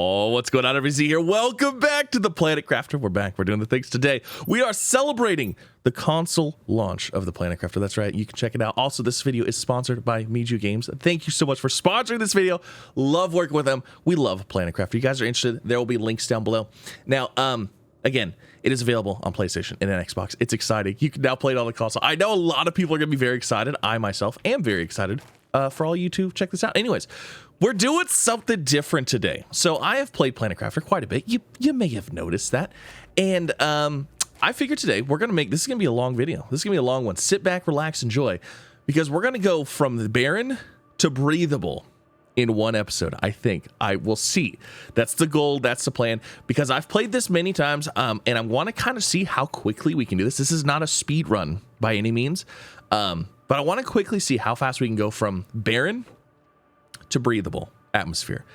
Oh, what's going on, everybody here? Welcome back to the Planet Crafter. We're back. We're doing the things today. We are celebrating the console launch of the Planet Crafter. That's right. You can check it out. Also, this video is sponsored by Miju Games. Thank you so much for sponsoring this video. Love working with them. We love Planet Crafter. You guys are interested, there will be links down below. Now, again, it is available on PlayStation and an Xbox. It's exciting. You can now play it on the console. I know a lot of people are going to be very excited. I myself am very excited for all you to check this out. Anyways, we're doing something different today. So I have played Planet Crafter quite a bit. You may have noticed that. And I figured today we're going to make, this is going to be a long video. This is going to be a long one. Sit back, relax, enjoy. Because we're going to go from the barren to breathable in one episode. I think I will see. That's the goal. That's the plan, because I've played this many times and I want to kind of see how quickly we can do this. This is not a speed run by any means, but I want to quickly see how fast we can go from barren to breathable atmosphere.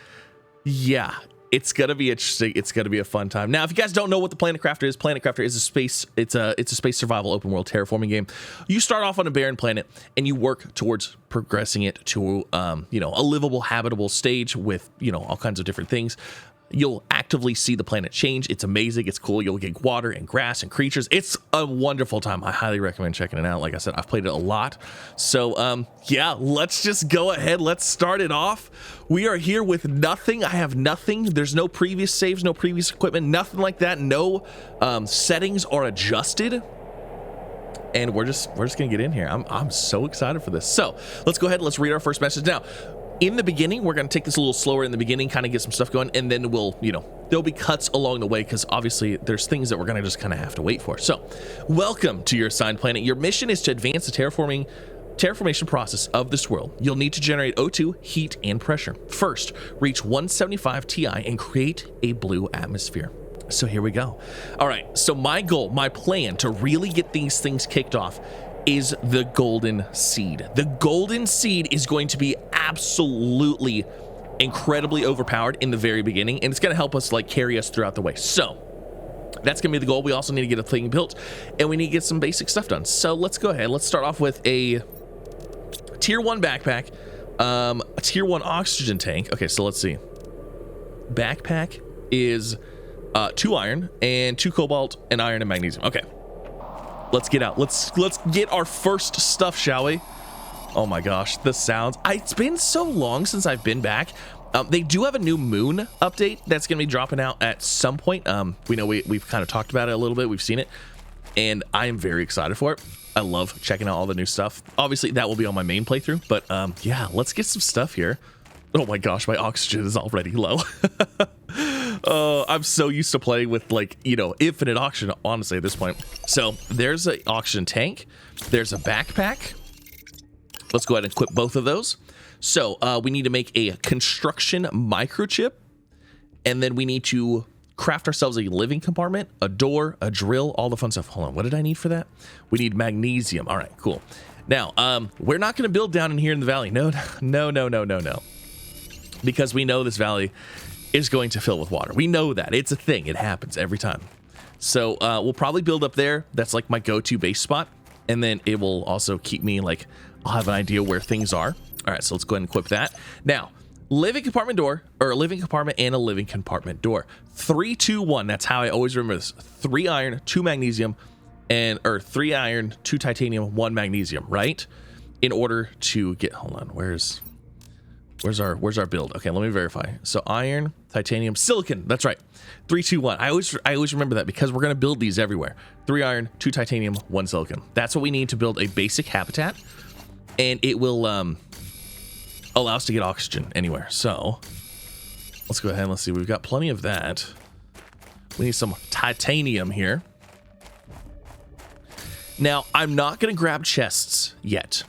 Yeah, it's gonna be interesting. It's gonna be a fun time. Now, if you guys don't know what the Planet Crafter is, Planet Crafter is a space. It's a space survival open world terraforming game. You start off on a barren planet and you work towards progressing it to a livable, habitable stage with all kinds of different things. You'll actively see the planet change. It's amazing. It's cool. You'll get water and grass and creatures. It's a wonderful time. I highly recommend checking it out. Like I said, I've played it a lot. So yeah, let's just go ahead. Let's start it off. We are here with nothing. I have nothing. There's no previous saves, no previous equipment, nothing like that. No settings are adjusted. And we're just gonna get in here. I'm so excited for this. So let's go ahead and let's read our first message now. In the beginning, we're going to take this a little slower in the beginning, kind of get some stuff going, and then we'll, there'll be cuts along the way, because obviously there's things that we're going to just kind of have to wait for. So, welcome to your assigned planet. Your mission is to advance the terraformation process of this world. You'll need to generate O2, heat, and pressure. First, reach 175 Ti and create a blue atmosphere. So here we go. All right, so my goal, my plan to really get these things kicked off is the golden seed. The golden seed is going to be absolutely incredibly overpowered in the very beginning, and it's going to help us carry us throughout the way. So that's going to be the goal. We also need to get a thing built, and we need to get some basic stuff done. So let's go ahead. Let's start off with a tier 1 backpack, a tier 1 oxygen tank. Okay, so let's see. Backpack is 2 iron and 2 cobalt and iron and magnesium. Okay. Let's get out. Let's get our first stuff, shall we? Oh my gosh, the sounds. It's been so long since I've been back. They do have a new moon update that's going to be dropping out at some point. We know we've kind of talked about it a little bit. We've seen it, and I am very excited for it. I love checking out all the new stuff. Obviously, that will be on my main playthrough, but yeah, let's get some stuff here. Oh my gosh, my oxygen is already low. I'm so used to playing with infinite oxygen, honestly, at this point. So there's an oxygen tank. There's a backpack. Let's go ahead and equip both of those. So we need to make a construction microchip, and then we need to craft ourselves a living compartment, a door, a drill, all the fun stuff. Hold on, what did I need for that? We need magnesium. All right, cool. Now, we're not going to build down in here in the valley. No. Because we know this valley is going to fill with water. We know that. It's a thing. It happens every time. So we'll probably build up there. That's like my go-to base spot. And then it will also keep me I'll have an idea where things are. All right, so let's go ahead and equip that. Now, living compartment door, or a living compartment and a living compartment door. 3, 2, 1. That's how I always remember this. 3 iron, 2 magnesium, or 3 iron, 2 titanium, 1 magnesium, right? In order to get, hold on, where's our build? Okay, let me verify. So iron, titanium, silicon. That's right. 3, 2, 1. I always remember that, because we're going to build these everywhere. 3 iron, 2 titanium, 1 silicon. That's what we need to build a basic habitat, and it will allow us to get oxygen anywhere. So let's go ahead and let's see. We've got plenty of that. We need some titanium here. Now, I'm not going to grab chests yet.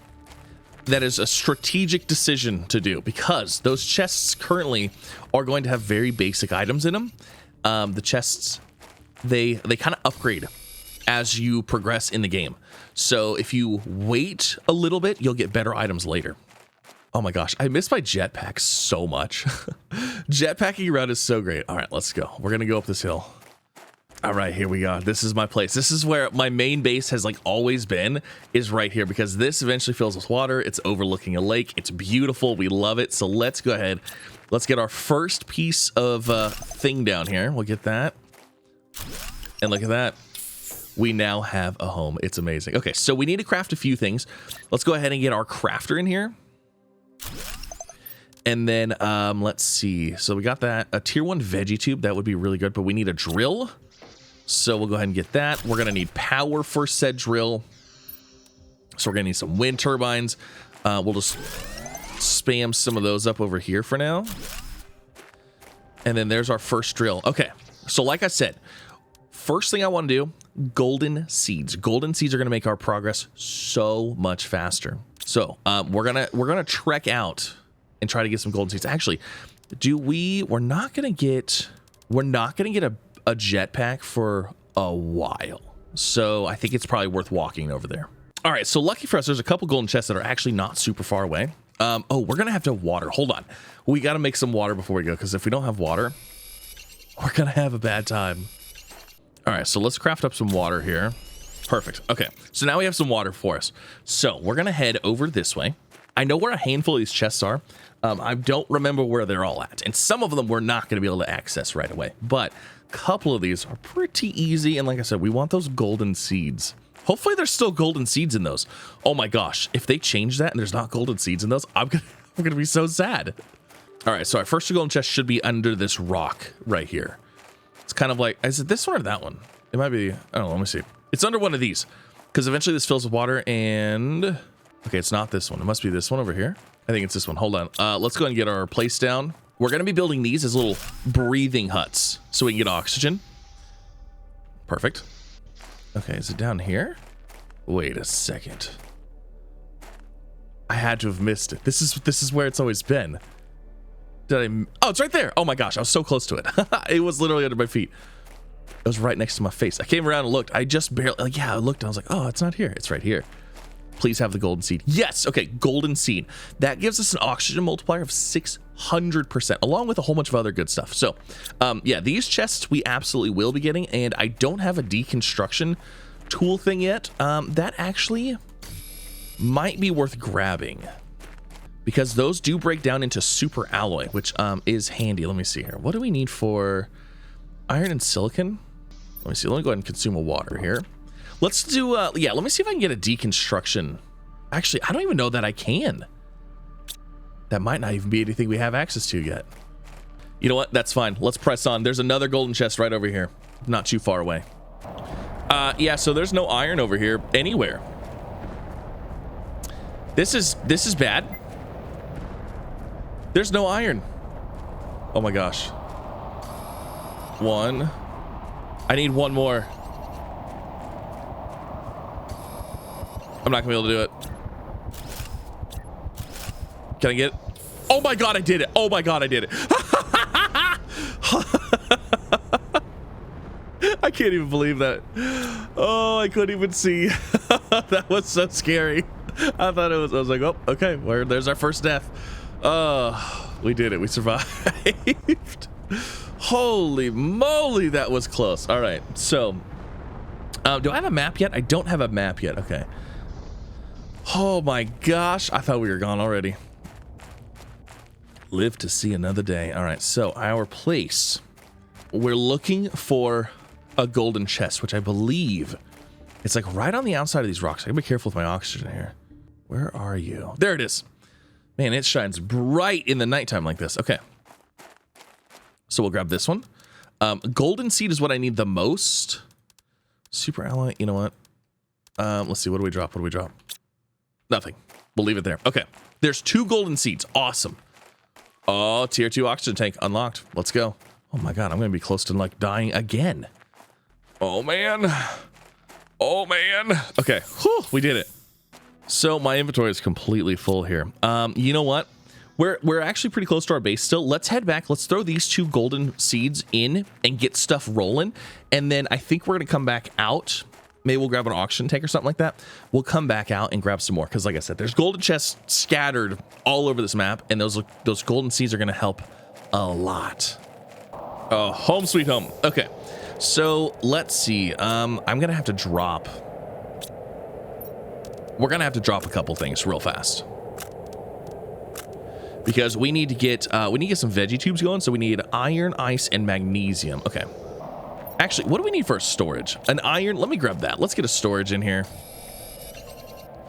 That is a strategic decision to do, because those chests currently are going to have very basic items in them. The chests, they kind of upgrade as you progress in the game. So if you wait a little bit, you'll get better items later. Oh my gosh, I miss my jetpack so much. Jetpacking around is so great. All right, let's go. We're going to go up this hill. All right, here we go. This is my place. This is where my main base has always been, is right here, because this eventually fills with water. It's overlooking a lake. It's beautiful. We love it. So let's go ahead Let's get our first piece of thing down here. We'll get that. And look at that. We now have a home. It's amazing. Okay, so we need to craft a few things. Let's go ahead and get our crafter in here. And then let's see. So we got that. A tier 1 veggie tube. That would be really good, but we need a drill. So we'll go ahead and get that. We're going to need power for said drill. So we're going to need some wind turbines. We'll just spam some of those up over here for now. And then there's our first drill. Okay, so like I said, first thing I want to do, golden seeds. Golden seeds are going to make our progress so much faster. So we're gonna trek out and try to get some golden seeds. Actually, we're not gonna get a jetpack for a while. So I think it's probably worth walking over there. All right, so lucky for us, there's a couple golden chests that are actually not super far away. Oh, we're gonna have to water. Hold on, we got to make some water before we go, because if we don't have water, we're gonna have a bad time. All right, so let's craft up some water here. Perfect. Okay, so now we have some water for us. So we're gonna head over this way. I know where a handful of these chests are. I don't remember where they're all at, and some of them we're not gonna be able to access right away, but a couple of these are pretty easy. And like I said, we want those golden seeds. Hopefully there's still golden seeds in those. Oh my gosh, if they change that and there's not golden seeds in those, I'm gonna be so sad. All right, so our first golden chest should be under this rock right here. It's kind of like, is it this one or that one? It might be, I don't know, let me see. It's under one of these, because eventually this fills with water and, okay, it's not this one. It must be this one over here. I think it's this one, hold on. Let's go ahead and get our place down. We're gonna be building these as little breathing huts so we can get oxygen. Perfect. Okay, is it down here? Wait a second. I had to have missed it. This is where it's always been. Oh, it's right there. Oh my gosh, I was so close to it. It was literally under my feet. It was right next to my face. I came around and looked. I just barely, like, yeah, I looked and I was like, oh, it's not here. It's right here. Please have the golden seed. Yes. Okay, golden seed. That gives us an oxygen multiplier of 600%, along with a whole bunch of other good stuff. So, yeah, these chests we absolutely will be getting, and I don't have a deconstruction tool thing yet. That actually might be worth grabbing, because those do break down into super alloy, which is handy. Let me see here. What do we need for iron and silicon? Let me see. Let me go ahead and consume a water here. Let's do, yeah, let me see if I can get a deconstruction. Actually, I don't even know that I can. That might not even be anything we have access to yet. You know what? That's fine. Let's press on. There's another golden chest right over here. Not too far away. Yeah, so there's no iron over here anywhere. This is bad. There's no iron. Oh my gosh. One. I need one more. I'm not gonna be able to do it. Can I get it? Oh my god, I did it. Oh my god, I did it. I can't even believe that. Oh, I couldn't even see. That was so scary. I thought it was, I was like, oh, okay, there's our first death. We did it. We survived. Holy moly, that was close. All right, so do I have a map yet? I don't have a map yet. Okay. Oh my gosh, I thought we were gone already. Live to see another day. All right, so our place, we're looking for a golden chest, which I believe it's like right on the outside of these rocks. I gotta be careful with my oxygen here. Where are you? There it is. Man, it shines bright in the nighttime like this. Okay, so we'll grab this one. Golden seed is what I need the most. Super alloy, you know what? Let's see, what do we drop? What do we drop? Nothing. We'll leave it there. Okay, there's 2 golden seeds. Awesome. Oh, tier 2 oxygen tank unlocked. Let's go. Oh my god, I'm gonna be close to like dying again. Oh man. Oh man. Okay, whew, we did it. So my inventory is completely full here. You know what? We're actually pretty close to our base still. Let's head back. Let's throw these 2 golden seeds in and get stuff rolling. And then I think we're gonna come back out. Maybe we'll grab an auction tank or something like that. We'll come back out and grab some more, because like I said, there's golden chests scattered all over this map, and those golden seeds are gonna help a lot. Oh, home sweet home. Okay, so let's see. I'm gonna have to drop. We're gonna have to drop a couple things real fast. because we need to get some veggie tubes going. So we need iron, ice, and magnesium. Okay. Actually, what do we need for storage? An iron. Let me grab that. Let's get a storage in here.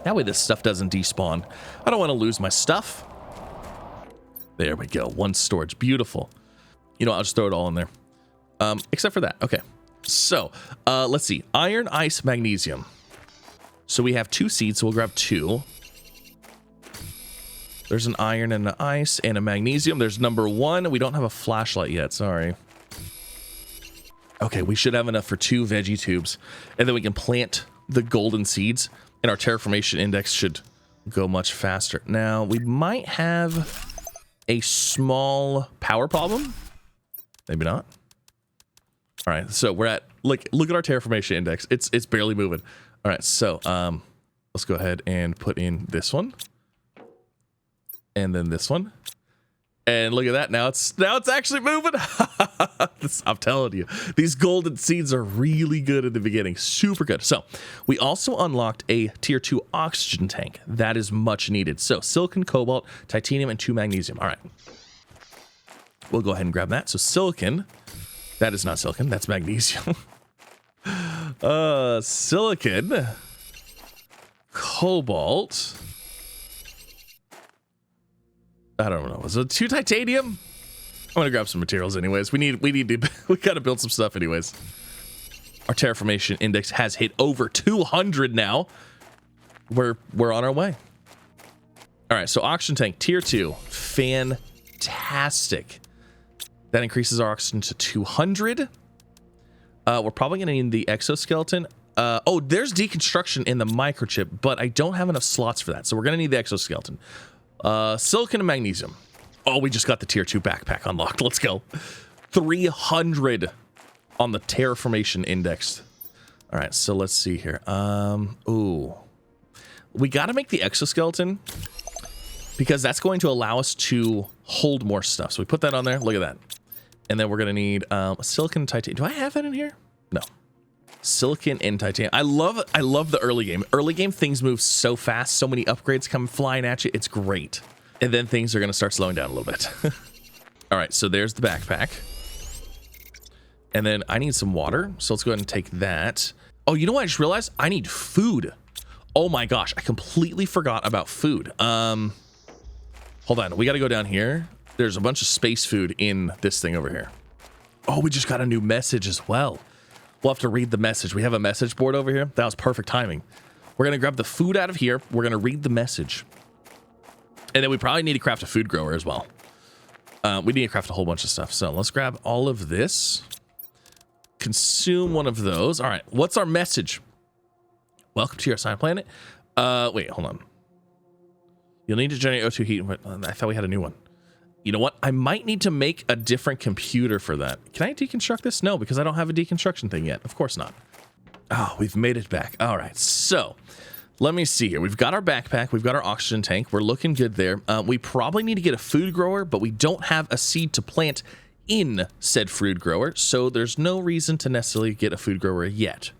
That way this stuff doesn't despawn. I don't want to lose my stuff. There we go. One storage. Beautiful. You know, I'll just throw it all in there. Except for that. Okay. So, let's see. Iron, ice, magnesium. So we have 2 seeds, so we'll grab 2. There's an iron and an ice and a magnesium. There's number 1. We don't have a flashlight yet. Sorry. Okay, we should have enough for 2 veggie tubes. And then we can plant the golden seeds. And our terraformation index should go much faster. Now, we might have a small power problem. Maybe not. All right, so we're at, look at our terraformation index. It's barely moving. All right, so let's go ahead and put in this one. And then this one. And look at that. Now it's actually moving. I'm telling you, these golden seeds are really good in the beginning. Super good. So we also unlocked a tier 2 oxygen tank. That is much needed. So silicon, cobalt, titanium, and 2 magnesium. All right. We'll go ahead and grab that. So silicon. That is not silicon. That's magnesium. Silicon. Cobalt. I don't know. Was it 2 titanium? I'm gonna grab some materials anyways. We gotta build some stuff anyways. Our terraformation index has hit over 200 now. We're on our way. All right, so oxygen tank tier 2, fantastic. That increases our oxygen to 200. We're probably gonna need the exoskeleton. Oh, there's deconstruction in the microchip, but I don't have enough slots for that, so we're gonna need the exoskeleton. Silicon and magnesium. Oh, we just got the tier 2 backpack unlocked. Let's go. 300 on the terraformation index. All right, so let's see here. Ooh. We got to make the exoskeleton because that's going to allow us to hold more stuff. So we put that on there. Look at that. And then we're going to need silicon and titanium. Do I have that in here? No. Silicon and titanium. I love the early game. Early game things move so fast. So many upgrades come flying at you. It's great. And then things are going to start slowing down a little bit. All right, so there's the backpack. And then I need some water. So let's go ahead and take that. Oh, you know what? I just realized I need food. Oh my gosh, I completely forgot about food. Hold on, we got to go down here. There's a bunch of space food in this thing over here. Oh, we just got a new message as well. We'll have to read the message. We have a message board over here. That was perfect timing. We're going to grab the food out of here. We're going to read the message. And then we probably need to craft a food grower as well. We need to craft a whole bunch of stuff. So let's grab all of this. Consume one of those. All right. What's our message? Welcome to your assigned planet. Wait, hold on. You'll need to generate O2 heat. I thought we had a new one. You know what? I might need to make a different computer for that. Can I deconstruct this? No, because I don't have a deconstruction thing yet. Of course not. Oh, we've made it back. All right. So let me see here. We've got our backpack. We've got our oxygen tank. We're looking good there. We probably need to get a food grower, but we don't have a seed to plant in said food grower. So there's no reason to necessarily get a food grower yet.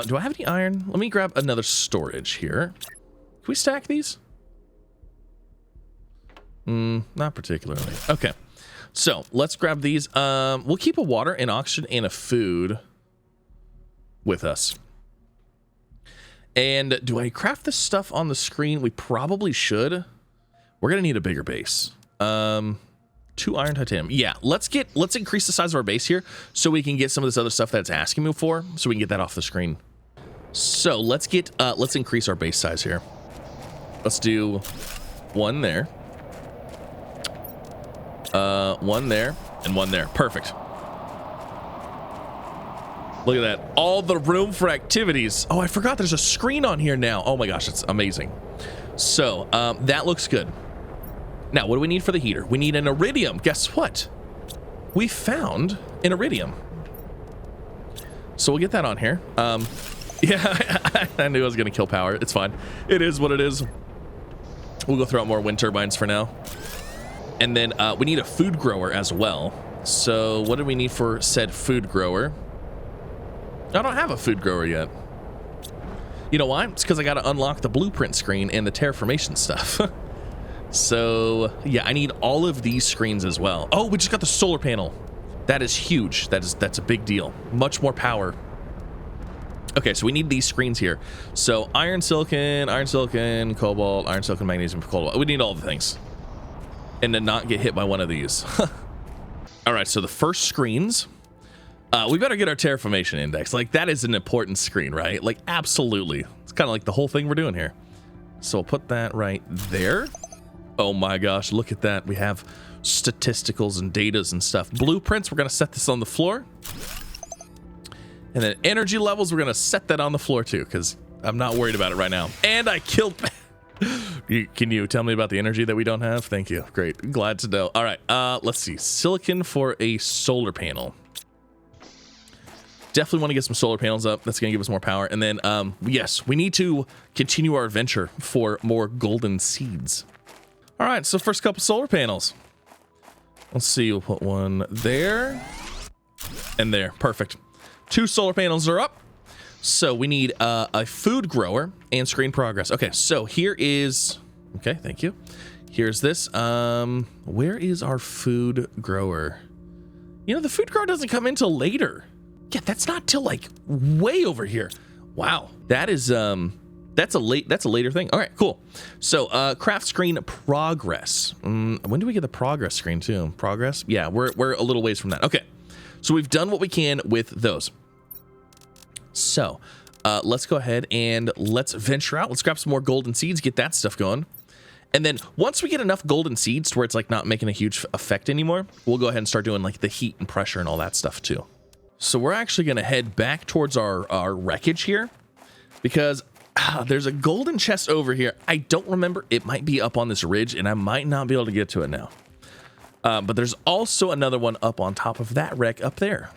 Do I have any iron? Let me grab another storage here. Can we stack these? Not particularly. Okay. So let's grab these. We'll keep a water and oxygen and a food with us. And do I craft this stuff on the screen? We probably should. We're gonna need a bigger base. 2 iron titanium. Yeah, let's increase the size of our base here so we can get some of this other stuff that's asking me for, so we can get that off the screen. So let's increase our base size here. Let's do 1 there. 1 there and 1 there. Perfect. Look at that. All the room for activities. Oh, I forgot there's a screen on here now. Oh my gosh, it's amazing. So, that looks good. Now, what do we need for the heater? We need an iridium. Guess what? We found an iridium. So we'll get that on here. Yeah, I knew I was going to kill power. It's fine. It is what it is. We'll go throw out more wind turbines for now. And then we need a food grower as well. So what do we need for said food grower? I don't have a food grower yet. You know why? It's because I got to unlock the blueprint screen and the terraformation stuff. So yeah, I need all of these screens as well. Oh, we just got the solar panel. That is huge. That's a big deal. Much more power. Okay, so we need these screens here. So iron, silicon, cobalt, iron, silicon, magnesium, cobalt. We need all the things. And to not get hit by one of these. All right, so the first screens, we better get our terraformation index. Like, that is an important screen, right? Like, absolutely. It's kind of like the whole thing we're doing here. So we'll put that right there. Oh my gosh, look at that. We have statisticals and datas and stuff. Blueprints, we're going to set this on the floor. And then energy levels, we're going to set that on the floor too, because I'm not worried about it right now. And I killed... Can you tell me about the energy that we don't have? Thank you. Great. Glad to know. All right. Let's see. Silicon for a solar panel. Definitely want to get some solar panels up. That's going to give us more power. And then, yes, we need to continue our adventure for more golden seeds. All right. So first couple solar panels. Let's see. We'll put one there and there. Perfect. 2 solar panels are up. So we need a food grower and screen progress. Okay, so here is... Okay, thank you. Here's this. Where is our food grower? You know, the food grower doesn't come in till later. Yeah, that's not till like way over here. Wow, that is that's a later thing. All right, cool. So craft screen progress. When do we get the progress screen too? Progress? Yeah, we're a little ways from that. Okay, so we've done what we can with those. So let's go ahead and let's venture out. Let's grab some more golden seeds, get that stuff going. And then once we get enough golden seeds to where it's like not making a huge effect anymore, we'll go ahead and start doing like the heat and pressure and all that stuff too. So we're actually going to head back towards our wreckage here because there's a golden chest over here. I don't remember. It might be up on this ridge and I might not be able to get to it now. But there's also another one up on top of that wreck up there.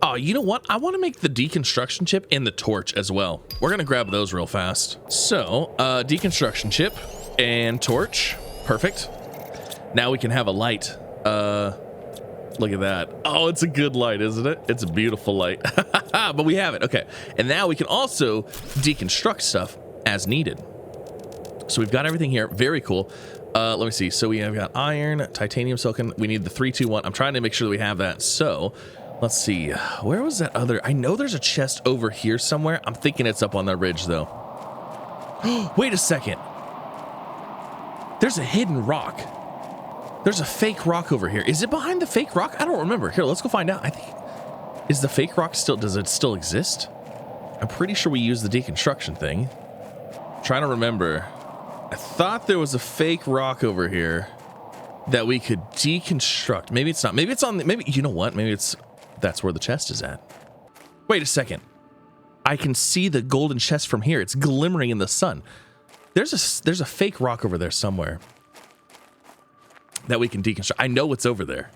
Oh, you know what? I want to make the deconstruction chip and the torch as well. We're going to grab those real fast. So, deconstruction chip and torch. Perfect. Now we can have a light. Look at that. Oh, it's a good light, isn't it? It's a beautiful light. But we have it. Okay. And now we can also deconstruct stuff as needed. So we've got everything here. Very cool. Let me see. So we have got iron, titanium, silicon. We need the 3, 2, 1. I'm trying to make sure that we have that. So... let's see, where was that other? I know there's a chest over here somewhere. I'm thinking it's up on that ridge though. Wait a second. There's a hidden rock. There's a fake rock over here. Is it behind the fake rock? I don't remember. Here, let's go find out. I think, is the fake rock still, does it still exist? I'm pretty sure we used the deconstruction thing. I'm trying to remember. I thought there was a fake rock over here that we could deconstruct. Maybe it's not. Maybe it's on the, maybe, you know what? Maybe it's, that's where the chest is at. Wait a second. I can see the golden chest from here. It's glimmering in the sun. There's a fake rock over there somewhere that we can deconstruct. I know it's over there.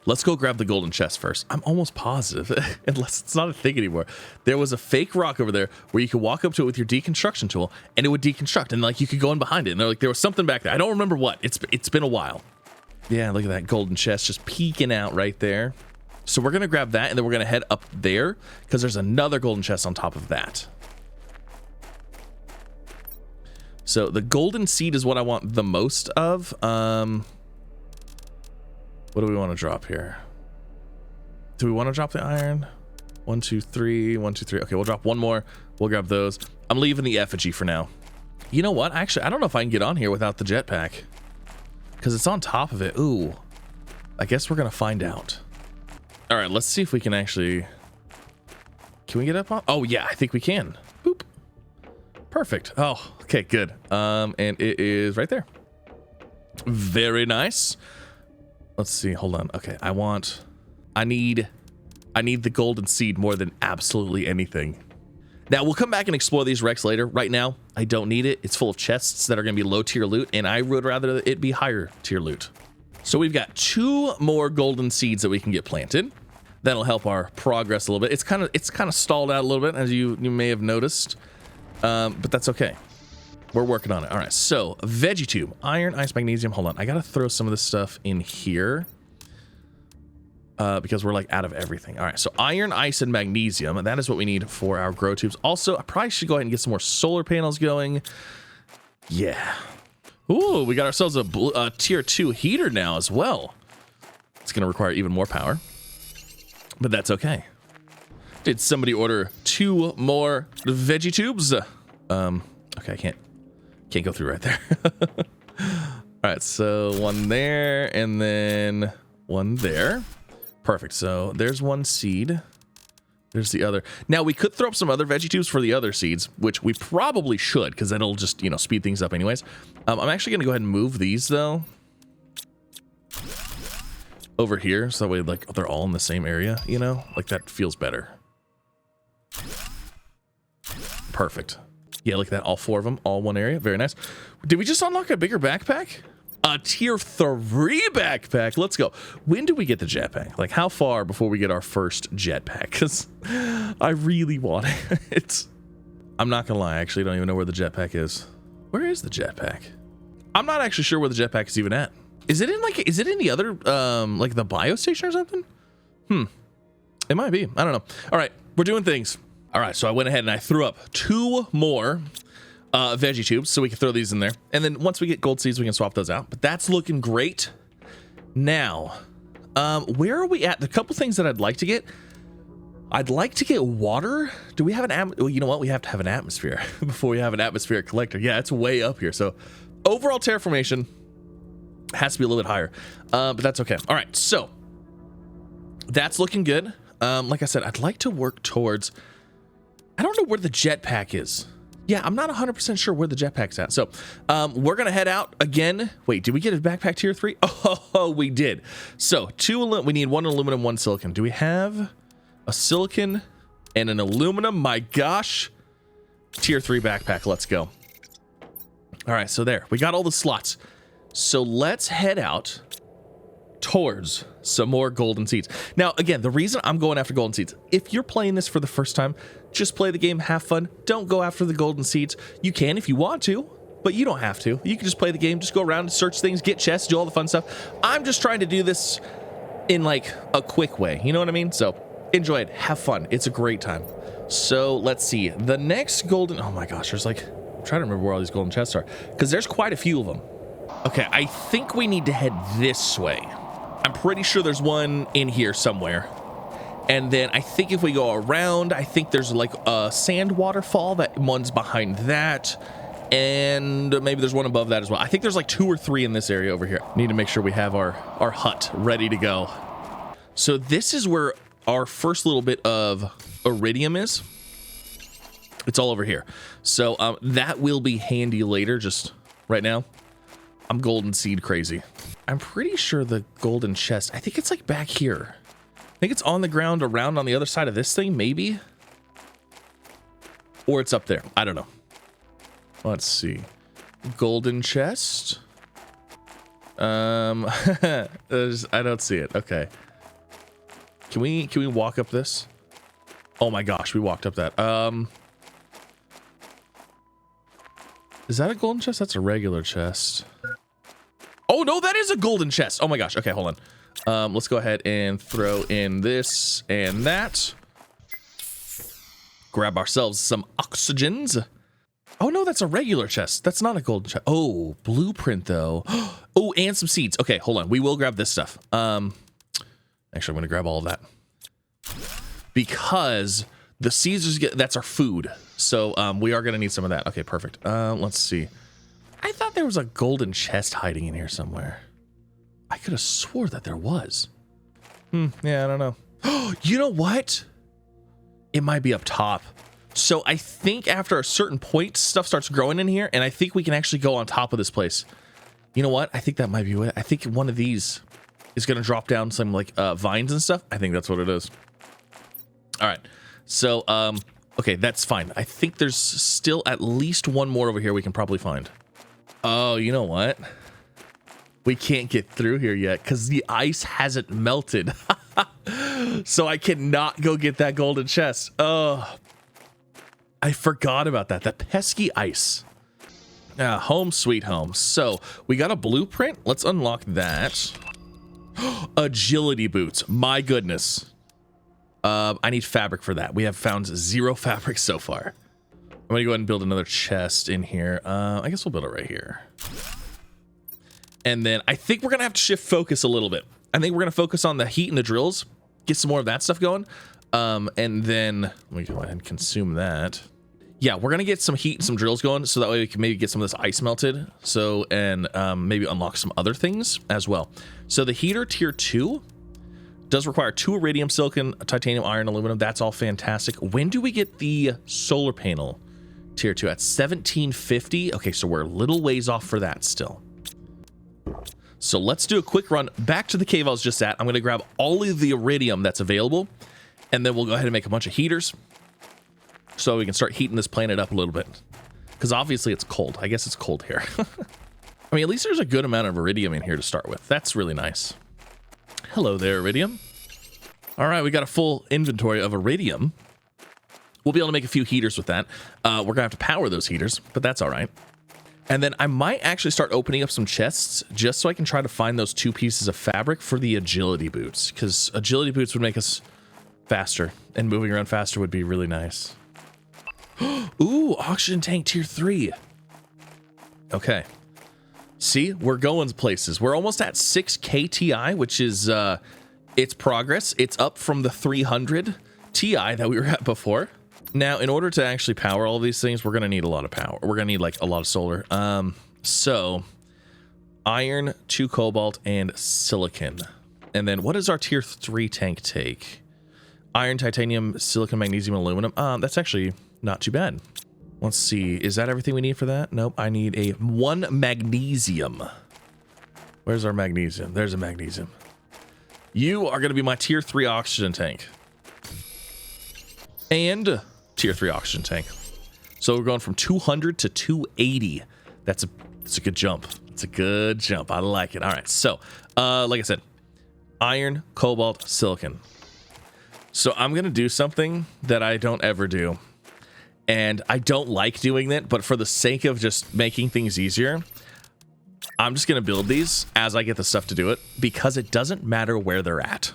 Let's go grab the golden chest first. I'm almost positive, unless it's not a thing anymore. There was a fake rock over there where you could walk up to it with your deconstruction tool and it would deconstruct and like you could go in behind it. And like there was something back there. I don't remember what. It's been a while. Yeah, look at that golden chest just peeking out right there. So we're going to grab that and then we're going to head up there because there's another golden chest on top of that. So the golden seed is what I want the most of. What do we want to drop here? Do we want to drop the iron? 1, 2, 3, 1, 2, 3. Okay, we'll drop one more. We'll grab those. I'm leaving the effigy for now. You know what? Actually, I don't know if I can get on here without the jetpack because it's on top of it. Ooh, I guess we're going to find out. All right, let's see if we can actually... Can we get up on? Oh, yeah, I think we can. Boop. Perfect. Oh, okay, good. And it is right there. Very nice. Let's see. Hold on. Okay, I need the golden seed more than absolutely anything. Now, we'll come back and explore these wrecks later. Right now, I don't need it. It's full of chests that are going to be low tier loot, and I would rather it be higher tier loot. So we've got 2 more golden seeds that we can get planted. That'll help our progress a little bit. It's kind of stalled out a little bit, as you may have noticed, but that's okay. We're working on it. All right, so veggie tube, iron, ice, magnesium. Hold on, I gotta throw some of this stuff in here because we're like out of everything. All right, so iron, ice, and magnesium, and that is what we need for our grow tubes. Also, I probably should go ahead and get some more solar panels going. Yeah. Ooh, we got ourselves a tier 2 heater now as well. It's going to require even more power, but that's okay. Did somebody order 2 more veggie tubes? Okay, I can't go through right there. All right, so 1 there and then 1 there. Perfect. So there's 1 seed. There's the other. Now we could throw up some other veggie tubes for the other seeds, which we probably should, because that'll just, you know, speed things up anyways. I'm actually gonna go ahead and move these though over here, so that way like they're all in the same area, you know, like that feels better. Perfect. Yeah, look at that, all 4 of them, all 1 area. Very nice. Did we just unlock a bigger backpack? A tier 3 backpack. Let's go. When do we get the jetpack? Like, how far before we get our first jetpack? Because I really want it. I'm not gonna lie, I actually don't even know where the jetpack is. Where is the jetpack? I'm not actually sure where the jetpack is even at. Is it in the other like the biostation or something? It might be. I don't know. All right, we're doing things. All right, so I went ahead and I threw up 2 more veggie tubes, so we can throw these in there. And then once we get gold seeds, we can swap those out. But that's looking great. Now, where are we at? The couple things that I'd like to get. I'd like to get water. Do we have an well, you know what? We have to have an atmosphere before we have an atmospheric collector. Yeah, it's way up here. So overall terraformation has to be a little bit higher, but that's okay. All right, so that's looking good. Like I said, I'd like to work towards, I don't know where the jetpack is. Yeah, I'm not 100% sure where the jetpack's at. So we're going to head out again. Wait, did we get a backpack tier 3? Oh, we did. So we need 1 aluminum, 1 silicon. Do we have a silicon and an aluminum? My gosh. Tier 3 backpack. Let's go. All right, so there. We got all the slots. So let's head out towards some more golden seeds. Now, again, the reason I'm going after golden seeds, if you're playing this for the first time, just play the game, have fun. Don't go after the golden seeds. You can if you want to, but you don't have to. You can just play the game, just go around and search things, get chests, do all the fun stuff. I'm just trying to do this in like a quick way. You know what I mean? So enjoy it. Have fun. It's a great time. So let's see. The next golden... Oh my gosh, there's like... I'm trying to remember where all these golden chests are, because there's quite a few of them. Okay, I think we need to head this way. I'm pretty sure there's one in here somewhere. And then I think if we go around, I think there's like a sand waterfall, that one's behind that. And maybe there's one above that as well. I think there's like 2 or 3 in this area over here. Need to make sure we have our hut ready to go. So this is where our first little bit of iridium is. It's all over here. So that will be handy later. Just right now, I'm golden seed crazy. I'm pretty sure the golden chest, I think it's like back here. I think it's on the ground around on the other side of this thing, maybe. Or it's up there. I don't know. Let's see. Golden chest. I don't see it. Okay. Can we walk up this? Oh my gosh, we walked up that. Is that a golden chest? That's a regular chest. Oh no, that is a golden chest. Oh my gosh. Okay, hold on. Let's go ahead and throw in this and that. Grab ourselves some oxygens. Oh no, that's a regular chest. That's not a golden chest. Oh, blueprint though. Oh, and some seeds. Okay, hold on. We will grab this stuff. Actually, I'm gonna grab all of that because the seeds that's our food. So we are gonna need some of that. Okay, perfect. Let's see. I thought there was a golden chest hiding in here somewhere. I could have swore that there was. Yeah, I don't know. You know what? It might be up top. So I think after a certain point, stuff starts growing in here, and I think we can actually go on top of this place. You know what? I think that might be what. I think one of these is going to drop down some like vines and stuff. I think that's what it is. All right. So, okay, that's fine. I think there's still at least one more over here we can probably find. Oh, you know what? We can't get through here yet because the ice hasn't melted. So I cannot go get that golden chest. Oh, I forgot about that. That pesky ice. Home sweet home. So we got a blueprint. Let's unlock that. Agility boots. My goodness. I need fabric for that. We have found 0 fabric so far. I'm gonna go ahead and build another chest in here. I guess we'll build it right here. And then I think we're going to have to shift focus a little bit. I think we're going to focus on the heat and the drills, get some more of that stuff going. And then let me go ahead and consume that. Yeah, we're going to get some heat and some drills going, so that way we can maybe get some of this ice melted. So, and maybe unlock some other things as well. So the heater tier 2 does require 2 iridium, silicon, titanium, iron, aluminum. That's all fantastic. When do we get the solar panel tier 2? At 1750. Okay, so we're a little ways off for that still. So let's do a quick run back to the cave I was just at. I'm going to grab all of the iridium that's available, and then we'll go ahead and make a bunch of heaters so we can start heating this planet up a little bit. Because obviously it's cold. I guess it's cold here. I mean, at least there's a good amount of iridium in here to start with. That's really nice. Hello there, iridium. All right, we got a full inventory of iridium. We'll be able to make a few heaters with that. We're going to have to power those heaters, but that's all right. And then I might actually start opening up some chests just so I can try to find those 2 pieces of fabric for the agility boots, because agility boots would make us faster, and moving around faster would be really nice. Ooh, oxygen tank tier 3. Okay. See, we're going places. We're almost at 6 KTI, which is it's progress. It's up from the 300 Ti that we were at before. Now, in order to actually power all of these things, we're going to need a lot of power. We're going to need like a lot of solar. So iron, 2 cobalt, and silicon. And then what does our tier 3 tank take? Iron, titanium, silicon, magnesium, aluminum. That's actually not too bad. Let's see. Is that everything we need for that? Nope. I need a 1 magnesium. Where's our magnesium? There's a magnesium. You are going to be my tier 3 oxygen tank. And tier 3 oxygen tank. So we're going from 200 to 280. That's a good jump. It's a good jump. I like it. All right. So, like I said, iron, cobalt, silicon. So I'm going to do something that I don't ever do. And I don't like doing that, but for the sake of just making things easier, I'm just going to build these as I get the stuff to do it, because it doesn't matter where they're at.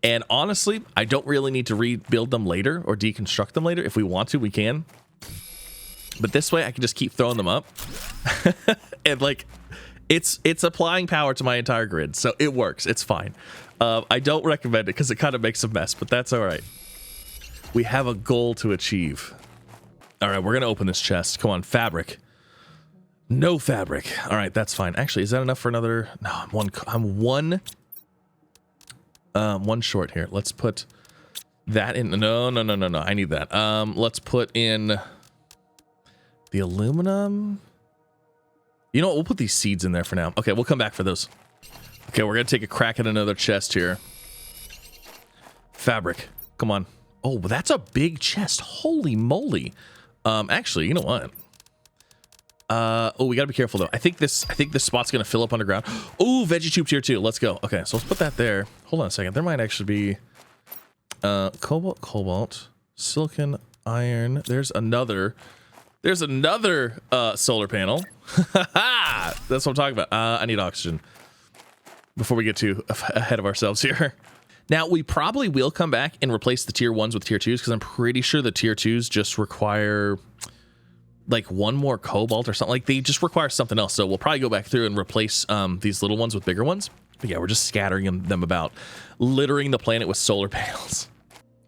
And honestly, I don't really need to rebuild them later or deconstruct them later. If we want to, we can. But this way I can just keep throwing them up. And like, it's applying power to my entire grid. So it works. It's fine. I don't recommend it because it kind of makes a mess, but that's all right. We have a goal to achieve. All right, we're going to open this chest. Come on, fabric. No fabric. All right, that's fine. Actually, is that enough for another? No, I'm one short here. Let's put that in. No. I need that. Let's put in the aluminum. You know what? We'll put these seeds in there for now. Okay, we'll come back for those. Okay, we're going to take a crack at another chest here. Fabric. Come on. Oh, that's a big chest. Holy moly. Actually, you know what? Oh, we gotta be careful though. I think this spot's gonna fill up underground. Oh, veggie tube tier 2. Let's go. Okay, so let's put that there. Hold on a second. There might actually be cobalt, silicon, iron. There's another solar panel. That's what I'm talking about. I need oxygen before we get too ahead of ourselves here. Now, we probably will come back and replace the tier 1s with tier 2s, because I'm pretty sure the tier 2s just require like 1 more cobalt or something. Like, they just require something else. So we'll probably go back through and replace these little ones with bigger ones. But yeah, we're just scattering them about, littering the planet with solar panels.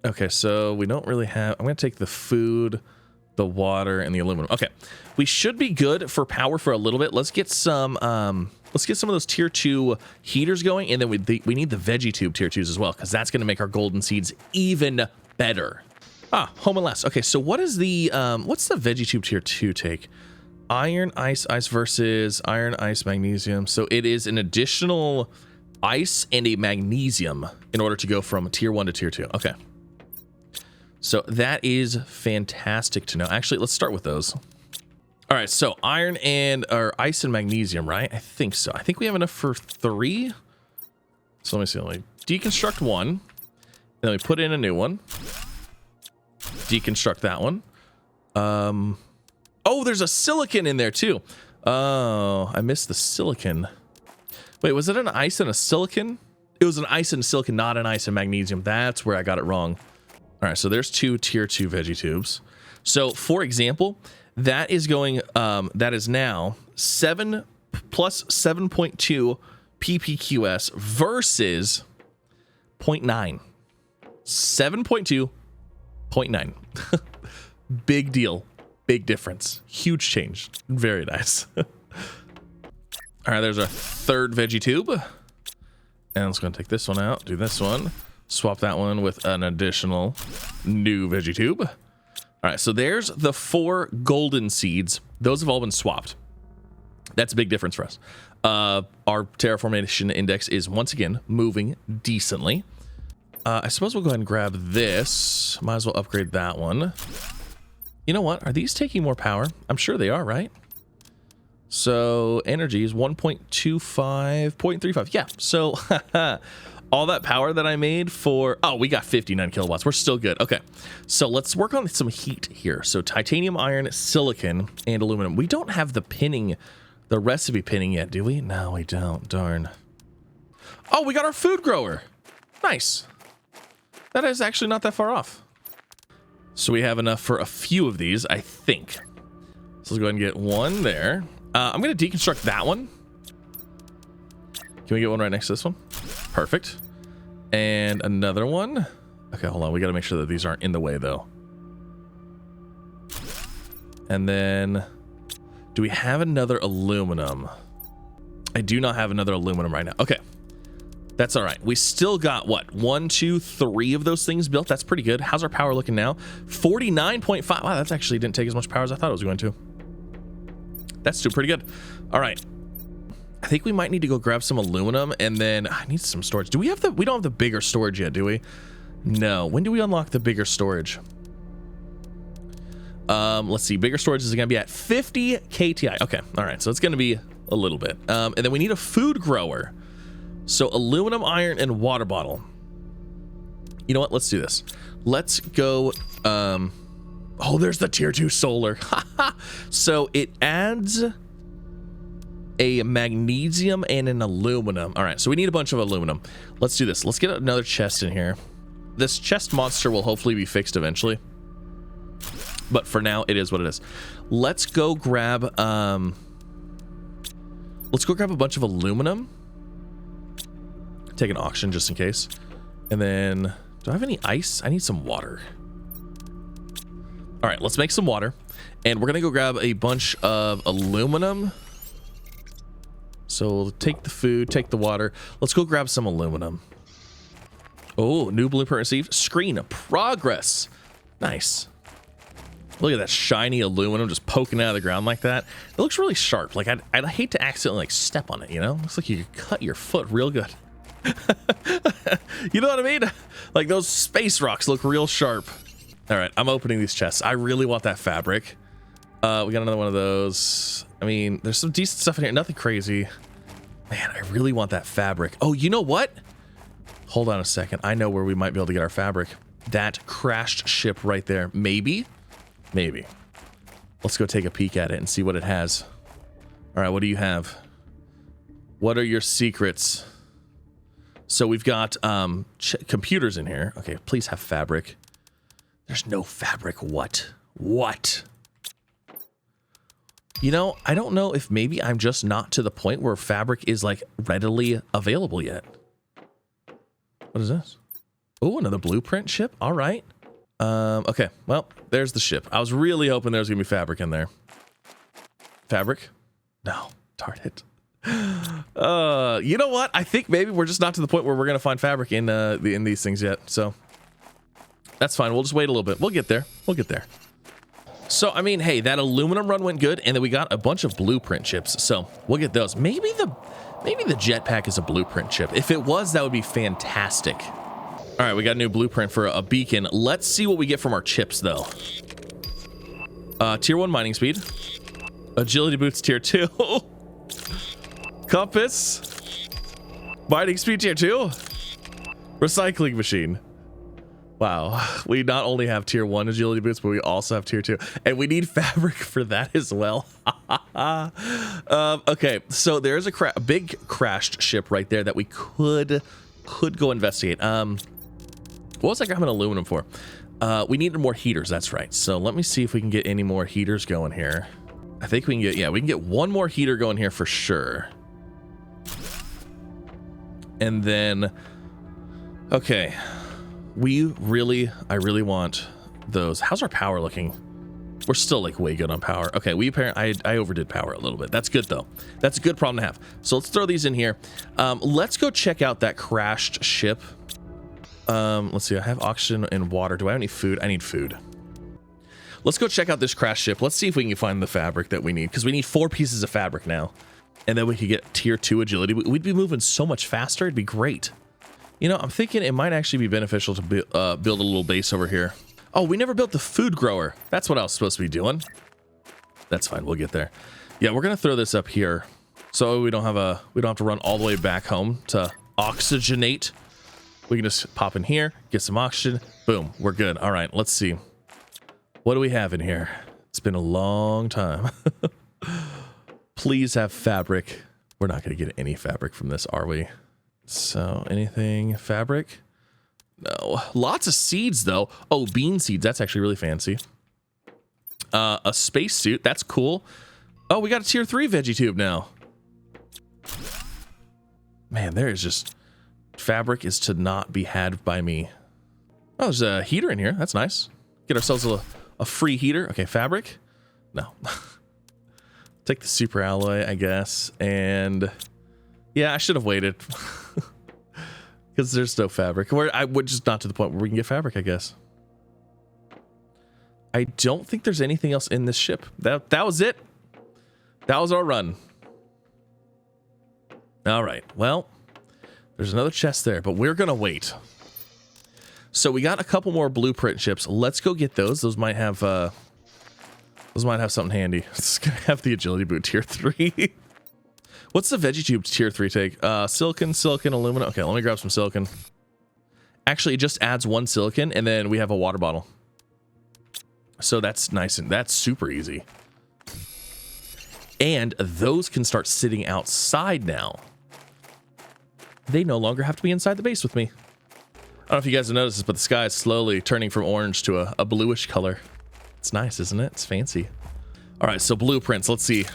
Okay, so we don't really have... I'm going to take the food, the water, and the aluminum. Okay, we should be good for power for a little bit. Let's get some... Let's get some of those tier 2 heaters going, and then we need the veggie tube tier 2s as well, because that's going to make our golden seeds even better. Home and last. Okay, so what is the what's the veggie tube tier 2 take? Iron, ice versus iron, ice, magnesium. So it is an additional ice and a magnesium in order to go from tier 1 to tier 2. Okay. So that is fantastic to know. Actually, let's start with those. All right, so iron or ice and magnesium, right? I think so. I think we have enough for 3. So let me see. Let me deconstruct 1. And then we put in a new one. Deconstruct that one. Oh, there's a silicon in there too. Oh, I missed the silicon. Wait, was it an ice and a silicon? It was an ice and silicon, not an ice and magnesium. That's where I got it wrong. All right, so there's 2 tier 2 veggie tubes. So, for example, that is going, that is now 7.5 plus 7.2 ppqs versus 0.9. 7.2, 0.9. Big deal. Big difference. Huge change. Very nice. All right, there's our third veggie tube. And I'm just going to take this one out, do this one, swap that one with an additional new veggie tube. All right, so there's the 4 golden seeds. Those have all been swapped. That's a big difference for us. Our terraformation index is once again moving decently. I suppose we'll go ahead and grab this. Might as well upgrade that one. You know what? Are these taking more power? I'm sure they are, right? So energy is 1.25, 0.35. Yeah, so all that power that I made for... Oh, we got 59 kilowatts. We're still good. Okay, so let's work on some heat here. So titanium, iron, silicon, and aluminum. We don't have the pinning, the recipe pinning yet, do we? No, we don't. Darn. Oh, we got our food grower. Nice. That is actually not that far off. So we have enough for a few of these, I think. So let's go ahead and get one there. I'm going to deconstruct that one. Can we get one right next to this one? Perfect. And another one. Okay, hold on. We got to make sure that these aren't in the way, though. And then, do we have another aluminum? I do not have another aluminum right now. Okay. That's all right. We still got, what, 1, 2, 3 of those things built. That's pretty good. How's our power looking now? 49.5. Wow, that's actually didn't take as much power as I thought it was going to. That's still pretty good. All right. I think we might need to go grab some aluminum, and then I need some storage. Do we have the... We don't have the bigger storage yet, do we? No. When do we unlock the bigger storage? Let's see. Bigger storage is going to be at 50 KTI. Okay. All right. So it's going to be a little bit. And then we need a food grower. So aluminum, iron, and water bottle. You know what? Let's do this. Let's go. Oh, there's the tier 2 solar. So it adds a magnesium and an aluminum. All right, so we need a bunch of aluminum. Let's do this. Let's get another chest in here. This chest monster will hopefully be fixed eventually. But for now, it is what it is. Let's go grab a bunch of aluminum. Take an auction just in case. And then, do I have any ice? I need some water. All right, let's make some water. And we're gonna go grab a bunch of aluminum. So we'll take the food, take the water. Let's go grab some aluminum. Oh, new blueprint received. Screen of progress. Nice. Look at that shiny aluminum just poking out of the ground like that. It looks really sharp. Like, I'd hate to accidentally like step on it, you know? Looks like you could cut your foot real good. You know what I mean? Like, those space rocks look real sharp. All right, I'm opening these chests. I really want that fabric. We got another one of those. I mean, there's some decent stuff in here. Nothing crazy. Man, I really want that fabric. Oh, you know what? Hold on a second. I know where we might be able to get our fabric. That crashed ship right there. Maybe. Maybe. Let's go take a peek at it and see what it has. All right, what do you have? What are your secrets? So we've got computers in here. Okay, please have fabric. There's no fabric. What? What? You know, I don't know if maybe I'm just not to the point where fabric is like readily available yet. What is this? Oh, another blueprint ship. All right. Okay, well, there's the ship. I was really hoping there was gonna be fabric in there. Fabric? No, darn it. You know what? I think maybe we're just not to the point where we're gonna find fabric in these things yet. So that's fine. We'll just wait a little bit. We'll get there. We'll get there. So I mean, hey, that aluminum run went good, and then we got a bunch of blueprint chips. So we'll get those. Maybe the jetpack is a blueprint chip. If it was, that would be fantastic. All right, we got a new blueprint for a beacon. Let's see what we get from our chips, though. Tier 1 mining speed. Agility boots tier 2. Compass. Mining speed tier 2. Recycling machine. Wow. We not only have tier 1 agility boots, but we also have tier 2. And we need fabric for that as well. Okay, so there's a big crashed ship right there that we could go investigate. What was I grabbing aluminum for? We needed more heaters, that's right. So let me see if we can get any more heaters going here. I think we can get, yeah, we can get one more heater going here for sure. And then, okay, I really want those. How's our power looking? We're still like way good on power. Okay, I overdid power a little bit. That's good though. That's a good problem to have. So let's throw these in here. Let's go check out that crashed ship. Let's see, I have oxygen and water. Do I have any food? I need food. Let's go check out this crashed ship. Let's see if we can find the fabric that we need, because we need 4 pieces of fabric now. And then we could get tier 2 agility. We'd be moving so much faster. It'd be great. You know, I'm thinking it might actually be beneficial to build a little base over here. Oh, we never built the food grower. That's what I was supposed to be doing. That's fine. We'll get there. Yeah, we're gonna throw this up here, so we don't have to run all the way back home to oxygenate. We can just pop in here, get some oxygen. Boom, we're good. All right, let's see. What do we have in here? It's been a long time. Please have fabric. We're not gonna get any fabric from this, are we? So anything fabric? No. Lots of seeds though. Oh, bean seeds. That's actually really fancy. A spacesuit. That's cool. Oh, we got a tier 3 veggie tube now. Man, there is just fabric is to not be had by me. Oh, there's a heater in here. That's nice. Get ourselves a free heater. Okay, fabric. No. Take the super alloy, I guess. And yeah, I should have waited. Because there's no fabric. We're just not to the point where we can get fabric, I guess. I don't think there's anything else in this ship. That was it. That was our run. All right. Well, there's another chest there, but we're going to wait. So we got a couple more blueprint ships. Let's go get those. Those might have something handy. It's going to have the agility boot tier 3. What's the veggie tube tier 3 take? Silicon, aluminum. Okay, let me grab some silicon. Actually, it just adds 1 silicon, and then we have a water bottle. So that's nice, and that's super easy. And those can start sitting outside now. They no longer have to be inside the base with me. I don't know if you guys have noticed this, but the sky is slowly turning from orange to a bluish color. It's nice, isn't it? It's fancy. All right, so blueprints. Let's see.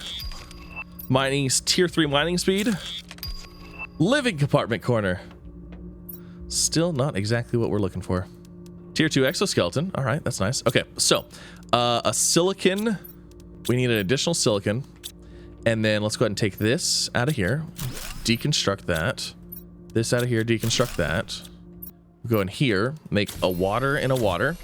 Mining, tier 3 mining speed. Living compartment corner. Still not exactly what we're looking for. Tier 2 exoskeleton. All right, that's nice. Okay, so a silicon. We need an additional silicon. And then let's go ahead and take this out of here. Deconstruct that. This out of here, deconstruct that. Go in here, make a water and a water.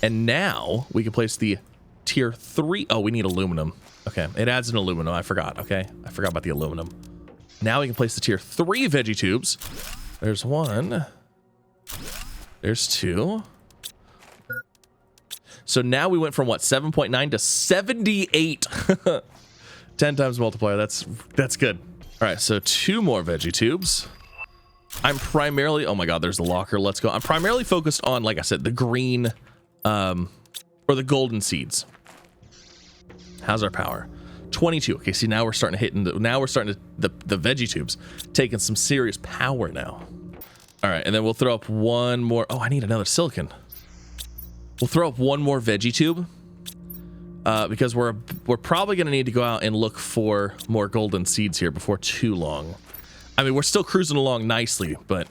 And now we can place the tier 3. Oh, we need aluminum. Okay, it adds an aluminum. I forgot. Okay, I forgot about the aluminum. Now we can place the tier 3 veggie tubes. There's 1. There's 2. So now we went from what, 7.9 to 78. 10 times multiplier. That's good. All right, so 2 more veggie tubes. I'm primarily, oh my god, there's the locker. Let's go. I'm primarily focused on, like I said, the green or the golden seeds. How's our power? 22. Okay, see, now we're starting to hit the veggie tubes taking some serious power now. All right, and then we'll throw up 1 more. Oh, I need another silicon. We'll throw up 1 more veggie tube because we're probably going to need to go out and look for more golden seeds here before too long. I mean, we're still cruising along nicely, but...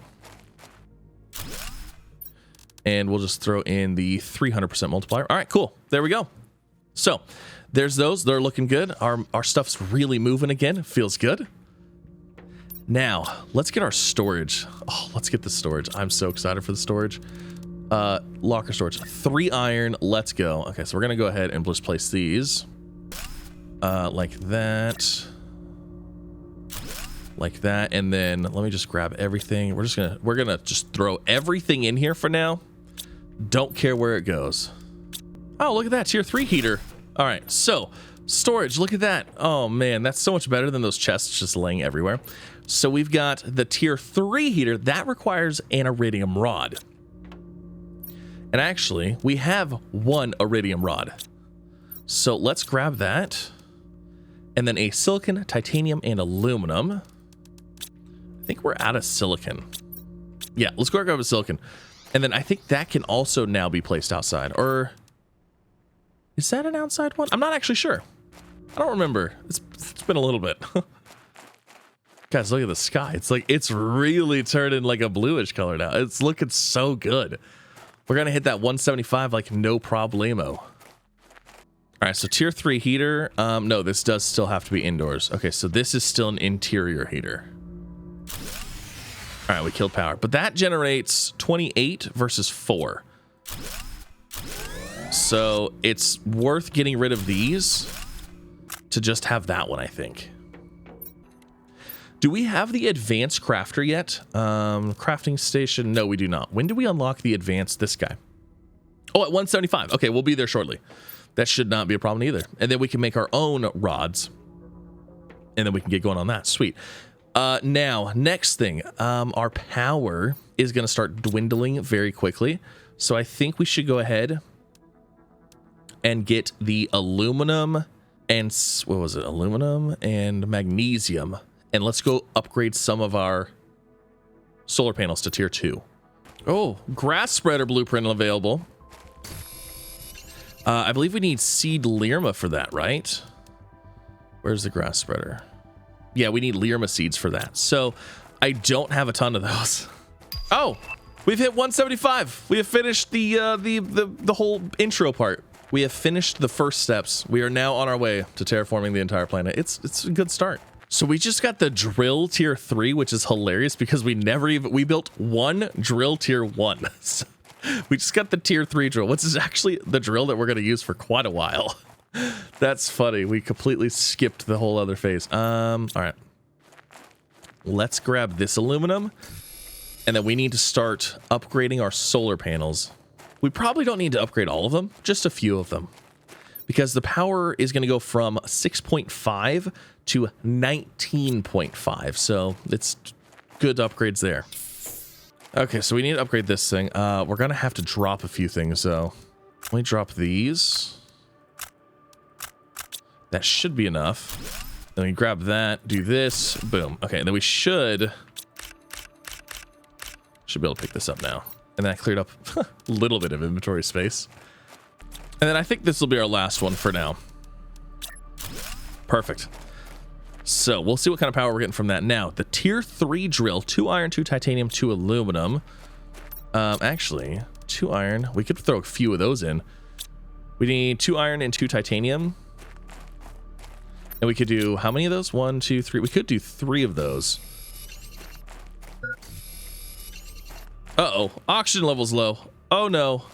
And we'll just throw in the 300% multiplier. All right, cool. There we go. So there's those. They're looking good. Our stuff's really moving again. It feels good. Now, let's get our storage. Oh, let's get the storage. I'm so excited for the storage. Locker storage. 3 iron. Let's go. Okay, so we're going to go ahead and just place these. Like that. Like that. And then let me just grab everything. We're gonna just throw everything in here for now. Don't care where it goes. Oh, look at that. Tier 3 heater. All right, so storage, look at that. Oh man, that's so much better than those chests just laying everywhere. So we've got the tier 3 heater that requires an iridium rod. And actually, we have 1 iridium rod. So let's grab that. And then a silicon, titanium, and aluminum. I think we're out of silicon. Yeah, let's go grab a silicon. And then I think that can also now be placed outside. Or is that an outside one? I'm not actually sure. I don't remember. It's been a little bit. Guys, look at the sky. It's like, it's really turning like a bluish color now. It's looking so good. We're going to hit that 175 like no problemo. All right, so tier 3 heater. No, this does still have to be indoors. Okay, so this is still an interior heater. All right, we killed power. But that generates 28 versus 4. So it's worth getting rid of these to just have that one, I think. Do we have the advanced crafter yet? Crafting station. No, we do not. When do we unlock the advanced, this guy? Oh, at 175. Okay, we'll be there shortly. That should not be a problem either. And then we can make our own rods. And then we can get going on that. Sweet. Now, next thing. Our power is going to start dwindling very quickly. So I think we should go ahead and get the aluminum and... What was it? Aluminum and magnesium. And let's go upgrade some of our solar panels to tier 2. Oh, grass spreader blueprint available. I believe we need seed Lirma for that, right? Where's the grass spreader? Yeah, we need Lirma seeds for that. So I don't have a ton of those. Oh, we've hit 175. We have finished the whole intro part. We have finished the first steps. We are now on our way to terraforming the entire planet. It's a good start. So we just got the drill tier 3, which is hilarious because we built one drill tier 1. So we just got the tier 3 drill, which is actually the drill that we're going to use for quite a while. That's funny. We completely skipped the whole other phase. All right. Let's grab this aluminum. And then we need to start upgrading our solar panels. We probably don't need to upgrade all of them, just a few of them. Because the power is going to go from 6.5 to 19.5. So it's good upgrades there. Okay, so we need to upgrade this thing. We're going to have to drop a few things, though. Let me drop these. That should be enough. Then we grab that, do this, boom. Okay, and then we should be able to pick this up now. And then I cleared up a little bit of inventory space. And then I think this will be our last one for now. Perfect. So we'll see what kind of power we're getting from that. Now, the tier 3 drill, 2 iron, 2 titanium, 2 aluminum. Actually, 2 iron. We could throw a few of those in. We need 2 iron and 2 titanium. And we could do how many of those? 1, 2, 3. We could do 3 of those. Uh-oh. Oxygen level's low. Oh, no.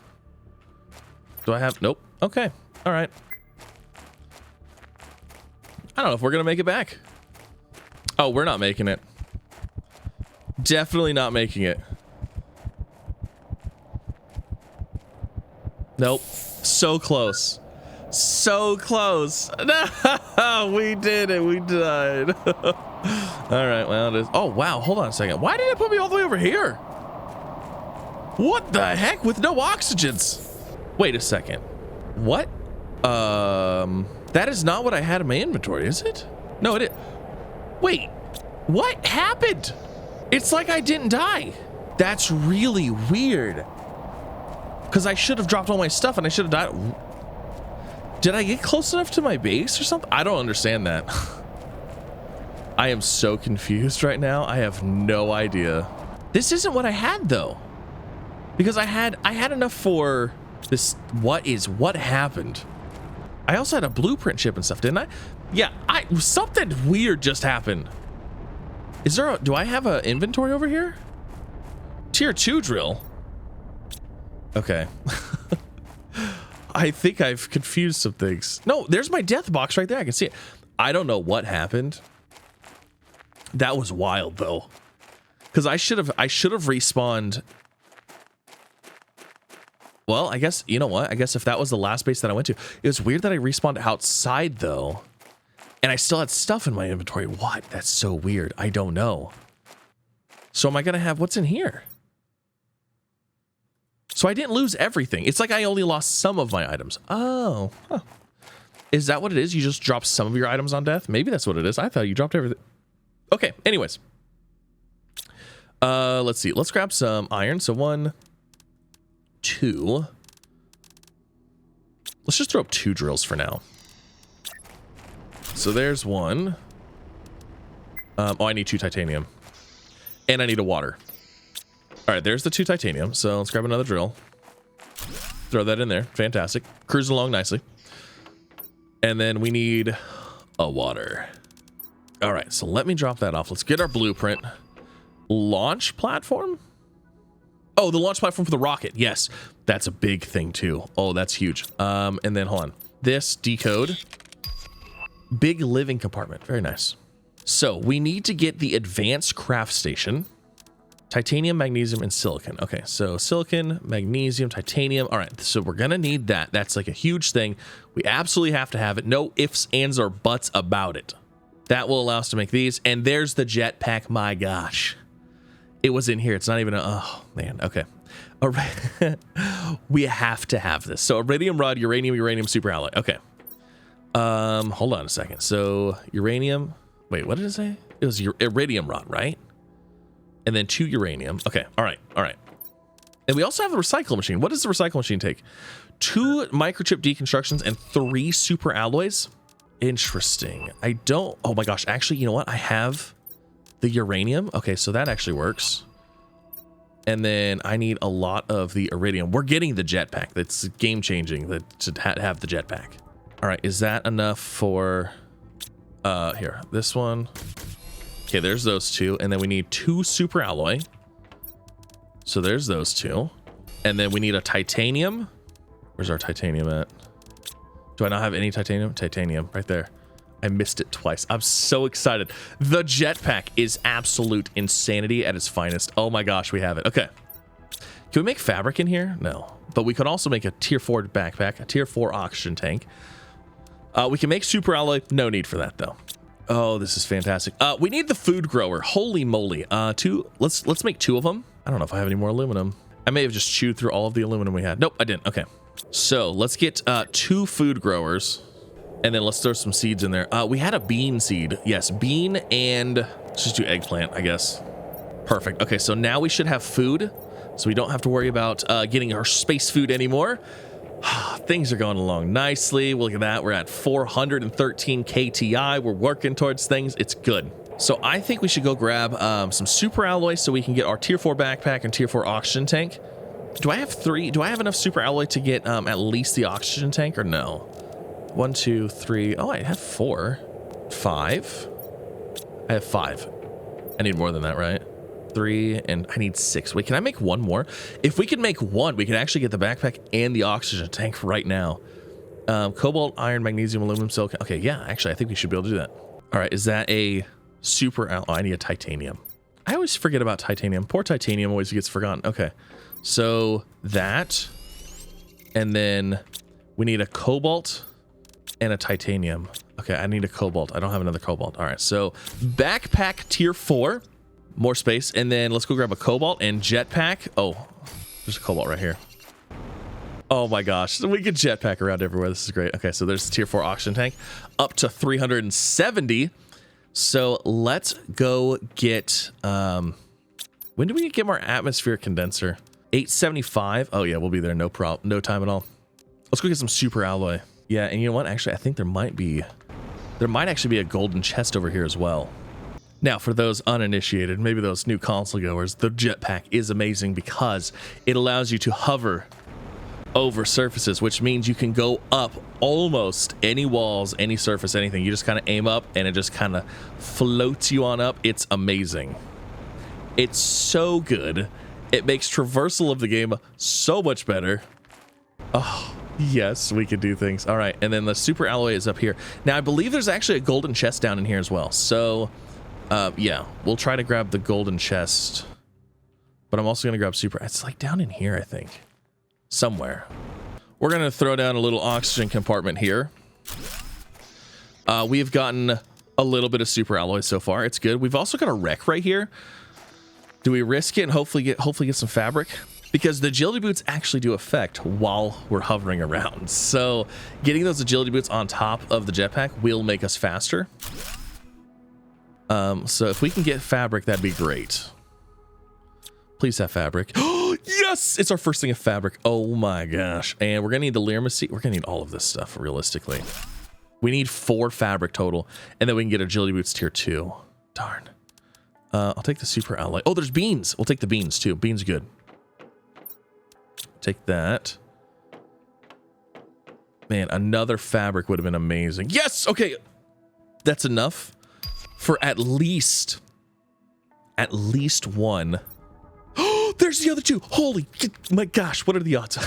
Do I have... Nope. Okay. All right. I don't know if we're going to make it back. Oh, we're not making it. Definitely not making it. Nope. So close. So close. No, we did it. We died. All right. Well, it is. Oh, wow. Hold on a second. Why did it put me all the way over here? What the heck with no oxygens? Wait a second. What? That is not what I had in my inventory, is it? No, it is. Wait, what happened? It's like I didn't die. That's really weird. Because I should have dropped all my stuff and I should have died. Did I get close enough to my base or something? I don't understand that. I am so confused right now. I have no idea. This isn't what I had though. Because I had enough for this. What happened? I also had a blueprint chip and stuff, didn't I? Yeah, something weird just happened. Is there do I have an inventory over here? Tier 2 drill. Okay. I think I've confused some things. No, there's my death box right there. I can see it. I don't know what happened. That was wild though. Because I should have respawned. Well, I guess, you know what? I guess if that was the last base that I went to, it was weird that I respawned outside though. And I still had stuff in my inventory. What? That's so weird. I don't know. So am I going to have, what's in here? So I didn't lose everything. It's like I only lost some of my items. Oh, huh. Is that what it is? You just drop some of your items on death? Maybe that's what it is. I thought you dropped everything. Okay. Anyways. Let's see. Let's grab some iron. So 1, 2. Let's just throw up 2 drills for now. so there's one. Oh, I need 2 titanium. And I need a water. All right, there's the 2 titanium. So let's grab another drill. Throw that in there. Fantastic. Cruising along nicely. And then we need a water. All right, so let me drop that off. Let's get our blueprint. Launch platform? Oh, the launch platform for the rocket. Yes, that's a big thing too. Oh, that's huge. And then hold on. This decode. Big living compartment. Very nice. So we need to get the advanced craft station. Titanium, magnesium, and silicon. Okay, so silicon, magnesium, titanium. All right, so we're gonna need that. That's like a huge thing. We absolutely have to have it. No ifs, ands, or buts about it. That will allow us to make these. And there's the jetpack. My gosh. It was in here. It's not even a... Oh, man. Okay. All right. We have to have this. So iridium rod, uranium super alloy. Okay. Hold on a second. So uranium... Wait, what did it say? It was iridium rod, right? And then 2 uranium. Okay. All right. All right. And we also have the recycle machine. What does the recycle machine take? 2 microchip deconstructions and 3 super alloys. Interesting. I don't... Oh my gosh. Actually, you know what? I have the uranium. Okay, so that actually works. And then I need a lot of the iridium. We're getting the jetpack. That's game changing to have the jetpack. All right. Is that enough for... Here. This one... Okay, there's those 2, and then we need 2 super alloy. So there's those 2. And then we need a titanium. Where's our titanium at? Do I not have any titanium? Titanium, right there. I missed it twice. I'm so excited. The jetpack is absolute insanity at its finest. Oh my gosh, we have it. Okay. Can we make fabric in here? No. But we could also make a tier 4 backpack, a tier 4 oxygen tank. We can make super alloy. No need for that, though. Oh, this is fantastic. We need the food grower. Holy moly. 2. Let's make 2 of them. I don't know if I have any more aluminum. I may have just chewed through all of the aluminum we had. Nope, I didn't. Okay. So let's get 2 food growers, and then let's throw some seeds in there. We had a bean seed. Yes, bean, and let's just do eggplant, I guess. Perfect. Okay, so now we should have food, so we don't have to worry about getting our space food anymore. Things are going along nicely. Look at that. We're at 413 KTI. We're working towards things. It's good. So I think we should go grab some super alloy so we can get our tier 4 backpack and tier 4 oxygen tank. Do I have 3? Do I have enough super alloy to get at least the oxygen tank or no? 1, 2, 3. Oh, I have 4. 5. I have 5. I need more than that, right? 3, and I need 6. Wait, can I make 1 more? If we can make 1, we can actually get the backpack and the oxygen tank right now. Cobalt, iron, magnesium, aluminum, silicon. Okay, yeah, actually, I think we should be able to do that. All right, is that a super alloy? Oh, I need a titanium. I always forget about titanium. Poor titanium always gets forgotten. Okay, so that, and then we need a cobalt and a titanium. Okay, I need a cobalt. I don't have another cobalt. All right, so backpack tier 4. More space, and then let's go grab a cobalt and jetpack. Oh, there's a cobalt right here. Oh my gosh, we can jetpack around everywhere. This is great. Okay, so there's the tier 4 oxygen tank up to 370. So let's go get when do we get more atmosphere condenser? 875. Oh yeah, we'll be there. No problem. No time at all. Let's go get some super alloy. Yeah, and you know what? Actually, I think there might actually be a golden chest over here as well. Now, for those uninitiated, maybe those new console goers, the jetpack is amazing because it allows you to hover over surfaces, which means you can go up almost any walls, any surface, anything. You just kind of aim up and it just kind of floats you on up. It's amazing. It's so good. It makes traversal of the game so much better. Oh, yes, we can do things. All right, and then the super alloy is up here. Now, I believe there's actually a golden chest down in here as well. So... yeah, we'll try to grab the golden chest, but I'm also going to grab super. It's like down in here, I think, somewhere. We're going to throw down a little oxygen compartment here. We have gotten a little bit of super alloy so far. It's good. We've also got a wreck right here. Do we risk it and hopefully get some fabric? Because the agility boots actually do effect while we're hovering around. So getting those agility boots on top of the jetpack will make us faster. So if we can get fabric, that'd be great. Please have fabric. Oh, yes! It's our first thing of fabric. Oh my gosh. And we're gonna need the Lyrma seed. We're gonna need all of this stuff, realistically. We need 4 fabric total, and then we can get agility boots tier 2. Darn. I'll take the super alloy. Oh, there's beans. We'll take the beans too. Beans are good. Take that. Man, another fabric would have been amazing. Yes. Okay. That's enough for at least one. Oh, there's the other 2. Holy my gosh. What are the odds?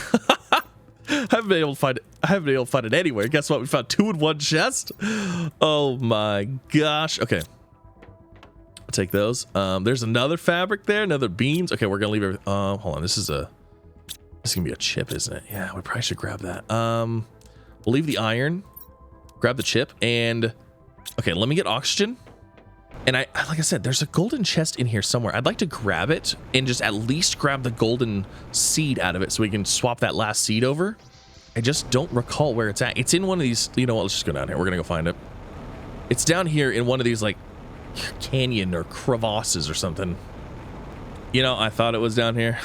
I haven't been able to find it. I haven't been able to find it anywhere. Guess what? We found 2 in 1 chest. Oh my gosh. Okay. I'll take those. There's another fabric there. Another beans. Okay, we're gonna leave it. Hold on. This is gonna be a chip, isn't it? Yeah, we probably should grab that. We'll leave the iron. Grab the chip and okay. Let me get oxygen. And like I said, there's a golden chest in here somewhere. I'd like to grab it and just at least grab the golden seed out of it so we can swap that last seed over. I just don't recall where it's at. It's in one of these, you know what, let's just go down here. We're gonna go find it. It's down here in one of these like canyon or crevasses or something. You know, I thought it was down here.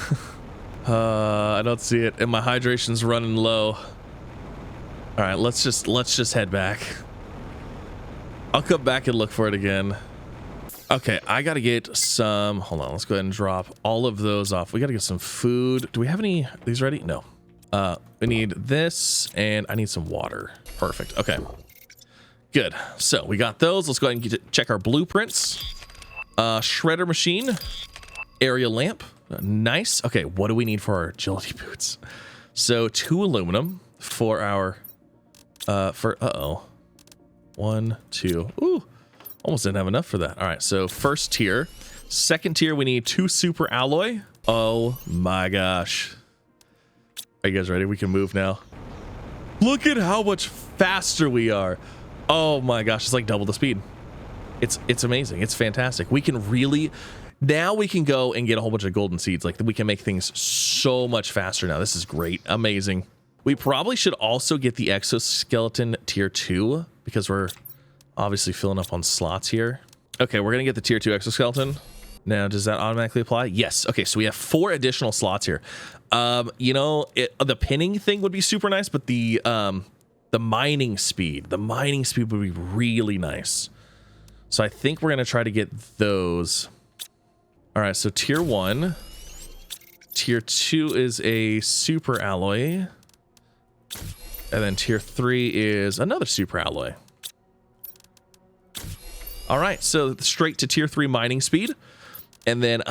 I don't see it and my hydration's running low. All right, let's just head back. I'll come back and look for it again. Okay, I gotta get some, hold on, let's go ahead and drop all of those off. We gotta get some food. Do we have any, these ready? No. We need this and I need some water. Perfect, okay. Good, so we got those. Let's go ahead and check our blueprints. Shredder machine, area lamp, nice. Okay, what do we need for our agility boots? So 2 aluminum for our, uh-oh. 1, 2, ooh. Almost didn't have enough for that. All right, so first tier. Second tier, we need 2 super alloy. Oh my gosh. Are you guys ready? We can move now. Look at how much faster we are. Oh my gosh, it's like double the speed. It's amazing. It's fantastic. We can really, now we can go and get a whole bunch of golden seeds. Like we can make things so much faster now. This is great. Amazing. We probably should also get the exoskeleton tier 2 because we're obviously filling up on slots here. Okay, we're gonna get the tier 2 exoskeleton. Now, does that automatically apply? Yes. Okay, so we have 4 additional slots here. You know, the pinning thing would be super nice, but the mining speed would be really nice. So I think we're gonna try to get those. All right, so tier 1. Tier 2 is a super alloy. And then tier 3 is another super alloy. All right, so straight to tier 3 mining speed. And then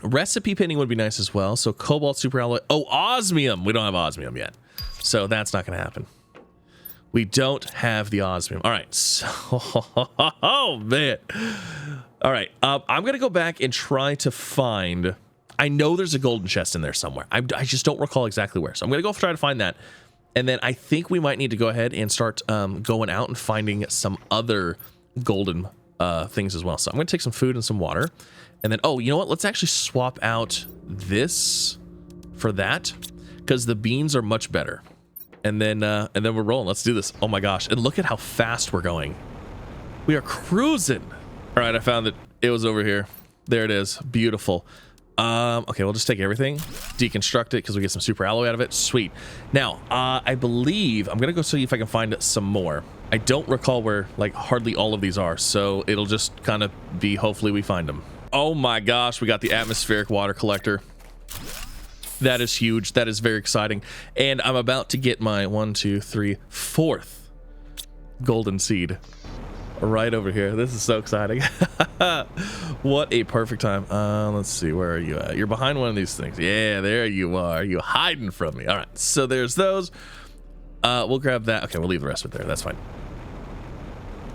recipe pinning would be nice as well. So cobalt super alloy. Oh, osmium. We don't have osmium yet. So that's not going to happen. We don't have the osmium. All right. So, oh, man. All right. I'm going to go back and try to find... I know there's a golden chest in there somewhere. I just don't recall exactly where. So I'm going to go try to find that. And then I think we might need to go ahead and start going out and finding some other golden things as well. So I'm going to take some food and some water. And then, oh, you know what? Let's actually swap out this for that because the beans are much better. And then we're rolling. Let's do this. Oh my gosh. And look at how fast we're going. We are cruising. All right. I found it. It was over here. There it is. Beautiful. Okay, we'll just take everything, deconstruct it because we get some super alloy out of it. Sweet. Now, I believe I'm gonna go see if I can find some more. I don't recall where like hardly all of these are, so it'll just kind of be hopefully we find them. Oh my gosh, we got the atmospheric water collector. That is huge. That is very exciting. And I'm about to get my 4th golden seed right over here. This is so exciting. What a perfect time. Let's see, where are you at? You're behind one of these things. Yeah, there you are. You're hiding from me. All right, so there's those. We'll grab that. Okay, we'll leave the rest of it there. That's fine.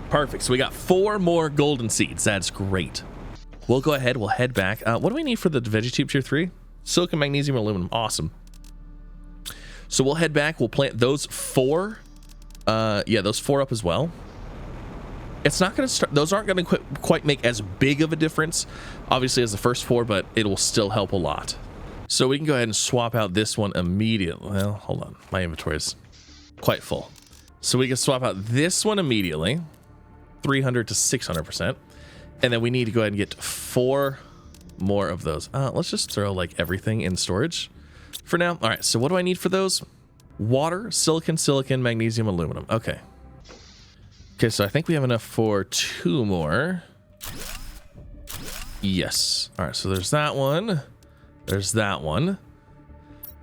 Perfect. So we got 4 more golden seeds. That's great. We'll go ahead. We'll head back. What do we need for the vegetube tier 3? Silicon, magnesium, aluminum. Awesome. So we'll head back. We'll plant those 4. Yeah, those 4 up as well. It's not going to start, those aren't going to quite make as big of a difference, obviously, as the first 4, but it will still help a lot. So we can go ahead and swap out this one immediately. Well, hold on. My inventory is quite full. So we can swap out this one immediately, 300 to 600%. And then we need to go ahead and get 4 more of those. Let's just throw like everything in storage for now. All right, so what do I need for those? water, silicon, silicon, magnesium, aluminum. Okay. Okay, so I think we have enough for 2 more. Yes. All right, so there's that one. There's that one.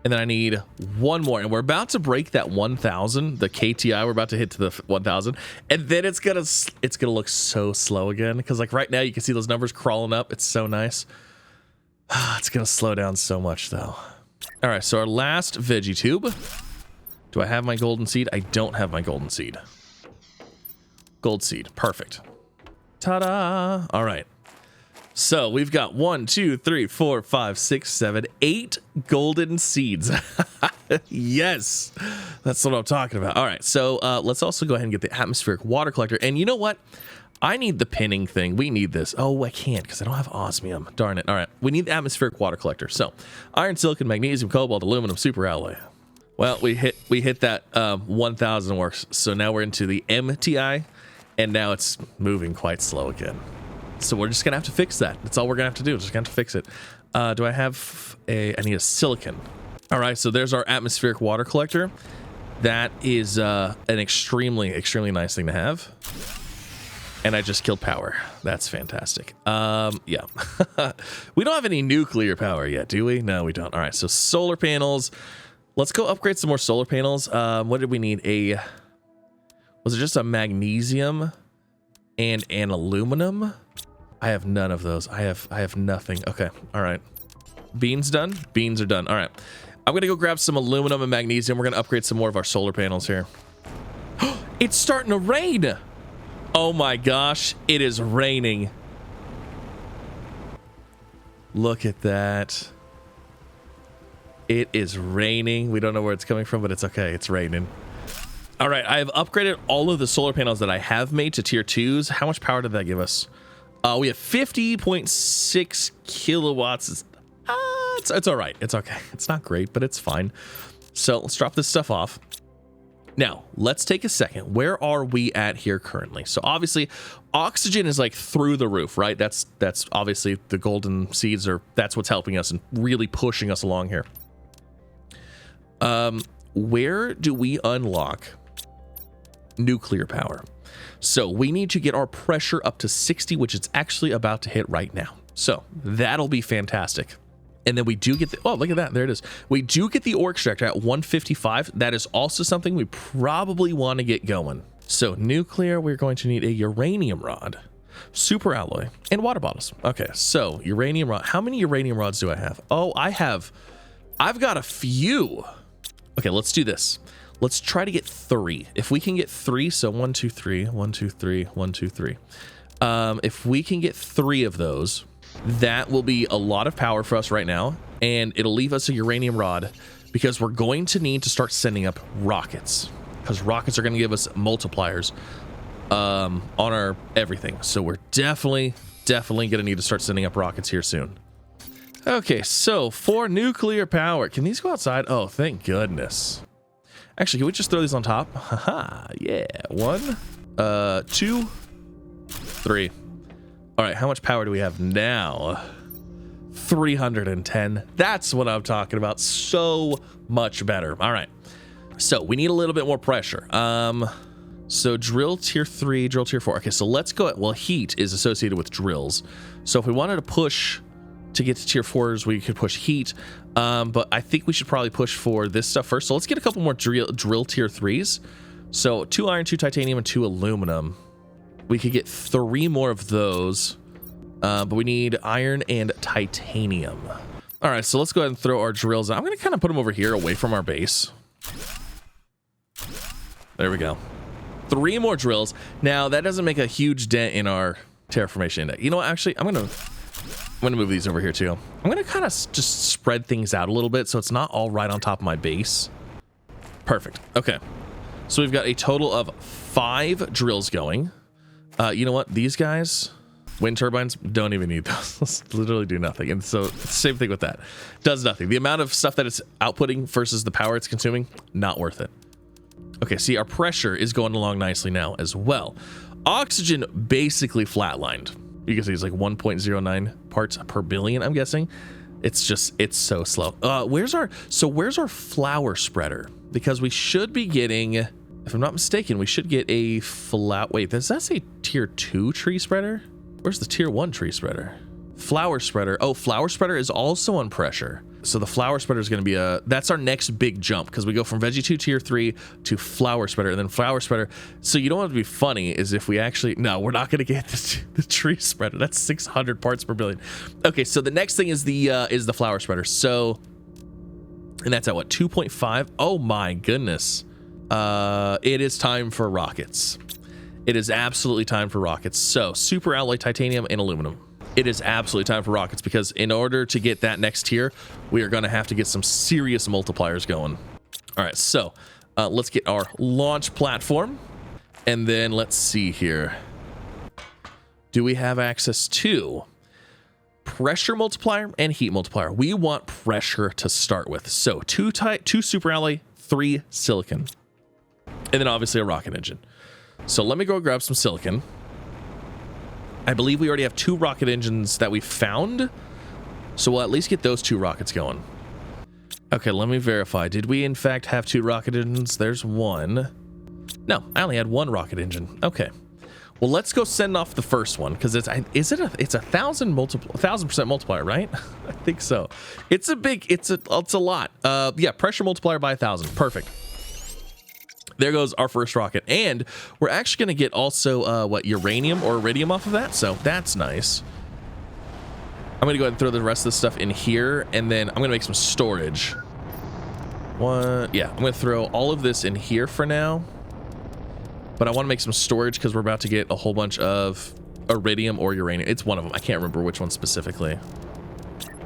And then I need 1 more. And we're about to break that 1,000, the KTI. We're about to hit to the 1,000. And then it's gonna look so slow again. Because like right now, you can see those numbers crawling up. It's so nice. It's gonna slow down so much though. All right, so our last veggie tube. Do I have my golden seed? I don't have my golden seed. Gold seed, perfect. Ta-da! All right. So we've got 1, 2, 3, 4, 5, 6, 7, 8 golden seeds. Yes, that's what I'm talking about. All right, so let's also go ahead and get the atmospheric water collector. And you know what? I need the pinning thing. We need this. Oh, I can't because I don't have osmium. Darn it. All right, we need the atmospheric water collector. So iron, silicon, magnesium, cobalt, aluminum, super alloy. Well, we hit that 1,000 works. So now we're into the MTI, and now it's moving quite slow again. So we're just gonna have to fix that. That's all we're gonna have to do. Just gonna have to fix it. Do I have I need a silicon. All right, so there's our atmospheric water collector. That is an extremely, extremely nice thing to have. And I just killed power. That's fantastic. Yeah. We don't have any nuclear power yet, do we? No, we don't. All right, so solar panels. Let's go upgrade some more solar panels. What did we need? Was it just a magnesium and an aluminum? I have none of those. I have nothing. Okay. All right. Beans done? Beans are done. All right. I'm going to go grab some aluminum and magnesium. We're going to upgrade some more of our solar panels here. It's starting to rain. Oh my gosh. It is raining. Look at that. It is raining. We don't know where it's coming from, but it's okay. It's raining. All right. I have upgraded all of the solar panels that I have made to tier 2s. How much power did that give us? We have 50.6 kilowatts. It's all right. It's okay. It's not great, but it's fine. So let's drop this stuff off. Now, let's take a second. Where are we at here currently? So obviously, oxygen is like through the roof, right? That's obviously the golden seeds that's what's helping us and really pushing us along here. Where do we unlock nuclear power? So we need to get our pressure up to 60, which it's actually about to hit right now. So that'll be fantastic. And then we do get the, oh, look at that. There it is. We do get the ore extractor at 155. That is also something we probably want to get going. So nuclear, we're going to need a uranium rod, super alloy, and water bottles. Okay, so uranium rod. How many uranium rods do I have? Oh, I've got a few. Okay, let's do this. Let's try to get 3. If we can get 3, so 1, 2, 3, 1, 2, 3, 1, 2, 3. If we can get 3 of those, that will be a lot of power for us right now, and it'll leave us a uranium rod because we're going to need to start sending up rockets because rockets are going to give us multipliers on our everything. So we're definitely going to need to start sending up rockets here soon. Okay, so for nuclear power, can these go outside? Oh, thank goodness. Actually, can we just throw these on top? Haha, yeah. 1, 2, 3. All right, how much power do we have now? 310. That's what I'm talking about. So much better. All right. So we need a little bit more pressure. So drill tier 3, drill tier 4. Okay, so let's go. Well, heat is associated with drills. So if we wanted to push to get to tier 4s, we could push heat. But I think we should probably push for this stuff first. So let's get a couple more drill tier 3s. So 2 iron, 2 titanium, and 2 aluminum. We could get 3 more of those, but we need iron and titanium. All right, so let's go ahead and throw our drills out. I'm going to kind of put them over here away from our base. There we go. 3 more drills. Now, that doesn't make a huge dent in our terraformation index. You know what? Actually, I'm going to move these over here too. I'm going to kind of just spread things out a little bit so it's not all right on top of my base. Perfect. Okay. So we've got a total of 5 drills going. You know what? These guys, wind turbines, don't even need those. Literally do nothing. And so same thing with that. Does nothing. The amount of stuff that it's outputting versus the power it's consuming, not worth it. Okay, see, our pressure is going along nicely now as well. Oxygen basically flatlined. You can see it's like 1.09 parts per billion, I'm guessing. It's so slow. Where's our flower spreader? because we should be getting, if I'm not mistaken, we should get a flat, wait, does that say tier 2 tree spreader? Where's the tier 1 tree spreader? Flower spreader. Oh, flower spreader is also on pressure. So the flower spreader is going to be that's our next big jump, because we go from veggie 2 tier 3 to flower spreader, and then flower spreader. So you don't want to be funny is if we actually, no, we're not going to get the tree spreader. That's 600 parts per billion. Okay, so the next thing is the flower spreader. So, and that's at what, 2.5? Oh my goodness. It is time for rockets. It is absolutely time for rockets. So super alloy titanium and aluminum. It is absolutely time for rockets, because in order to get that next tier, we are going to have to get some serious multipliers going. All right, so let's get our launch platform, and then let's see here. Do we have access to pressure multiplier and heat multiplier? We want pressure to start with. So 2 super alloy, 3 silicon, and then obviously a rocket engine. So let me go grab some silicon. I believe we already have 2 rocket engines that we found, so we'll at least get those 2 rockets going. Okay, let me verify. Did we in fact have 2 rocket engines? There's 1. No, I only had 1 rocket engine. Okay, well, let's go send off the first one, because it's a 1,000% multiplier, right? I think so. It's a big, it's a lot. Yeah, pressure multiplier by 1,000. Perfect. There goes our first rocket, and we're actually going to get also what, uranium or iridium off of that, so that's nice. I'm going to go ahead and throw the rest of this stuff in here, and then I'm going to make some storage. Yeah, I'm going to throw all of this in here for now, but I want to make some storage because we're about to get a whole bunch of iridium or uranium. It's one of them. I can't remember which one specifically.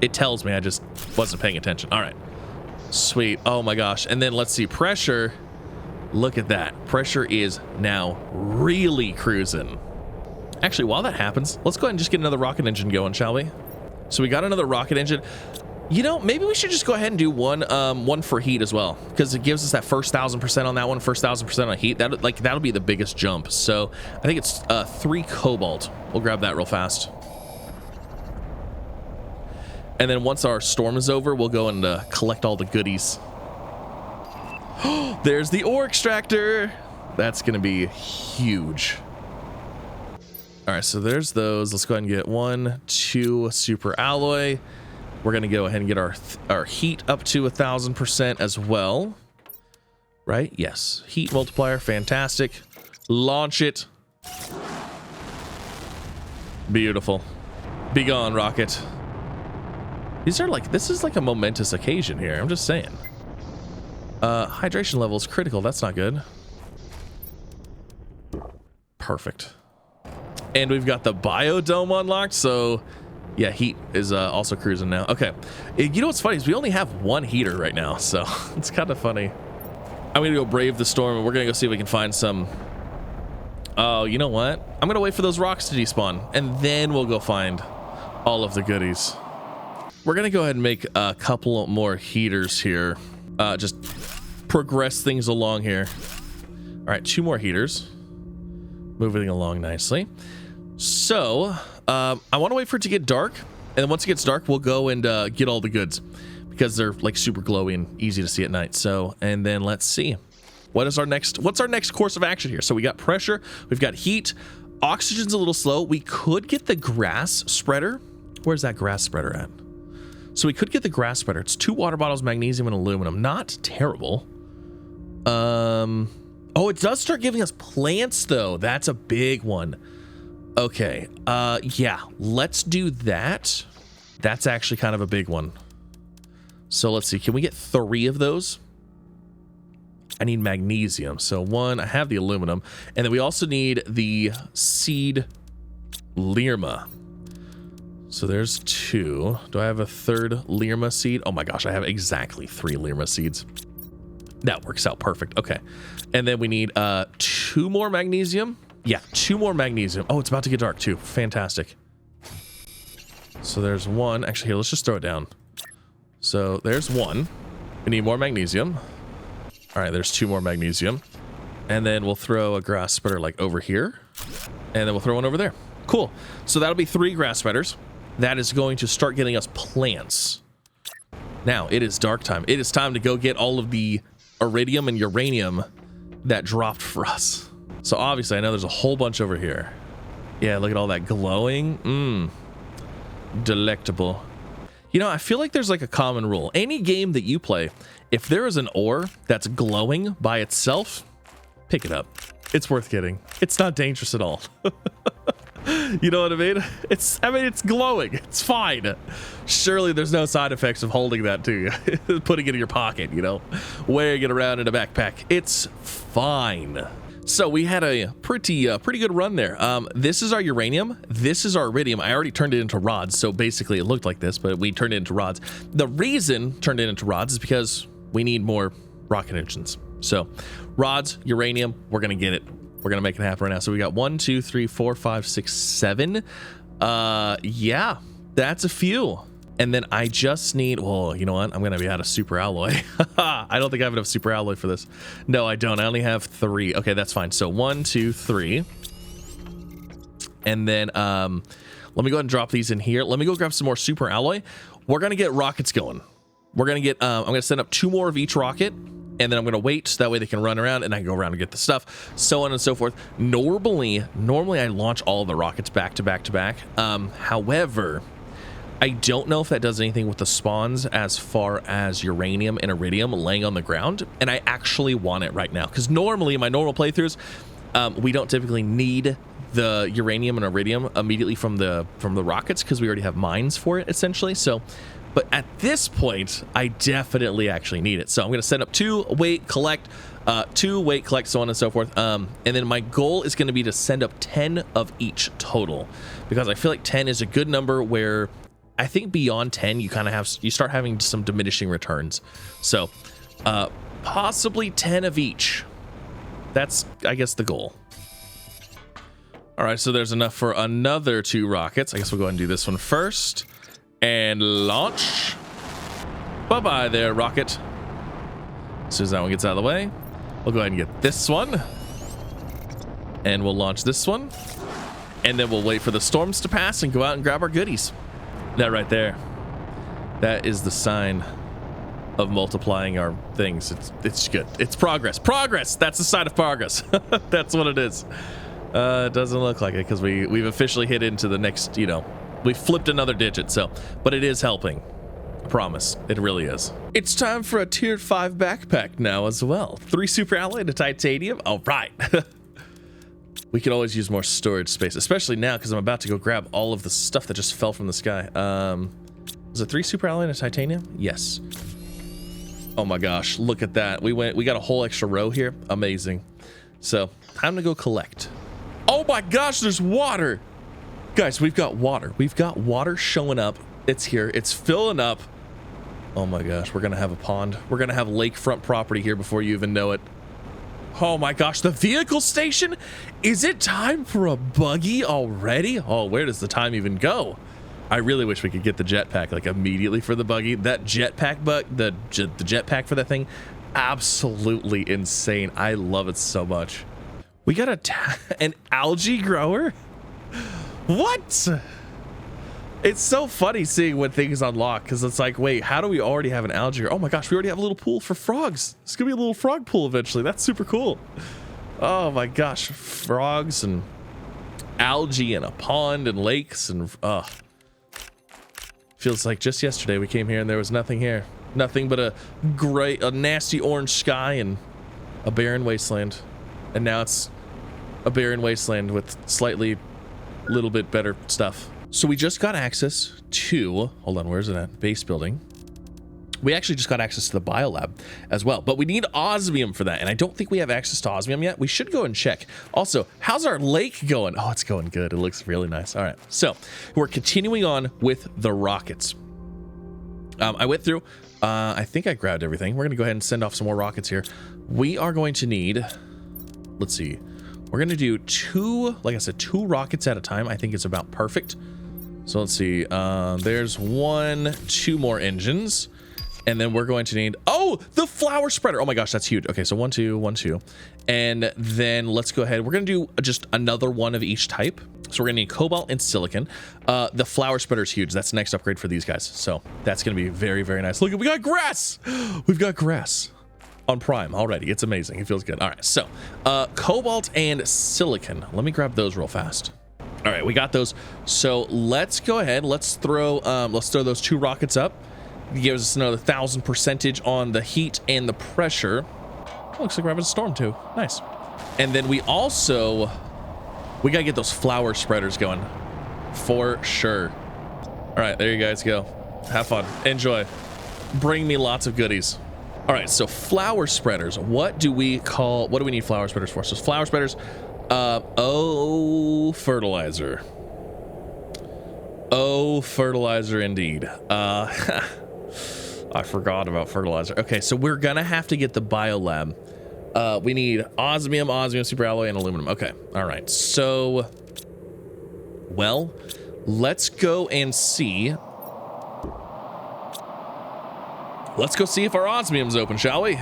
It tells me, I just wasn't paying attention. All right, sweet. Oh my gosh. And then let's see, pressure. Look at that. Pressure is now really cruising. Actually, while that happens, let's go ahead and just get another rocket engine going, shall we? So we got another rocket engine. You know, maybe we should just go ahead and do one for heat as well, because it gives us that first 1,000% on that one, first 1,000% on heat. That'll be the biggest jump. So I think it's 3 cobalt. We'll grab that real fast. And then once our storm is over, we'll go and collect all the goodies. There's the ore extractor. That's going to be huge. All right, so there's those. Let's go ahead and get 1, 2 super alloy. We're going to go ahead and get our heat up to 1,000% as well. Right? Yes. Heat multiplier. Fantastic. Launch it. Beautiful. Be gone, rocket. This is like a momentous occasion here. I'm just saying. Hydration level is critical. That's not good. Perfect. And we've got the biodome unlocked, so yeah, heat is also cruising now. Okay, you know what's funny is we only have 1 heater right now, so it's kind of funny. I'm gonna go brave the storm, and we're gonna go see if we can find some. Oh, you know what? I'm gonna wait for those rocks to despawn, and then we'll go find all of the goodies. We're gonna go ahead and make a couple more heaters here. Just progress things along here. All right, 2 more heaters. Moving along nicely. So I want to wait for it to get dark, and then once it gets dark, we'll go and get all the goods, because they're like super glowy and easy to see at night. So, and then let's see, what's our next course of action here? So we got pressure, we've got heat, oxygen's a little slow. We could get the grass spreader. Where's that grass spreader at? So we could get the grass spreader. It's 2 water bottles, magnesium and aluminum. Not terrible. Oh, it does start giving us plants though. That's a big one. Okay. Yeah, let's do that. That's actually kind of a big one. So let's see. Can we get 3 of those? I need magnesium. So 1, I have the aluminum, and then we also need the seed Lirma. So there's 2. Do I have a 3rd Lirma seed? Oh my gosh, I have exactly 3 Lirma seeds. That works out perfect. Okay. And then we need 2 more magnesium. Yeah, 2 more magnesium. Oh, it's about to get dark too. Fantastic. So there's 1. Actually, here, let's just throw it down. So there's 1. We need more magnesium. All right, there's 2 more magnesium. And then we'll throw a grass spreader like over here. And then we'll throw one over there. Cool. So that'll be 3 grass spreaders. That is going to start getting us plants. Now, it is dark time. It is time to go get all of the iridium and uranium that dropped for us. So obviously I know there's a whole bunch over here. Yeah, look at all that glowing. Delectable. You know, I feel like there's like a common rule. Any game that you play, if there is an ore that's glowing by itself, pick it up. It's worth getting. It's not dangerous at all. You know what I mean? It's glowing. It's fine. Surely there's no side effects of holding that to you. Putting it in your pocket, you know, wearing it around in a backpack. It's fine. So we had a pretty good run there. This is our uranium. This is our iridium. I already turned it into rods. So basically it looked like this, but we turned it into rods. The reason turned it into rods is because we need more rocket engines. So rods, uranium, we're going to get it. We're going to make it happen right now. So we got 1, 2, 3, 4, 5, 6, 7. Yeah, that's a few. And then I just need, well, you know what? I'm going to be out of super alloy. I don't think I have enough super alloy for this. No, I don't. I only have 3. Okay, that's fine. So 1, 2, 3. And then let me go ahead and drop these in here. Let me go grab some more super alloy. We're going to get rockets going. We're going to get, I'm going to send up 2 more of each rocket. And then I'm going to wait so that way they can run around and I can go around and get the stuff, so on and so forth. Normally I launch all the rockets back to back to back. However, I don't know if that does anything with the spawns as far as uranium and iridium laying on the ground. And I actually want it right now because normally in my normal playthroughs, we don't typically need the uranium and iridium immediately from the rockets because we already have mines for it essentially. So, but at this point, I definitely actually need it. So I'm going to send up 2, wait, collect, 2, wait, collect, so on and so forth. And then my goal is going to be to send up 10 of each total because I feel like 10 is a good number where I think beyond 10, you start having some diminishing returns. So possibly 10 of each. That's, I guess, the goal. All right, so there's enough for another 2 rockets. I guess we'll go ahead and do this one first. And launch. Bye-bye there, rocket. As soon as that one gets out of the way, we'll go ahead and get this one. And we'll launch this one. And then we'll wait for the storms to pass and go out and grab our goodies. That right there. That is the sign of multiplying our things. It's good. It's progress. Progress! That's the sign of progress. That's what it is. It doesn't look like it because we've officially hit into the next, you know, we flipped another digit, so, but it is helping. I promise. It really is. It's time for a tier 5 backpack now as well. 3 super alloy to titanium. All right. We could always use more storage space, especially now because I'm about to go grab all of the stuff that just fell from the sky. Was it 3 super alloy to titanium? Yes. Oh my gosh, look at that. We got a whole extra row here. Amazing. So, time to go collect. Oh my gosh, there's water. Guys, we've got water. We've got water showing up. It's here. It's filling up. Oh my gosh, we're going to have a pond. We're going to have lakefront property here before you even know it. Oh my gosh, the vehicle station? Is it time for a buggy already? Oh, where does the time even go? I really wish we could get the jetpack like immediately for the buggy. That jetpack the jetpack for that thing, absolutely insane. I love it so much. We got an algae grower? What? It's so funny seeing when things unlock because it's like, wait, how do we already have an algae? Oh my gosh, we already have a little pool for frogs. It's gonna be a little frog pool eventually. That's super cool. Oh my gosh, frogs and algae and a pond and lakes and feels like just yesterday we came here and there was nothing here. Nothing but a nasty orange sky and a barren wasteland. And now it's a barren wasteland with slightly little bit better stuff. So we just got access to, hold on, where's it at? Base building. We actually just got access to the biolab as well, but we need osmium for that. And I don't think we have access to osmium yet. We should go and check. Also, how's our lake going? Oh, it's going good. It looks really nice. All right. So we're continuing on with the rockets. I went through, I think I grabbed everything. We're going to go ahead and send off some more rockets here. We are going to need, let's see. We're going to do 2, like I said, 2 rockets at a time. I think it's about perfect. So let's see. There's 1, 2 more engines. And then we're going to need, oh, the flower spreader. Oh my gosh, that's huge. Okay, so 1, 2, 1, 2. And then let's go ahead. We're going to do just another one of each type. So we're going to need cobalt and silicon. The flower spreader is huge. That's the next upgrade for these guys. So that's going to be very, very nice. Look, we got grass. We've got grass. on Prime already. It's amazing. It feels good. All right, so cobalt and silicon. Let me grab those real fast. All right, we got those. So let's go ahead. Let's throw those 2 rockets up. It gives us another 1000% on the heat and the pressure. Oh, looks like we're having a storm too. Nice. And then we gotta get those flower spreaders going for sure. All right, there you guys go. Have fun. Enjoy. Bring me lots of goodies. All right, so flower spreaders. What do we need flower spreaders for? So flower spreaders. Fertilizer. Oh, fertilizer indeed. I forgot about fertilizer. Okay, so we're gonna have to get the biolab. We need osmium, superalloy, and aluminum. Okay, all right. So, well, let's go and see. Let's go see if our osmium's open, shall we?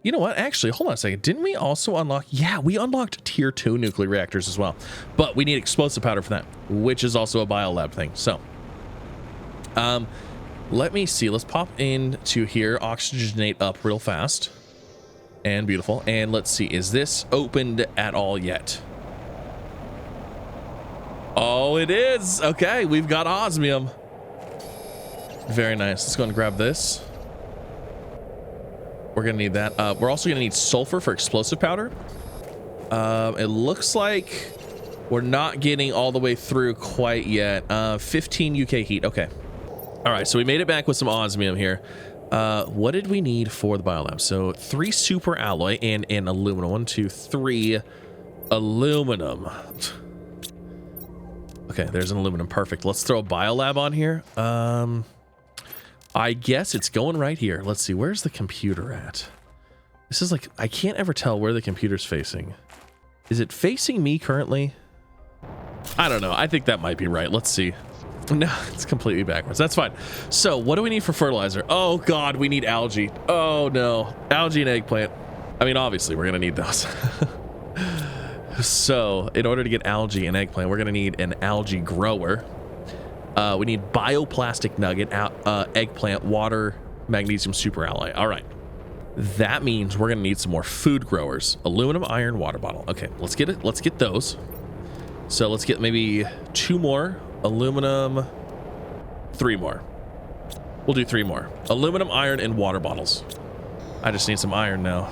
You know what? Actually, hold on a second. Didn't we also unlock? Yeah, we unlocked tier 2 nuclear reactors as well. But we need explosive powder for that, which is also a biolab thing. So, let me see. Let's pop into here, oxygenate up real fast. And beautiful. And let's see. Is this opened at all yet? Oh, it is. Okay, we've got osmium. Very nice. Let's go and grab this. We're gonna need that. We're also gonna need sulfur for explosive powder. It looks like we're not getting all the way through quite yet. 15 UK heat. Okay. All right, so we made it back with some osmium here. What did we need for the biolab? So 3 super alloy and an aluminum. 1, 2, 3 aluminum. Okay, there's an aluminum. Perfect. Let's throw a biolab on here. I guess it's going right here. Let's see. Where's the computer at? This is like, I can't ever tell where the computer's facing. Is it facing me currently? I don't know. I think that might be right. Let's see. No, it's completely backwards. That's fine. So what do we need for fertilizer? Oh God, we need algae. Oh no, algae and eggplant. I mean, obviously we're going to need those. So in order to get algae and eggplant, we're going to need an algae grower. We need bioplastic nugget, eggplant, water, magnesium superalloy. All right. That means we're going to need some more food growers. Aluminum, iron, water bottle. Okay, let's get it. Let's get those. So let's get maybe 2 more. Aluminum, 3 more. We'll do 3 more. Aluminum, iron, and water bottles. I just need some iron now.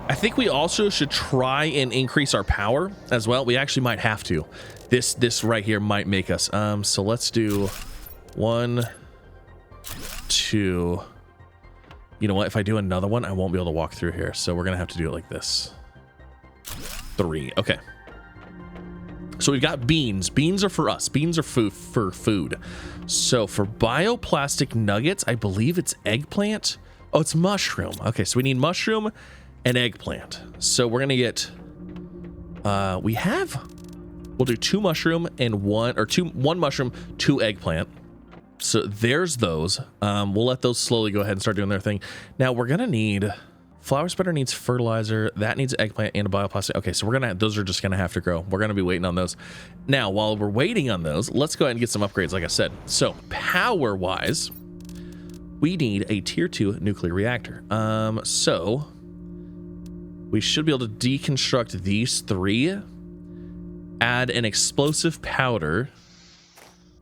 I think we also should try and increase our power as well. We actually might have to. This right here might make us. So let's do 1, 2. You know what? If I do another one, I won't be able to walk through here. So we're gonna have to do it like this. 3. Okay. So we've got beans. Beans are for us. Beans are for food. So for bioplastic nuggets, I believe it's eggplant. Oh, it's mushroom. Okay, so we need mushroom and eggplant. So we're gonna get. We'll do 2 mushroom and 1 mushroom, 2 eggplant. So there's those. We'll let those slowly go ahead and start doing their thing. Now we're gonna need. Flower spreader needs fertilizer. That needs eggplant and a bioplastic. Okay, so those are just gonna have to grow. We're gonna be waiting on those. Now, while we're waiting on those, let's go ahead and get some upgrades, like I said. So power-wise, we need a tier 2 nuclear reactor. So we should be able to deconstruct these 3, add an explosive powder,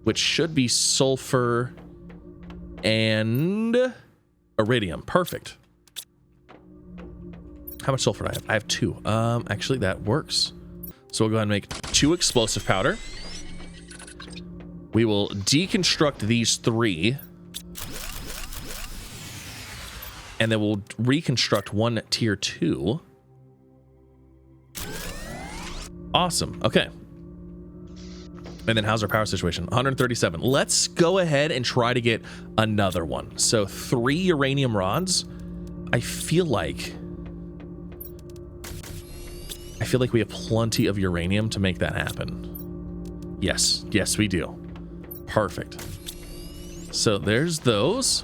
which should be sulfur and iridium. Perfect. How much sulfur do I have? I have 2. Actually, that works. So we'll go ahead and make 2 explosive powder. We will deconstruct these 3. And then we'll reconstruct 1 tier 2. Awesome. Okay. And then how's our power situation? 137. Let's go ahead and try to get another one. So 3 uranium rods. I feel like we have plenty of uranium to make that happen. Yes. Yes, we do. Perfect. So there's those.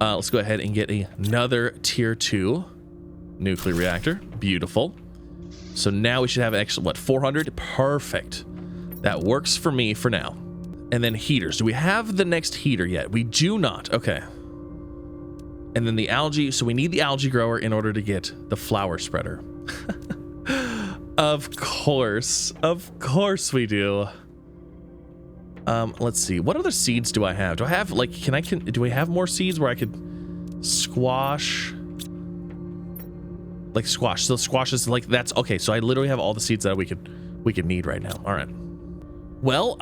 Let's go ahead and get another tier 2 nuclear reactor. Beautiful. So now we should have extra, what, 400? Perfect. That works for me for now. And then heaters. Do we have the next heater yet? We do not. Okay. And then the algae. So we need the algae grower in order to get the flower spreader. Of course we do. Let's see. What other seeds do I have? Do I have like, do we have more seeds where I could squash? Like squash. So squash is like, that's okay. So I literally have all the seeds that we could need right now. All right. Well,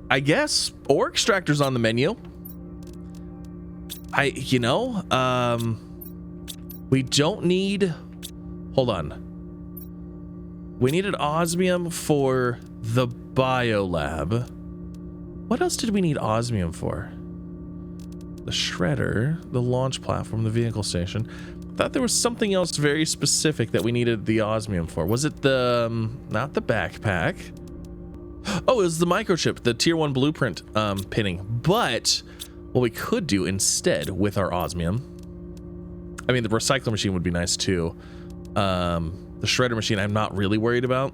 I guess ore extractor's on the menu. We don't need, hold on. We needed osmium for the biolab. What else did we need osmium for? The shredder, the launch platform, the vehicle station. I thought there was something else very specific that we needed the osmium for. Was it the, not the backpack? Oh, it was the microchip, the tier 1 blueprint pinning. But what we could do instead with our osmium, I mean, the recycler machine would be nice too. The shredder machine, I'm not really worried about.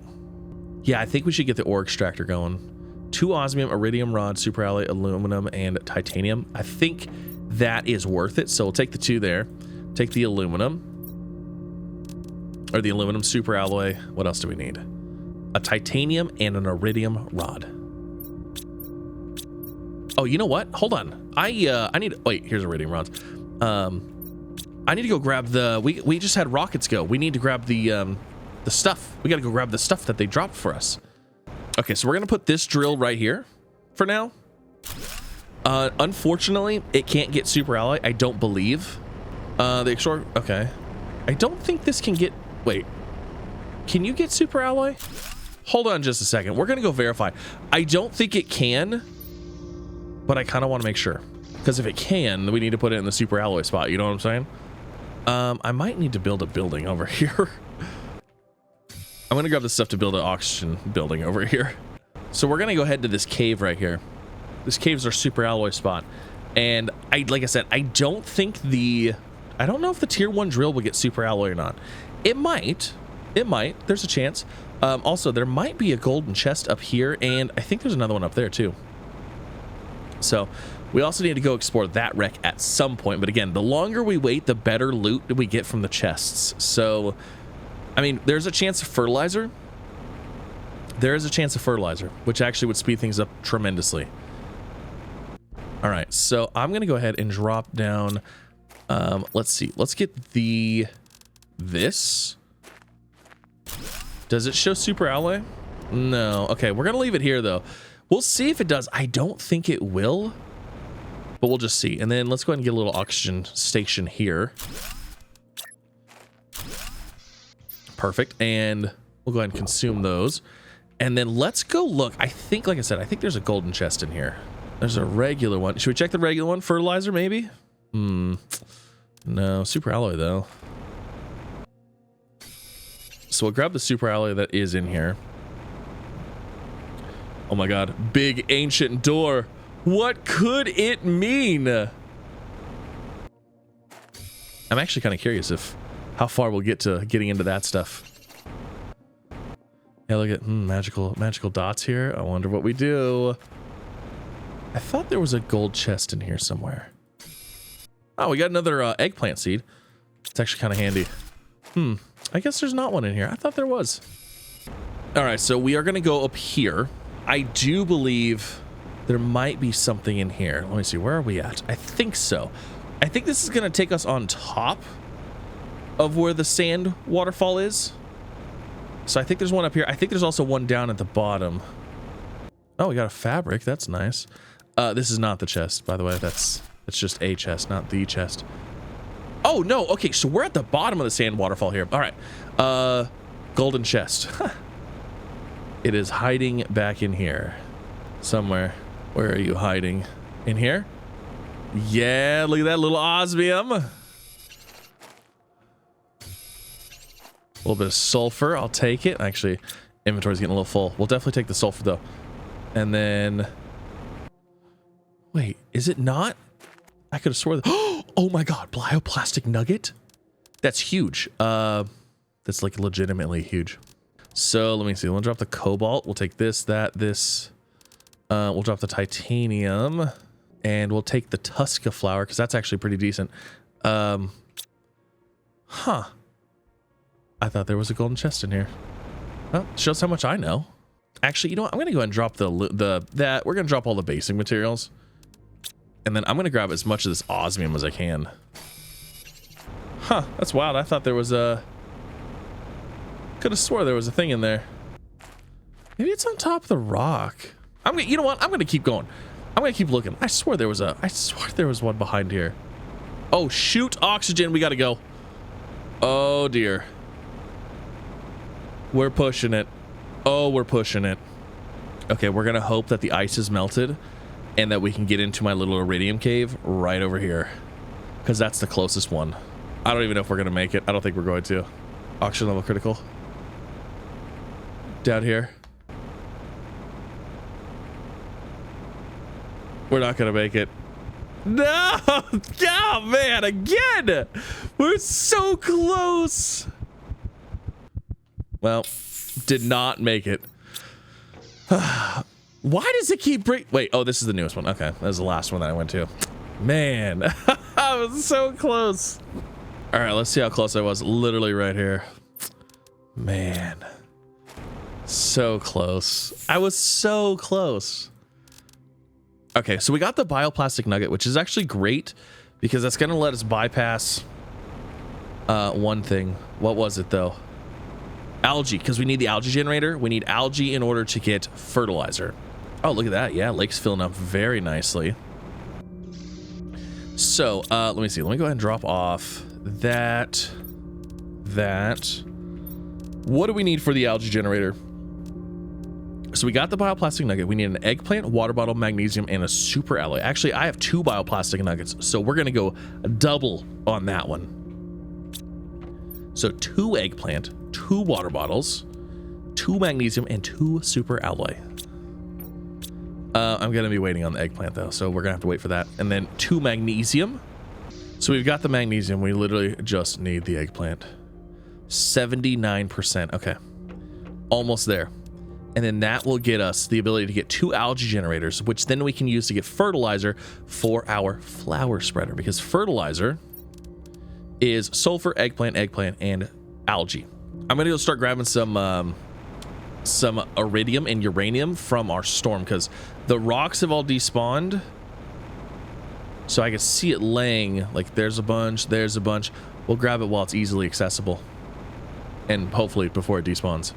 Yeah, I think we should get the ore extractor going. 2 osmium, iridium rod, superalloy, aluminum, and titanium. I think that is worth it. So we'll take the 2 there. Take the aluminum. Or the aluminum superalloy. What else do we need? A titanium and an iridium rod. Oh, you know what? Hold on. I need, wait, here's iridium rods. I need to go grab the, we just had rockets go. We need to grab the stuff. We got to go grab the stuff that they dropped for us. Okay, so we're going to put this drill right here for now. Unfortunately, it can't get superalloy. I don't believe. Okay. I don't think this can get, wait. Can you get superalloy? Hold on just a second. We're going to go verify. I don't think it can, but I kind of want to make sure. Because if it can, we need to put it in the superalloy spot. You know what I'm saying? I might need to build a building over here. I'm going to grab the stuff to build an oxygen building over here. So we're going to go ahead to this cave right here. This cave's our superalloy spot. And like I said, I don't know if the tier 1 drill will get superalloy or not. It might. There's a chance. Also, there might be a golden chest up here, and I think there's another one up there too. So we also need to go explore that wreck at some point. But again, the longer we wait, the better loot we get from the chests. So, I mean, there's a chance of fertilizer. There is a chance of fertilizer, which actually would speed things up tremendously. All right, so I'm going to go ahead and drop down. Let's see. Let's get this. Does it show superalloy? No. Okay, we're going to leave it here, though. We'll see if it does. I don't think it will, but we'll just see. And then let's go ahead and get a little oxygen station here. Perfect. And we'll go ahead and consume those. And then let's go look. I think, like I said, I think there's a golden chest in here. There's a regular one. Should we check the regular one? Fertilizer, maybe? No, superalloy, though. So we'll grab the superalloy that is in here. Oh my god, big ancient door. What could it mean? I'm actually kind of curious how far we'll get to getting into that stuff. Yeah, look at magical dots here. I wonder what we do. I thought there was a gold chest in here somewhere. Oh, we got another eggplant seed. It's actually kind of handy. I guess there's not one in here. I thought there was. All right, so we are going to go up here. I do believe there might be something in here. Let me see. Where are we at? I think so. I think this is going to take us on top of where the sand waterfall is. So I think there's one up here. I think there's also one down at the bottom. Oh, we got a fabric. That's nice. This is not the chest, by the way. That's just a chest, not the chest. Oh, no. Okay, so we're at the bottom of the sand waterfall here. All right. Golden chest. It is hiding back in here somewhere. Where are you hiding? In here? Yeah, look at that little osmium. A little bit of sulfur. I'll take it. Actually, inventory's getting a little full. We'll definitely take the sulfur, though. And then... Wait, is it not? I could have swore that... Oh my god, bioplastic nugget? That's huge. That's like legitimately huge. So let me see. We'll drop the cobalt. We'll take this, that, this. We'll drop the titanium. And we'll take the Tusca flower, because that's actually pretty decent. Huh. I thought there was a golden chest in here. Well, shows how much I know. Actually, you know what? I'm gonna go ahead and drop we're gonna drop all the basic materials. And then I'm gonna grab as much of this osmium as I can. Huh, that's wild. I thought there was a... Could have swore there was a thing in there. Maybe it's on top of the rock. You know what? I'm gonna keep going. I'm gonna keep looking. I swear there was one behind here. Oh shoot, oxygen, we gotta go. Oh dear. We're pushing it. Oh, we're pushing it. Okay, we're gonna hope that the ice is melted and that we can get into my little iridium cave right over here. Because that's the closest one. I don't even know if we're gonna make it. I don't think we're going to. Oxygen level critical. Down here. We're not gonna make it. No! Oh man, again! We're so close! Well, did not make it. Why does it keep wait, oh, this is the newest one. Okay, that was the last one that I went to. Man, I was so close. All right, let's see how close I was. Literally right here. Man, so close. I was so close. Okay, so we got the bioplastic nugget, which is actually great because that's gonna let us bypass one thing. What was it though? Algae, because we need the algae generator. We need algae in order to get fertilizer. Oh, look at that. Yeah, lake's filling up very nicely. So, let me see. Let me go ahead and drop off that. What do we need for the algae generator? So we got the bioplastic nugget. We need an eggplant, water bottle, magnesium, and a super alloy. Actually, I have 2 bioplastic nuggets, so we're gonna go double on that one. So 2 eggplant, 2 water bottles, 2 magnesium, and 2 super alloy. I'm gonna be waiting on the eggplant though, so we're gonna have to wait for that. And then 2 magnesium. So we've got the magnesium. We literally just need the eggplant. 79%. Okay, almost there. And then that will get us the ability to get 2 algae generators, which then we can use to get fertilizer for our flower spreader, because fertilizer is sulfur, eggplant, and algae. I'm gonna go start grabbing some iridium and uranium from our storm, because the rocks have all despawned. So I can see it laying, like there's a bunch, there's a bunch. We'll grab it while it's easily accessible. And hopefully before it despawns.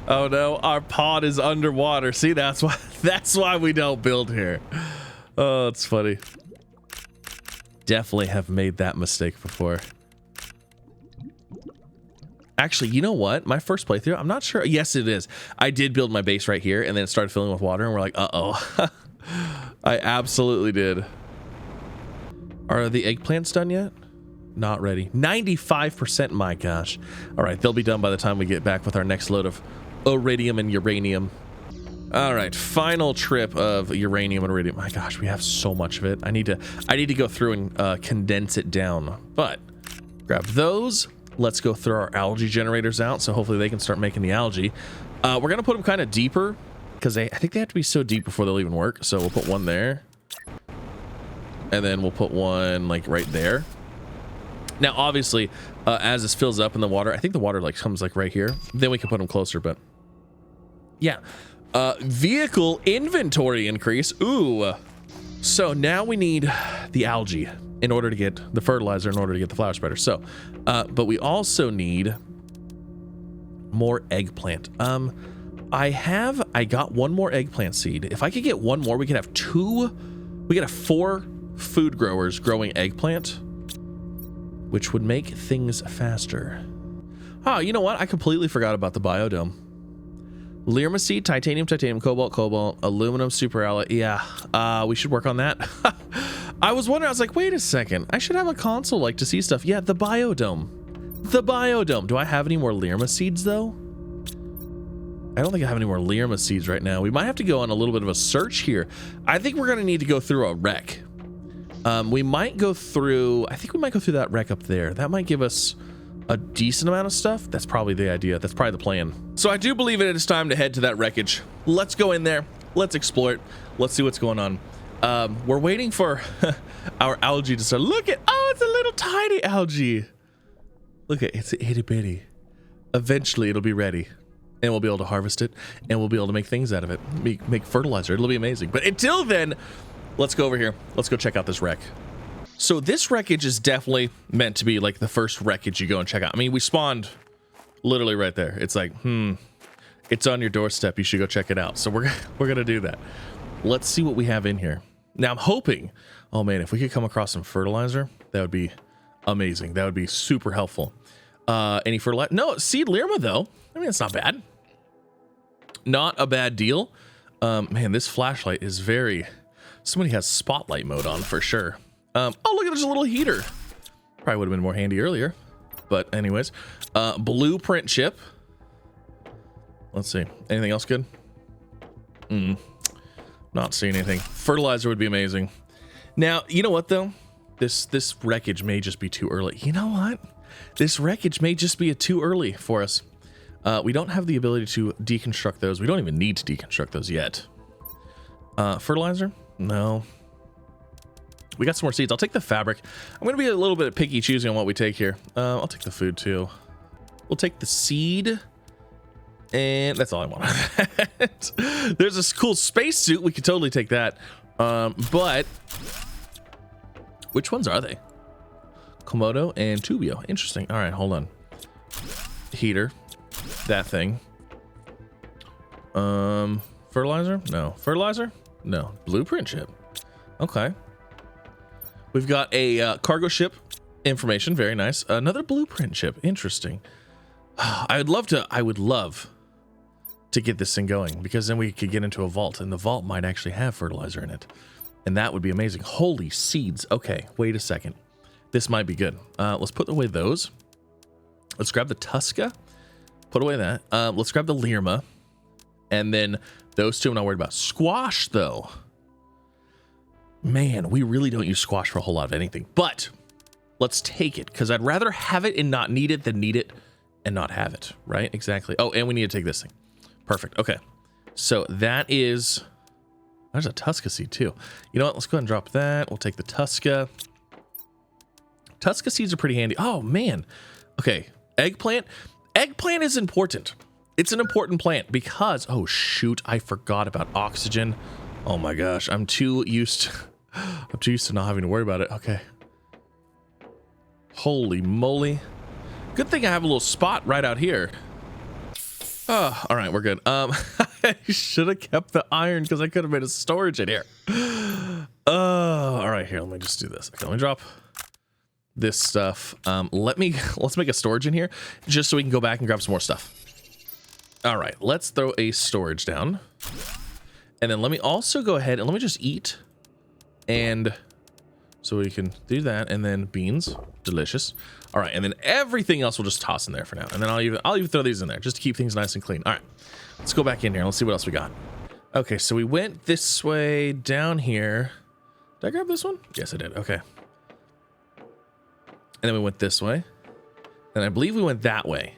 Oh no, our pod is underwater. See, that's why we don't build here. Oh, it's funny. Definitely have made that mistake before. Actually, you know what? My first playthrough, I'm not sure. Yes, it is. I did build my base right here and then it started filling with water and we're like, uh-oh. I absolutely did. Are the eggplants done yet? Not ready. 95%, my gosh. All right, they'll be done by the time we get back with our next load of iridium and uranium. All right, final trip of uranium and iridium. My gosh, we have so much of it. I need to go through and condense it down. But grab those. Let's go throw our algae generators out, so hopefully they can start making the algae. We're gonna put them kind of deeper because I think they have to be so deep before they'll even work. So we'll put one there, and then we'll put one like right there. Now, obviously, as this fills up in the water, I think the water like comes like right here. Then we can put them closer, but yeah. Vehicle inventory increase. Ooh. So now we need the algae in order to get the fertilizer, in order to get the flower spreader. So, but we also need more eggplant. I got 1 more eggplant seed. If I could get 1 more, we could have 4 food growers growing eggplant, which would make things faster. Oh, you know what? I completely forgot about the biodome. Lyrma seed, titanium, cobalt, aluminum, super alloy. Yeah, we should work on that. I was wondering, I was like, wait a second. I should have a console like to see stuff. Yeah, the biodome. The biodome. Do I have any more Lyrma seeds though? I don't think I have any more Lyrma seeds right now. We might have to go on a little bit of a search here. I think we're gonna need to go through a wreck. We might go through, I think we might go through that wreck up there. That might give us a decent amount of stuff. That's probably the idea. That's probably the plan. So I do believe it is time to head to that wreckage. Let's go in there. Let's explore it. Let's see what's going on. We're waiting for our algae to start. Look at, oh, it's a little tiny algae. Look at, it's itty bitty. Eventually it'll be ready and we'll be able to harvest it and we'll be able to make things out of it. Make fertilizer. It'll be amazing. But until then, let's go over here. Let's go check out this wreck. So this wreckage is definitely meant to be like the first wreckage you go and check out. I mean, we spawned literally right there. It's like, it's on your doorstep. You should go check it out. So we're going to do that. Let's see what we have in here. Now I'm hoping, oh man, if we could come across some fertilizer, that would be amazing. That would be super helpful. Any fertilizer? No, seed Lirma though. I mean, it's not bad. Not a bad deal. Man, this flashlight is very, somebody has spotlight mode on for sure. Oh, look, there's a little heater. Probably would have been more handy earlier. But anyways, blueprint chip. Let's see. Anything else good? Not seeing anything. Fertilizer would be amazing. Now, you know what though? This wreckage may just be too early. You know what? This wreckage may just be too early for us. We don't have the ability to deconstruct those. We don't even need to deconstruct those yet. Fertilizer? No. We got some more seeds. I'll take the fabric. I'm going to be a little bit picky choosing on what we take here. I'll take the food too. We'll take the seed. And that's all I want. There's this cool space suit. We could totally take that. But which ones are they? Komodo and Tubio. Interesting. All right, hold on. Heater. That thing. Fertilizer? No. Fertilizer? No. Blueprint chip. Okay. We've got a cargo ship information. Very nice. Another blueprint chip. Interesting. I would love to get this thing going because then we could get into a vault and the vault might actually have fertilizer in it. And that would be amazing. Holy seeds. Okay, wait a second. This might be good. Let's put away those. Let's grab the Tusca. Put away that. Let's grab the Lirma. And then those two I'm not worried about. Squash, though. Man, we really don't use squash for a whole lot of anything. But let's take it because I'd rather have it and not need it than need it and not have it. Right? Exactly. Oh, and we need to take this thing. Perfect. Okay. So that is... There's a Tusca seed, too. You know what? Let's go ahead and drop that. We'll take the Tusca. Tusca seeds are pretty handy. Oh, man. Okay. Eggplant. Eggplant is important. It's an important plant because... Oh, shoot. I forgot about oxygen. Oh, my gosh. I'm too used to not having to worry about it. Okay. Holy moly. Good thing I have a little spot right out here. Oh, all right. We're good. I should have kept the iron because I could have made a storage in here. All right. Here, let me just do this. Okay, let me drop this stuff. Let's make a storage in here just so we can go back and grab some more stuff. All right, let's throw a storage down. And then let me also go ahead and let me just eat. And so we can do that. And then beans, delicious. All right, and then everything else we'll just toss in there for now. And then I'll even throw these in there just to keep things nice and clean. All right, let's go back in here. Let's see what else we got. Okay, so we went this way down here. Did I grab this one? Yes, I did. Okay. And then we went this way. And I believe we went that way.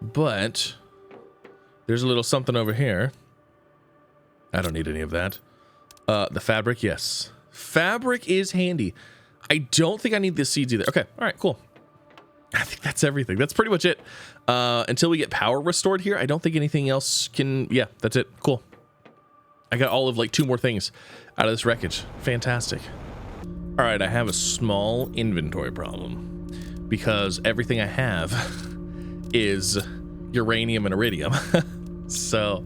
But there's a little something over here. I don't need any of that. The fabric, yes. Fabric is handy. I don't think I need the seeds either. Okay, all right, cool. I think that's everything. That's pretty much it. Until we get power restored here, I don't think anything else can... Yeah, that's it. Cool. I got all of like 2 more things out of this wreckage. Fantastic. All right, I have a small inventory problem because everything I have is uranium and iridium. So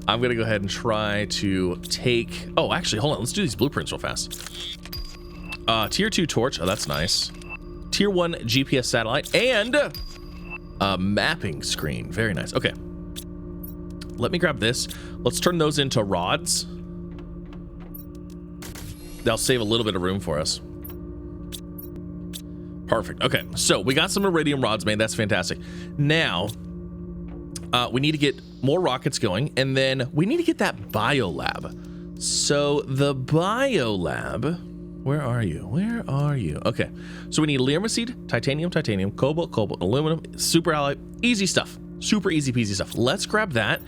I'm going to go ahead and try to take... Oh, actually, hold on. Let's do these blueprints real fast. Tier 2 torch. Oh, that's nice. Tier 1 GPS satellite and a mapping screen. Very nice. Okay. Let me grab this. Let's turn those into rods. That'll save a little bit of room for us. Perfect. Okay, so we got some iridium rods made. That's fantastic. Now, we need to get more rockets going, and then we need to get that biolab. So the biolab... Where are you? Where are you? Okay, so we need Lirma seed, titanium, cobalt, aluminum, super alloy. Easy stuff. Super easy peasy stuff. Let's grab that.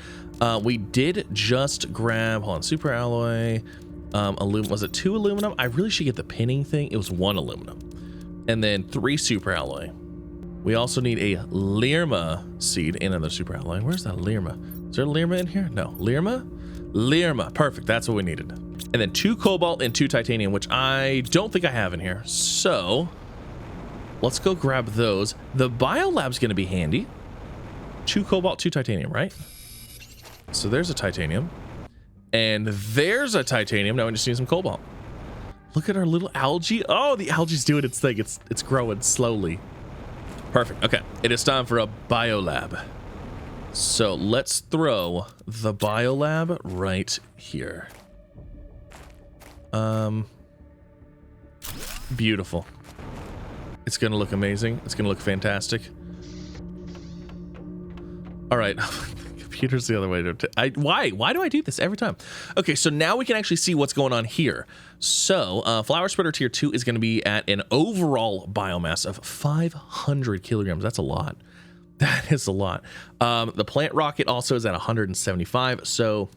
We did just grab, hold on, super alloy Was it 2 aluminum? I really should get the pinning thing. It was 1 aluminum. And then 3 super alloy. We also need a Lirma seed and another super alloy. Where's that Lirma? Is there a Lirma in here? No. Lirma? Lirma. Perfect. That's what we needed. And then 2 cobalt and 2 titanium, which I don't think I have in here. So let's go grab those. The biolab's going to be handy. 2 cobalt, 2 titanium, right? So there's a titanium. And there's a titanium. Now we just need some cobalt. Look at our little algae. Oh, the algae's doing its thing. It's growing slowly. Perfect. Okay. It is time for a biolab. So let's throw the biolab right here. Beautiful. It's going to look amazing. It's going to look fantastic. All right. Computer's the other way. Why do I do this every time? Okay, so now we can actually see what's going on here. So flower spreader tier 2 is going to be at an overall biomass of 500 kilograms. That's a lot. That is a lot. The plant rocket also is at 175. So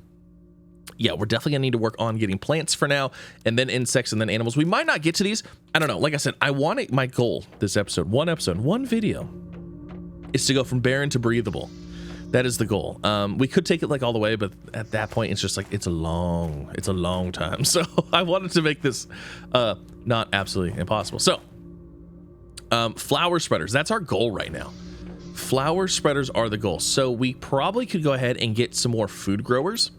yeah, we're definitely gonna need to work on getting plants for now, and then insects, and then animals. We might not get to these. I don't know. Like I said, my goal this episode, one video, is to go from barren to breathable. That is the goal. We could take it like all the way, but at that point, it's just like it's a long time. So I wanted to make this not absolutely impossible. So flower spreaders, that's our goal right now. Flower spreaders are the goal. So we probably could go ahead and get some more food growers.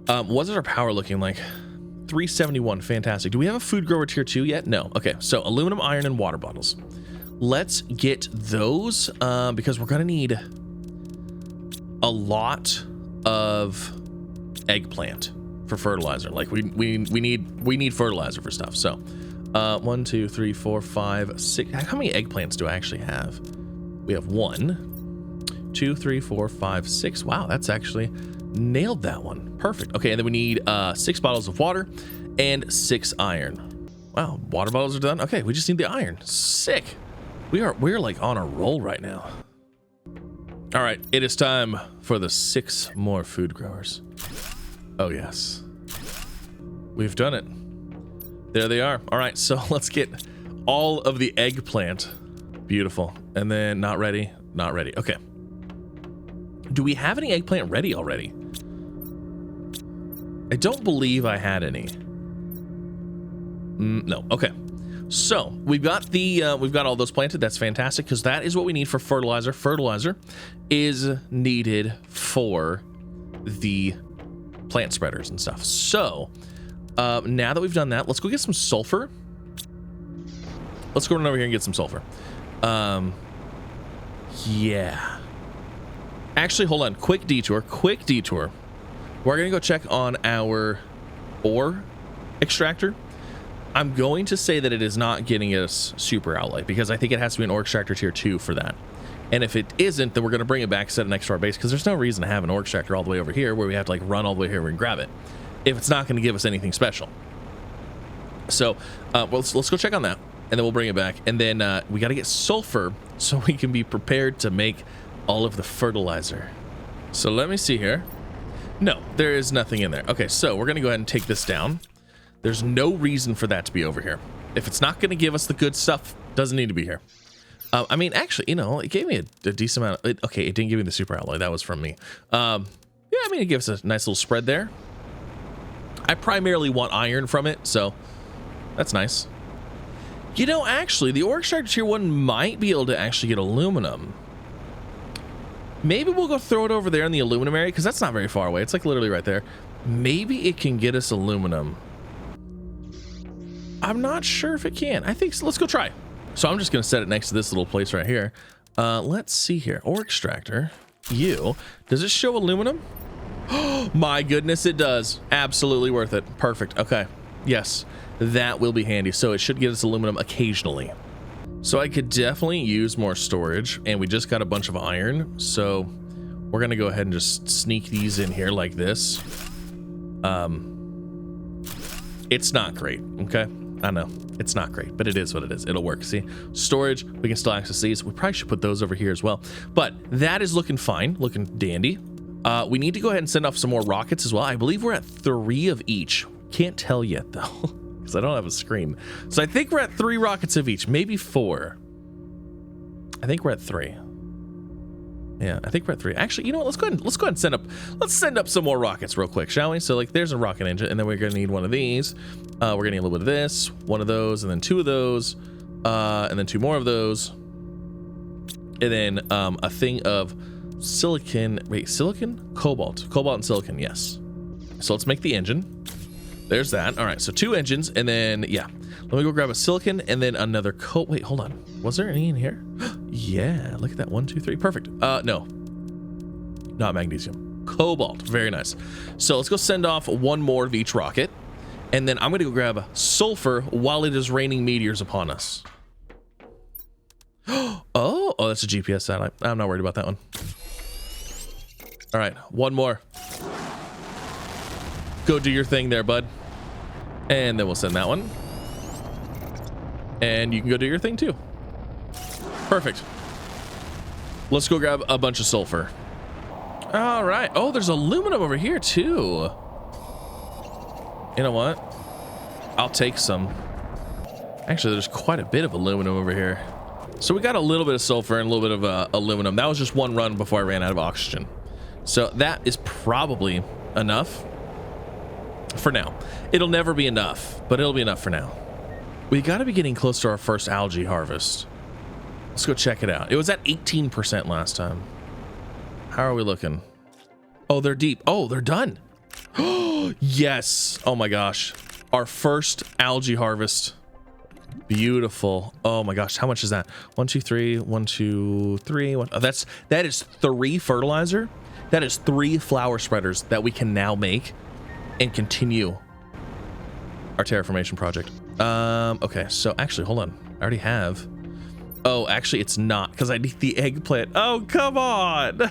What is our power looking like? 371, fantastic. Do we have a food grower tier 2 yet? No. Okay, so aluminum, iron, and water bottles. Let's get those because we're gonna need a lot of eggplant for fertilizer. Like we need fertilizer for stuff. So 1, 2, 3, 4, 5, 6. How many eggplants do I actually have? We have 1, 2, 3, 4, 5, 6. Wow, that's actually nailed that one. Perfect. Okay, and then we need 6 bottles of water and 6 iron. Wow, water bottles are done. Okay, we just need the iron. Sick. We're like on a roll right now. All right, it is time for the 6 more food growers. Oh yes, we've done it. There they are. All right, so let's get all of the eggplant. Beautiful. And then not ready. Okay. Do we have any eggplant ready already? I don't believe I had any. No. Okay. So we've got all those planted. That's fantastic because that is what we need for fertilizer. Fertilizer is needed for the plant spreaders and stuff. So now that we've done that, let's go get some sulfur. Let's go run over here and get some sulfur. Yeah. Actually, hold on. Quick detour. We're going to go check on our ore extractor. I'm going to say that it is not getting us super alloy because I think it has to be an ore extractor tier 2 for that. And if it isn't, then we're going to bring it back, set it next to our base because there's no reason to have an ore extractor all the way over here where we have to like run all the way here and grab it if it's not going to give us anything special. So let's go check on that and then we'll bring it back. And then we got to get sulfur so we can be prepared to make all of the fertilizer. So let me see here. No, there is nothing in there. Okay, so we're going to go ahead and take this down. There's no reason for that to be over here. If it's not going to give us the good stuff, doesn't need to be here. I mean, actually, you know, it gave me a decent amount of... Okay, it didn't give me the super alloy. That was from me. Yeah, I mean, it gives us a nice little spread there. I primarily want iron from it, so that's nice. You know, actually, the ore extractor tier 1 might be able to actually get aluminum. Maybe we'll go throw it over there in the aluminum area, because that's not very far away. It's like literally right there. Maybe it can get us aluminum. I'm not sure if it can. I think so. Let's go try. So I'm just going to set it next to this little place right here. Let's see here. Ore extractor. Does it show aluminum? Oh my goodness, it does. Absolutely worth it. Perfect. Okay. Yes, that will be handy. So it should get us aluminum occasionally. So I could definitely use more storage, and we just got a bunch of iron. So we're going to go ahead and just sneak these in here like this. It's not great. Okay. I know it's not great, but it is what it is. It'll work. See, storage, we can still access these. We probably should put those over here as well, but that is looking fine, looking dandy. We need to go ahead and send off some more rockets as well. I believe we're at 3 of each. Can't tell yet though, because I don't have a screen. So I think we're at 3 rockets of each, maybe 4. I think we're at 3. Yeah, I think we're at 3. Actually, you know what? Let's go ahead and send up some more rockets real quick, shall we? So like, there's a rocket engine, and then we're gonna need one of these. We're gonna need a little bit of this, one of those, and then 2 of those, and then 2 more of those, and then a thing of silicon. Wait, silicon, cobalt, and silicon. Yes. So let's make the engine. There's that. All right, so 2 engines, and then yeah, let me go grab a silicon and then another wait, hold on. Was there any in here? Yeah, look at that. 1, 2, 3. Perfect. No, not magnesium. Cobalt. Very nice. So let's go send off 1 more of each rocket, and then I'm gonna go grab sulfur while it is raining meteors upon us. Oh, that's a GPS satellite. I'm not worried about that one. All right, 1 more. Go do your thing there, bud. And then we'll send that one. And you can go do your thing too. Perfect. Let's go grab a bunch of sulfur. All right. Oh, there's aluminum over here too. You know what? I'll take some. Actually, there's quite a bit of aluminum over here. So we got a little bit of sulfur and a little bit of aluminum. That was just 1 run before I ran out of oxygen. So that is probably enough for now. It'll never be enough, but it'll be enough for now. We got to be getting close to our first algae harvest. Let's go check it out. It was at 18% last time. How are we looking? Oh, they're deep. Oh, they're done. Yes. Oh my gosh. Our first algae harvest. Beautiful. Oh my gosh. How much is that? 1, 2, 3. 1, 2, 3. Oh, that is 3 fertilizer. That is 3 flower spreaders that we can now make and continue our terraformation project. Okay, so actually, hold on. I already have. Oh, actually, it's not, because I need the eggplant. Oh, come on.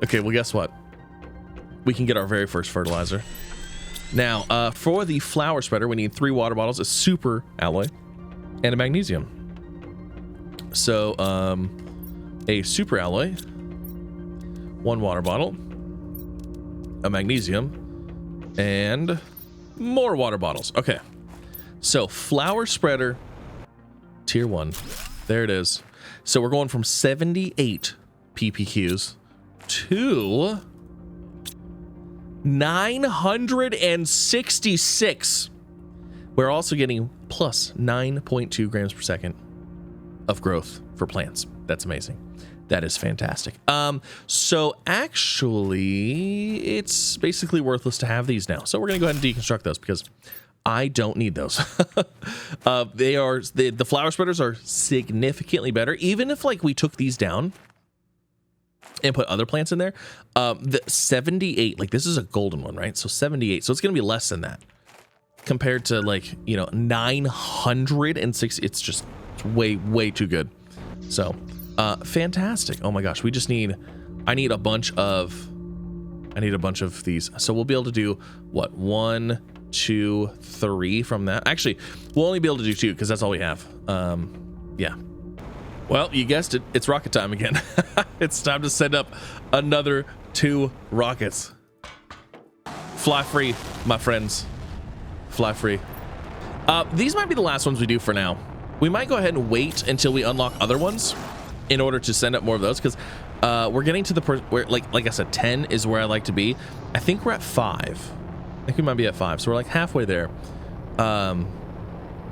Okay, well, guess what? We can get our very first fertilizer. Now, for the flower spreader, we need 3 water bottles, a super alloy, and a magnesium. So, a super alloy, 1 water bottle, a magnesium, and more water bottles. Okay, so flower spreader tier 1, there it is. So we're going from 78 ppqs to 966. We're also getting plus 9.2 grams per second of growth for plants. That's amazing. That is fantastic. So actually, it's basically worthless to have these now. So we're gonna go ahead and deconstruct those because I don't need those. The flower spreaders are significantly better. Even if like we took these down and put other plants in there, the 78, like this is a golden one, right? So 78, so it's gonna be less than that compared to like, you know, 960. It's just way too good. So fantastic. Oh my gosh, I need a bunch of these. So we'll be able to do what, 1, 2, 3 from that. Actually, we'll only be able to do 2 because that's all we have. Yeah. Well, you guessed it. It's rocket time again. It's time to send up another 2 rockets. Fly free, my friends. Fly free. These might be the last ones we do for now. We might go ahead and wait until we unlock other ones in order to send up more of those, because we're getting to the where, like I said, 10 is where I like to be. I think we're at 5. I think we might be at 5, so we're like halfway there. But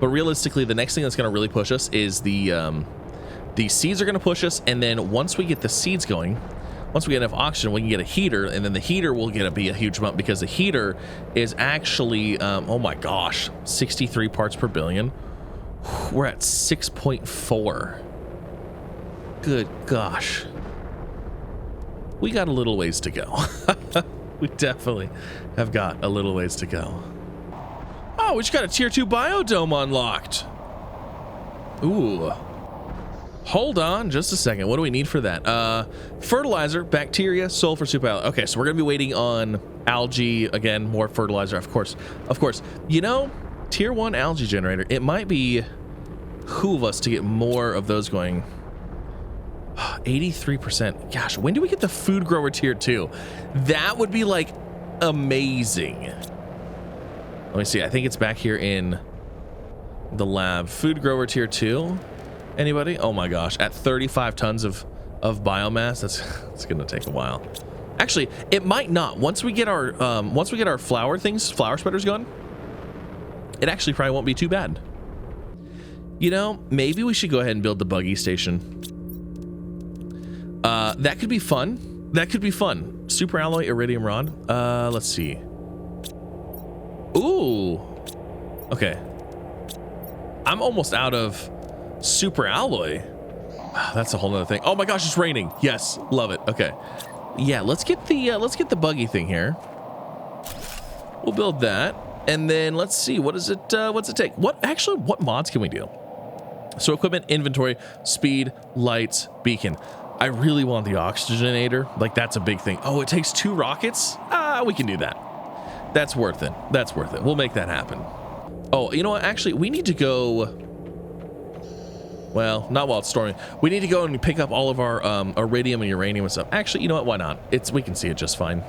realistically, the next thing that's going to really push us is the seeds are going to push us, and then once we get the seeds going, once we get enough oxygen, we can get a heater, and then the heater will be a huge bump, because the heater is actually, oh my gosh, 63 parts per billion. We're at 6.4. Good gosh. We got a little ways to go. We definitely have got a little ways to go. Oh, we just got a tier 2 biodome unlocked. Ooh. Hold on just a second. What do we need for that? Fertilizer, bacteria, sulfur, super alloy. Okay, so we're gonna be waiting on algae again, more fertilizer, of course. You know, tier 1 algae generator, it might be behoove us to get more of those going. 83%. Gosh, when do we get the food grower tier 2? That would be like amazing. Let me see. I think it's back here in the lab. Food grower tier 2. Anybody? Oh my gosh. At 35 tons of biomass, that's gonna take a while. Actually, it might not. Once we get our flower spreaders going, it actually probably won't be too bad. You know, maybe we should go ahead and build the buggy station. That could be fun. That could be fun. Super alloy iridium rod. Let's see. Ooh. Okay. I'm almost out of super alloy. That's a whole nother thing. Oh my gosh, it's raining. Yes, love it. Okay. Yeah, let's get the buggy thing here. We'll build that. And then let's see, what's it take? What mods can we do? So equipment, inventory, speed, lights, beacon. I really want the oxygenator. Like, that's a big thing. Oh, it takes 2 rockets? We can do that. That's worth it. That's worth it. We'll make that happen. Oh, you know what? Actually, we need to go... Well, not while it's storming. We need to go and pick up all of our iridium and uranium and stuff. Actually, you know what? Why not? We can see it just fine.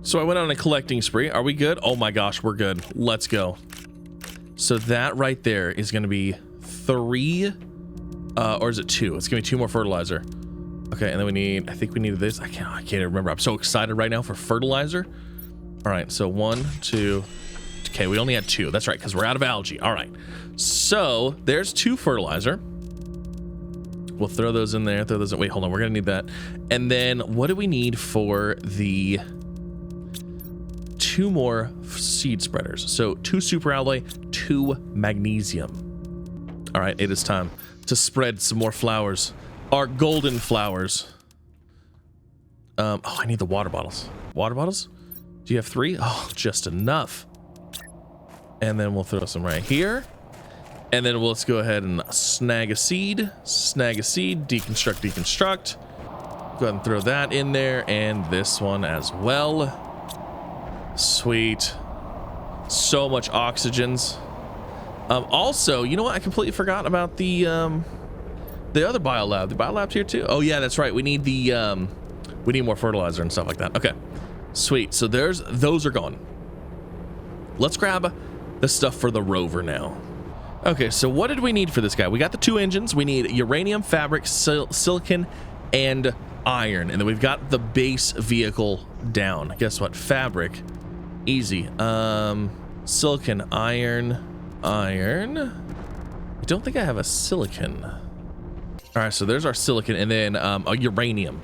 So I went on a collecting spree. Are we good? Oh my gosh, we're good. Let's go. So that right there is going to be 3... or is it 2? It's gonna be 2 more fertilizer. Okay, and then we need, I think we needed this. I can't even remember. I'm so excited right now for fertilizer. All right, so 1, 2. Okay, we only had 2. That's right, because we're out of algae. All right, so there's 2 fertilizer. We'll throw those in there. Throw those in. Wait, hold on. We're gonna need that. And then what do we need for the 2 more seed spreaders? So 2 super alloy, 2 magnesium. All right, it is time to spread some more flowers. Our golden flowers. Oh, I need the water bottles. Water bottles? Do you have 3? Oh, just enough. And then we'll throw some right here. And then let's go ahead and snag a seed, deconstruct. Go ahead and throw that in there, and this one as well. Sweet. So much oxygens. Also, you know what? I completely forgot about the other biolab. The biolab's here too. Oh yeah, that's right. We need we need more fertilizer and stuff like that. Okay, sweet. So those are gone. Let's grab the stuff for the rover now. Okay, so what did we need for this guy? We got the 2 engines. We need uranium, fabric, silicon, and iron. And then we've got the base vehicle down. Guess what? Fabric, easy. Silicon, iron. I don't think I have a silicon. All right, so there's our silicon, and then a uranium.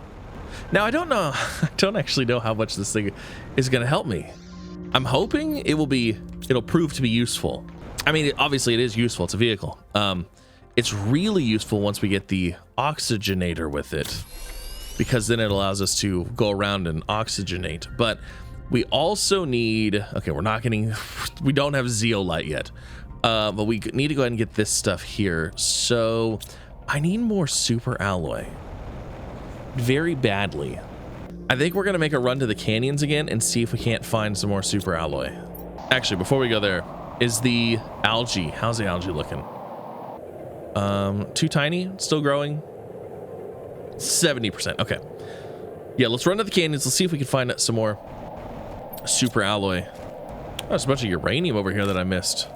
Now I don't know. I don't actually know how much this thing is going to help me. I'm hoping it'll prove to be useful. I mean, obviously it is useful. It's a vehicle. It's really useful once we get the oxygenator with it, because then it allows us to go around and oxygenate. But we also need, okay, we don't have zeolite yet. But we need to go ahead and get this stuff here. So I need more super alloy very badly. I think we're going to make a run to the canyons again and see if we can't find some more super alloy. Actually, before we go there, is the algae. How's the algae looking? Too tiny, still growing. 70%. Okay. Yeah, let's run to the canyons. Let's see if we can find some more super alloy. Oh, there's a bunch of uranium over here that I missed.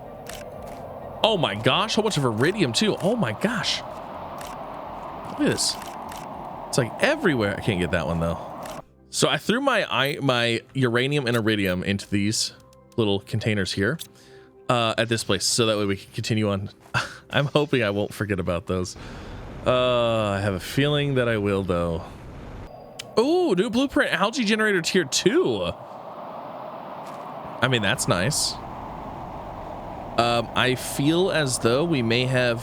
Oh my gosh, how much of iridium too. Oh my gosh. Look at this. It's like everywhere. I can't get that one though. So I threw my uranium and iridium into these little containers here at this place, so that way we can continue on. I'm hoping I won't forget about those. I have a feeling that I will though. Oh, new blueprint algae generator tier 2. I mean, that's nice. I feel as though we may have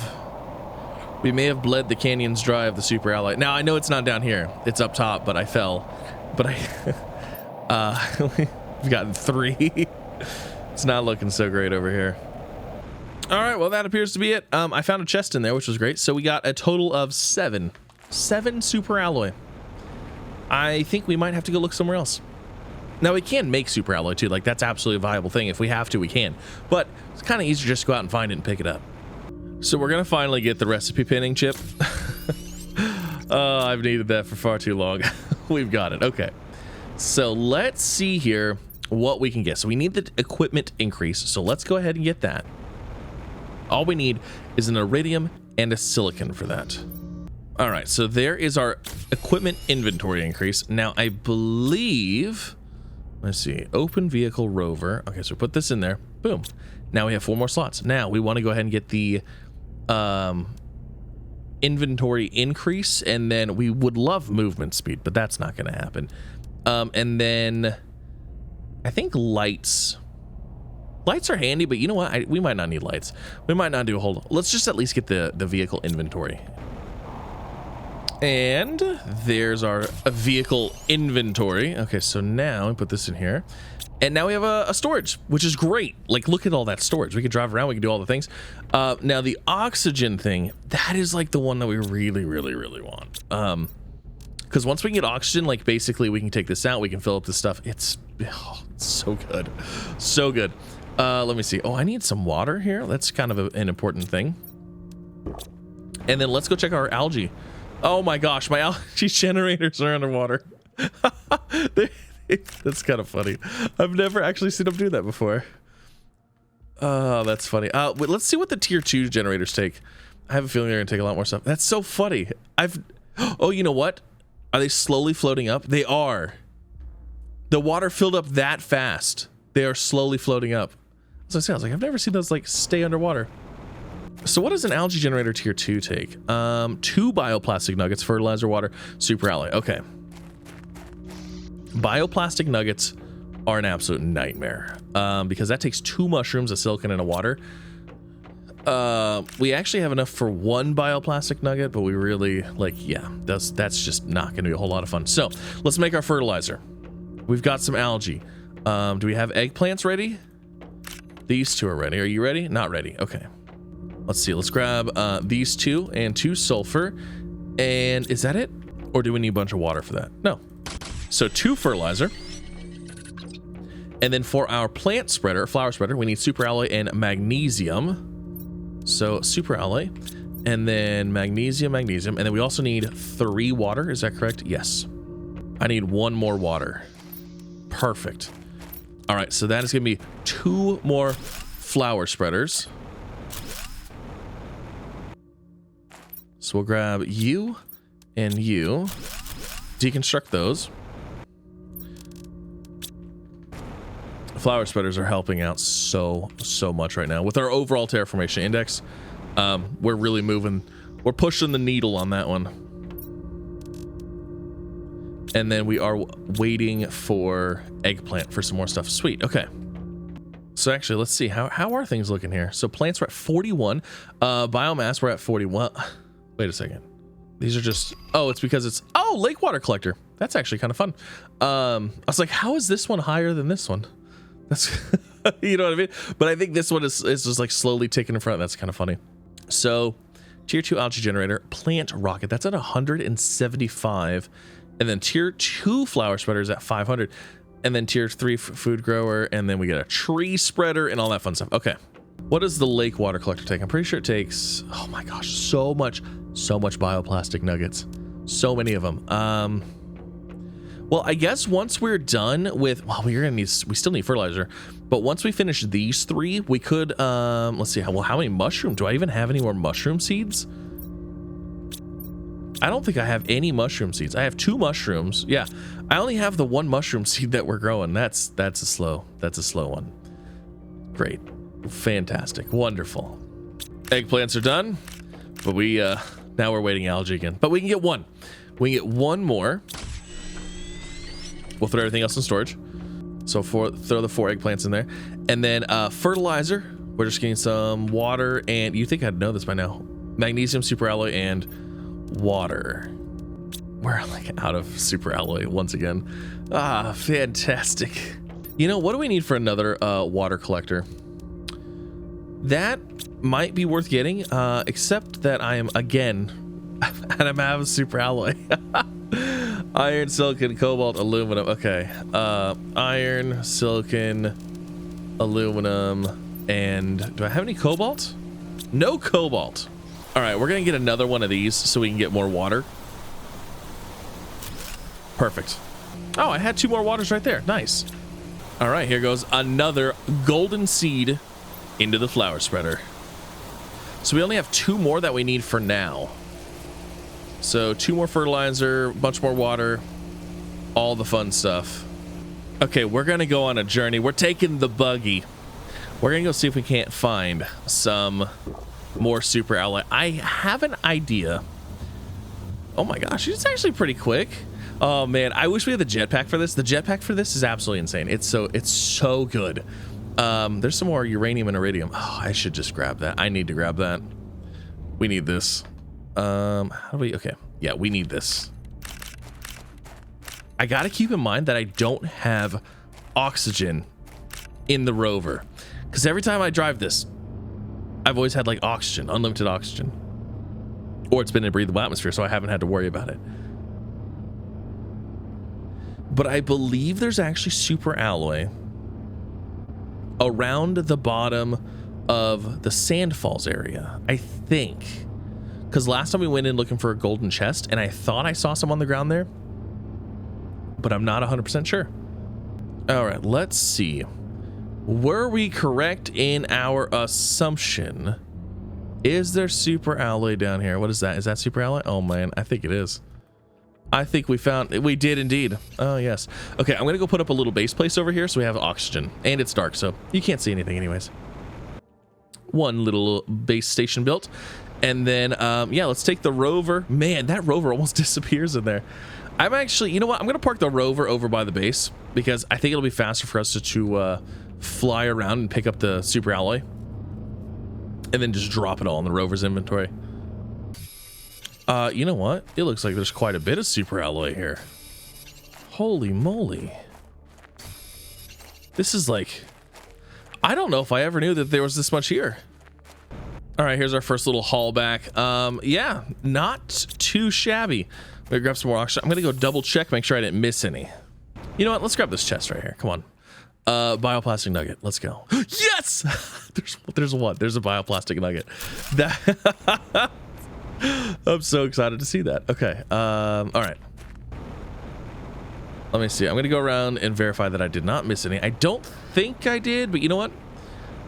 bled the canyons dry of the super alloy. Now I know it's not down here; it's up top. But I fell. But we've gotten 3. It's not looking so great over here. All right, well that appears to be it. I found a chest in there, which was great. So we got a total of 7 super alloy. I think we might have to go look somewhere else. Now we can make super alloy too, like that's absolutely a viable thing. If we have to, we can, but it's kind of easier just to go out and find it and pick it up. So we're gonna finally get the recipe pinning chip. I've needed that for far too long. We've got it. Okay, so let's see here what we can get. So we need the equipment increase. So let's go ahead and get that. All we need is an iridium and a silicon for that. All right, so there is our equipment inventory increase. Now I believe, let's see, open vehicle rover. Okay, so put this in there. Boom. Now we have 4 more slots. Now we want to go ahead and get the inventory increase, and then we would love movement speed, but that's not going to happen. And then I think lights are handy, but you know what? We might not need lights. We might not do a whole. Let's just at least get the vehicle inventory. And there's our vehicle inventory. Okay, so now we put this in here. And now we have a storage, which is great. Like, look at all that storage. We can drive around. We can do all the things. Now, the oxygen thing, that is like the one that we really, really, really want. Because once we can get oxygen, like, basically we can take this out. We can fill up this stuff. It's so good. So good. Let me see. Oh, I need some water here. That's kind of an important thing. And then let's go check our algae. Oh my gosh, my algae generators are underwater. That's kind of funny. I've never actually seen them do that before. Oh, that's funny. Wait, let's see what the tier 2 generators take. I have a feeling they're gonna take a lot more stuff. That's so funny. Oh, you know what? Are they slowly floating up? They are. The water filled up that fast. They are slowly floating up. As I was like, I've never seen those like stay underwater. So what does an algae generator tier 2 take? 2 bioplastic nuggets, fertilizer, water, super alloy. Okay. Bioplastic nuggets are an absolute nightmare because that takes 2 mushrooms, a silicon, and a water. We actually have enough for 1 bioplastic nugget, but we really that's just not going to be a whole lot of fun. So let's make our fertilizer. We've got some algae. Do we have eggplants ready? These 2 are ready. Are you ready? Not ready. Okay. Let's see. Let's grab these 2 and 2 sulfur. And is that it? Or do we need a bunch of water for that? No. So 2 fertilizer. And then for our plant spreader, flower spreader, we need super alloy and magnesium. So super alloy. And then magnesium. And then we also need 3 water. Is that correct? Yes. I need 1 more water. Perfect. All right. So that is going to be 2 more flower spreaders. So we'll grab you and you, deconstruct those. Flower spreaders are helping out so much right now with our overall terraformation index. We're really moving, we're pushing the needle on that one. And then we are waiting for eggplant for some more stuff. Sweet. Okay. So actually, let's see how are things looking here. So plants are at 41, biomass we're at 41. Wait a second. These are just, oh, it's because it's, oh, lake water collector. That's actually kind of fun. I was like, how is this one higher than this one? That's, you know what I mean? But I think this one is just like slowly ticking in front. That's kind of funny. So tier 2 algae generator, plant rocket, that's at 175. And then tier 2 flower spreaders at 500. And then tier 3 food grower. And then we get a tree spreader and all that fun stuff. Okay. What does the lake water collector take? I'm pretty sure it takes, oh my gosh, so much bioplastic nuggets. So many of them. Well, I guess once we're done with, well, we still need fertilizer, but once we finish these 3, we could, let's see, how many mushrooms? Do I even have any more mushroom seeds? I don't think I have any mushroom seeds. I have 2 mushrooms. Yeah, I only have the 1 mushroom seed that we're growing. That's a slow one. Great. Fantastic. Wonderful. Eggplants are done, but now we're waiting algae again, but we can get 1. We can get 1 more. We'll throw everything else in storage. So throw the 4 eggplants in there. And then fertilizer. We're just getting some water, and you think I'd know this by now. Magnesium, super alloy, and water. We're like out of super alloy once again. Ah, fantastic. You know, what do we need for another water collector? That might be worth getting, except that I am, again, and I'm out of super alloy. Iron, silicon, cobalt, aluminum. Okay. Iron, silicon, aluminum, and do I have any cobalt? No cobalt. All right, we're gonna get another one of these so we can get more water. Perfect. Oh, I had 2 more waters right there. Nice. All right, here goes another golden seed into the flower spreader. So we only have 2 more that we need for now. So 2 more fertilizer, a bunch more water, all the fun stuff. Okay, we're gonna go on a journey. We're taking the buggy. We're gonna go see if we can't find some more super alloy. I have an idea. Oh my gosh, it's actually pretty quick. Oh man, I wish we had the jetpack for this. The jetpack for this is absolutely insane. It's so good. There's some more uranium and iridium. Oh, I should just grab that. I need to grab that. We need this. How do we? Okay, yeah, we need this. I gotta keep in mind that I don't have oxygen in the rover, because every time I drive this, I've always had like oxygen, unlimited oxygen, or it's been in a breathable atmosphere, so I haven't had to worry about it. But I believe there's actually super alloy around the bottom of the Sandfalls area, I think, because last time we went in looking for a golden chest and I thought I saw some on the ground there, but I'm not 100% sure. All right, let's see. Were we correct in our assumption? Is there super alloy down here? What is that? Is that super alloy? Oh man, I think it is. I think we did indeed. Oh yes. Okay, I'm gonna go put up a little base place over here so we have oxygen, and it's dark, so you can't see anything anyways. One little base station built, and then yeah, let's take the rover. Man, that rover almost disappears in there. I'm actually, you know what? I'm gonna park the rover over by the base because I think it'll be faster for us to fly around and pick up the super alloy, and then just drop it all in the rover's inventory. You know what? It looks like there's quite a bit of super alloy here. Holy moly. This is like, I don't know if I ever knew that there was this much here. All right, here's our first little haul back. Yeah, not too shabby. I'm gonna grab some more oxygen. I'm gonna go double check, make sure I didn't miss any. You know what? Let's grab this chest right here. Come on. Bioplastic nugget. Let's go. Yes! There's one. There's a bioplastic nugget. That I'm so excited to see that. Okay. All right. Let me see. I'm going to go around and verify that I did not miss any. I don't think I did, but you know what?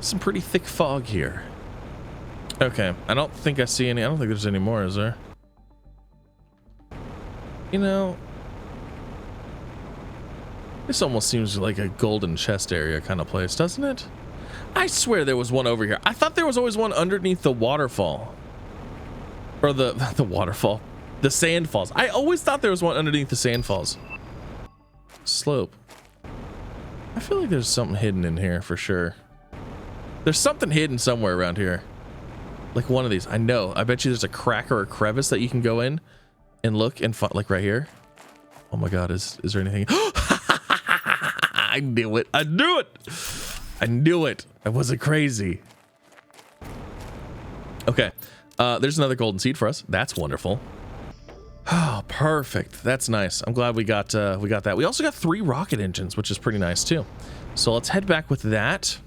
Some pretty thick fog here. Okay. I don't think I see any. I don't think there's any more, is there? You know, this almost seems like a golden chest area kind of place, doesn't it? I swear there was one over here. I thought there was always one underneath the waterfall. Or the waterfall. The sand falls. I always thought there was one underneath the sand falls. Slope. I feel like there's something hidden in here for sure. There's something hidden somewhere around here. Like one of these. I know. I bet you there's a crack or a crevice that you can go in and look and find, like right here. Oh my god, is there anything? I knew it. I knew it. I knew it. I wasn't crazy. Okay. There's another golden seed for us. That's wonderful. Oh, perfect. That's nice. I'm glad we got that. We also got 3 rocket engines, which is pretty nice too. So let's head back with that.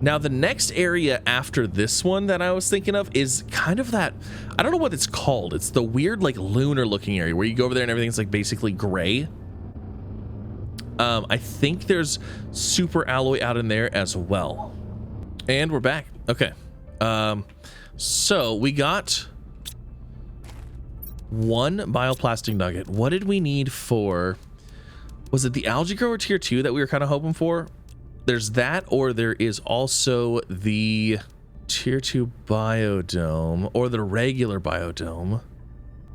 Now the next area after this one that I was thinking of is kind of that, I don't know what it's called. It's the weird like lunar looking area where you go over there and everything's like basically gray. I think there's super alloy out in there as well. And we're back. Okay. So we got 1 bioplastic nugget. What did we need for, was it the algae grower tier 2 that we were kind of hoping for? There's that, or there is also the tier 2 biodome or the regular biodome.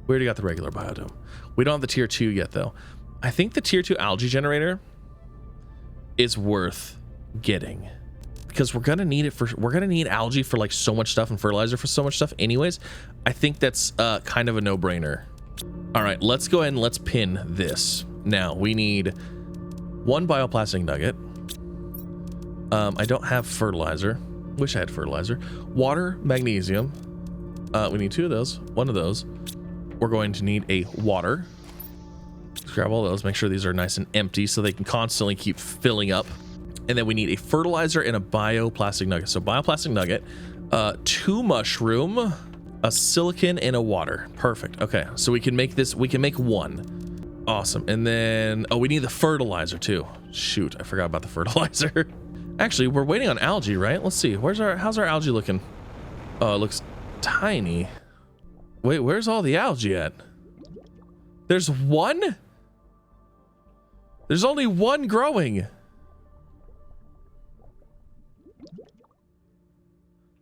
We already got the regular biodome. We don't have the tier 2 yet though. I think the tier 2 algae generator is worth getting, because we're gonna need it for, we're gonna need algae for like so much stuff and fertilizer for so much stuff anyways. I think that's kind of a no-brainer. All right, let's go ahead and let's pin this. Now we need 1 bioplastic nugget. I don't have fertilizer. Wish I had fertilizer. Water, magnesium. We need 2 of those. 1 of those. We're going to need a water. Let's grab all those. Make sure these are nice and empty so they can constantly keep filling up. And then we need a fertilizer and a bioplastic nugget. So bioplastic nugget, 2 mushroom, a silicon, and a water. Perfect. Okay, so we can make this, we can make 1. Awesome. And then, oh, we need the fertilizer too. Shoot, I forgot about the fertilizer. Actually, we're waiting on algae, right? Let's see. How's our algae looking? Oh, it looks tiny. Wait, where's all the algae at? There's one? There's only one growing.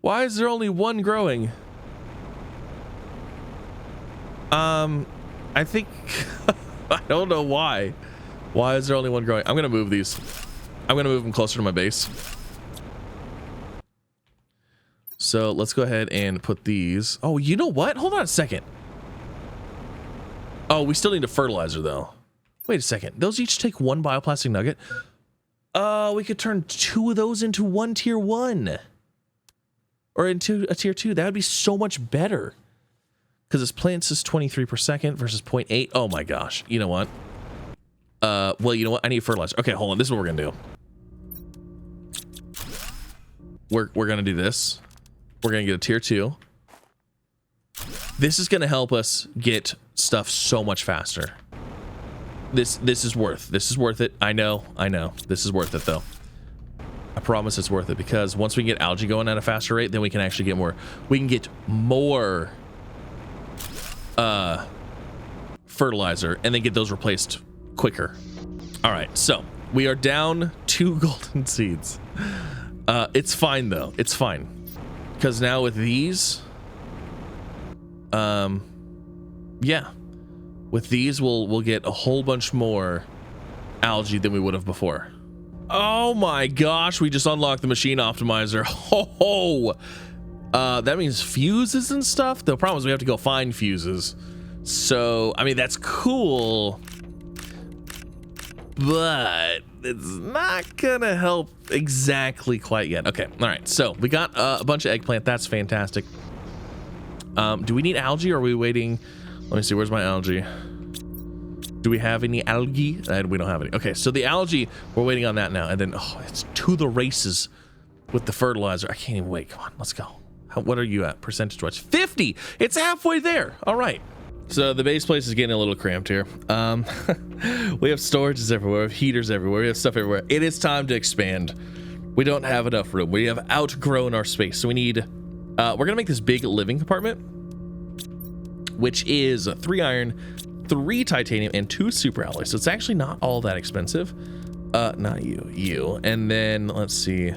Why is there only one growing? I think I don't know why. Why is there only one growing? I'm gonna move these. I'm gonna move them closer to my base. So let's go ahead and put these. Oh, you know what? Hold on a second. Oh, we still need a fertilizer though. Wait a second. Those each take one bioplastic nugget. We could turn 2 of those into one tier 1. Or into a tier 2. That would be so much better. Because this plants is 23 per second versus 0.8. Oh my gosh. You know what? Well, you know what? I need fertilizer. Okay, hold on. This is what we're gonna do. We're gonna do this. We're gonna get a tier 2. This is gonna help us get stuff so much faster. This is worth it. I know. This is worth it though. I promise it's worth it, because once we get algae going at a faster rate, then we can actually get more. We can get more fertilizer and then get those replaced quicker. All right, so we are down 2 golden seeds. It's fine though. It's fine, because now with these, yeah, with these we'll get a whole bunch more algae than we would have before. Oh my gosh, we just unlocked the machine optimizer. Ho ho. That means fuses and stuff. The problem is we have to go find fuses. So, I mean, that's cool, but it's not gonna help exactly quite yet. Okay, all right, so we got a bunch of eggplant. That's fantastic. Do we need algae, or are we waiting? Let me see, where's my algae? Do we have any algae? We don't have any. Okay, so the algae, we're waiting on that now. And then, oh, it's to the races with the fertilizer. I can't even wait. Come on, let's go. What are you at percentage-wise? 50! It's halfway there. All right. So the base place is getting a little cramped here. We have storages everywhere. We have heaters everywhere. We have stuff everywhere. It is time to expand. We don't have enough room. We have outgrown our space. So we need, we're going to make this big living compartment, which is 3 iron, 3 titanium, and 2 super alloys. So it's actually not all that expensive. Not you. And then let's see.